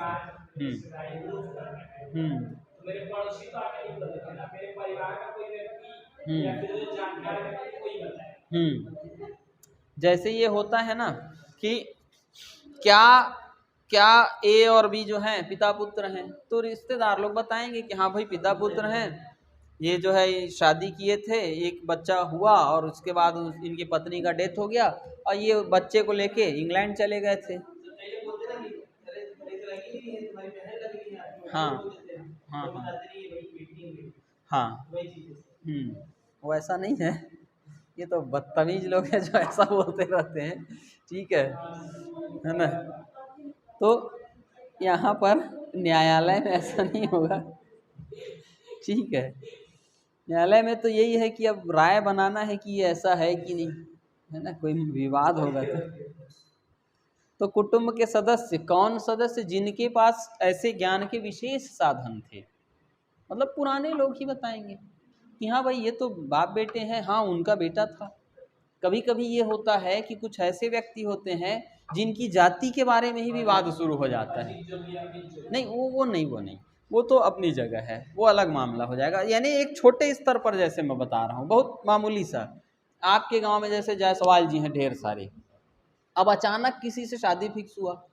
मेरे पड़ोसी तो आके नहीं बताएगा, मेरे परिवार का कोई व्यक्ति या फिर जो जानकार व्यक्ति कोई बताए। जैसे ये होता है ना कि क्या ए और बी जो हैं पिता पुत्र हैं, तो रिश्तेदार लोग बताएंगे कि हाँ भाई पिता पुत्र हैं, ये जो है शादी किए थे, एक बच्चा हुआ और उसके बाद इनकी पत्नी का डेथ हो गया और ये बच्चे को लेके इंग्लैंड चले गए थे। हाँ वो ऐसा नहीं है, ये तो बदतमीज लोग हैं जो ऐसा बोलते रहते हैं। ठीक है ना। तो यहाँ पर न्यायालय में ऐसा नहीं होगा। ठीक है, न्यायालय में तो यही है कि अब राय बनाना है कि ये ऐसा है कि नहीं, है ना, कोई विवाद होगा तो कुटुंब के सदस्य, कौन सदस्य? जिनके पास ऐसे ज्ञान के विशेष साधन थे, मतलब पुराने लोग ही बताएंगे कि हाँ भाई ये तो बाप बेटे हैं, हाँ उनका बेटा था। कभी कभी ये होता है कि कुछ ऐसे व्यक्ति होते हैं जिनकी जाति के बारे में ही विवाद शुरू हो जाता है। नहीं वो नहीं, वो तो अपनी जगह है, वो अलग मामला हो जाएगा। यानी एक छोटे स्तर पर, जैसे मैं बता रहा हूँ, बहुत मामूली सा, आपके गांव में जैसे जायसवाल जी हैं ढेर सारे, अब अचानक किसी से शादी फिक्स हुआ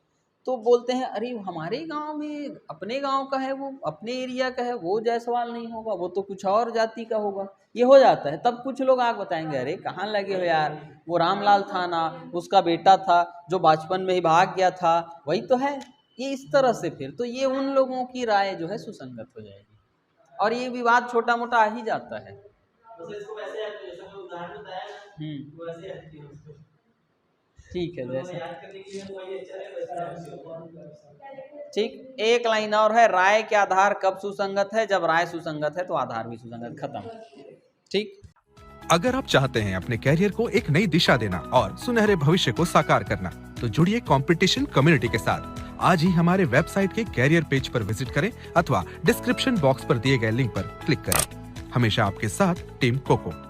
तो बोलते हैं अरे हमारे गांव में, अपने गांव का है वो, अपने एरिया का है, वो जायसवाल नहीं होगा, वो तो कुछ और जाति का होगा। ये हो जाता है। तब कुछ लोग आग बताएंगे अरे कहाँ लगे हो यार, वो रामलाल था ना, उसका बेटा था जो बचपन में ही भाग गया था, वही तो है। ये इस तरह से फिर तो ये उन लोगों की राय जो है सुसंगत हो जाएगी और ये विवाद छोटा मोटा आ ही जाता है। ठीक है, जैसे ठीक, एक लाइन और है, राय के आधार कब सुसंगत है? जब राय सुसंगत है तो आधार भी सुसंगत। खत्म। ठीक। अगर आप चाहते हैं अपने कैरियर को एक नई दिशा देना और सुनहरे भविष्य को साकार करना, तो जुड़िए कंपटीशन कम्युनिटी के साथ। आज ही हमारे वेबसाइट के कैरियर पेज पर विजिट करें अथवा डिस्क्रिप्शन बॉक्स पर दिए गए लिंक पर क्लिक करें। हमेशा आपके साथ टीम कोको।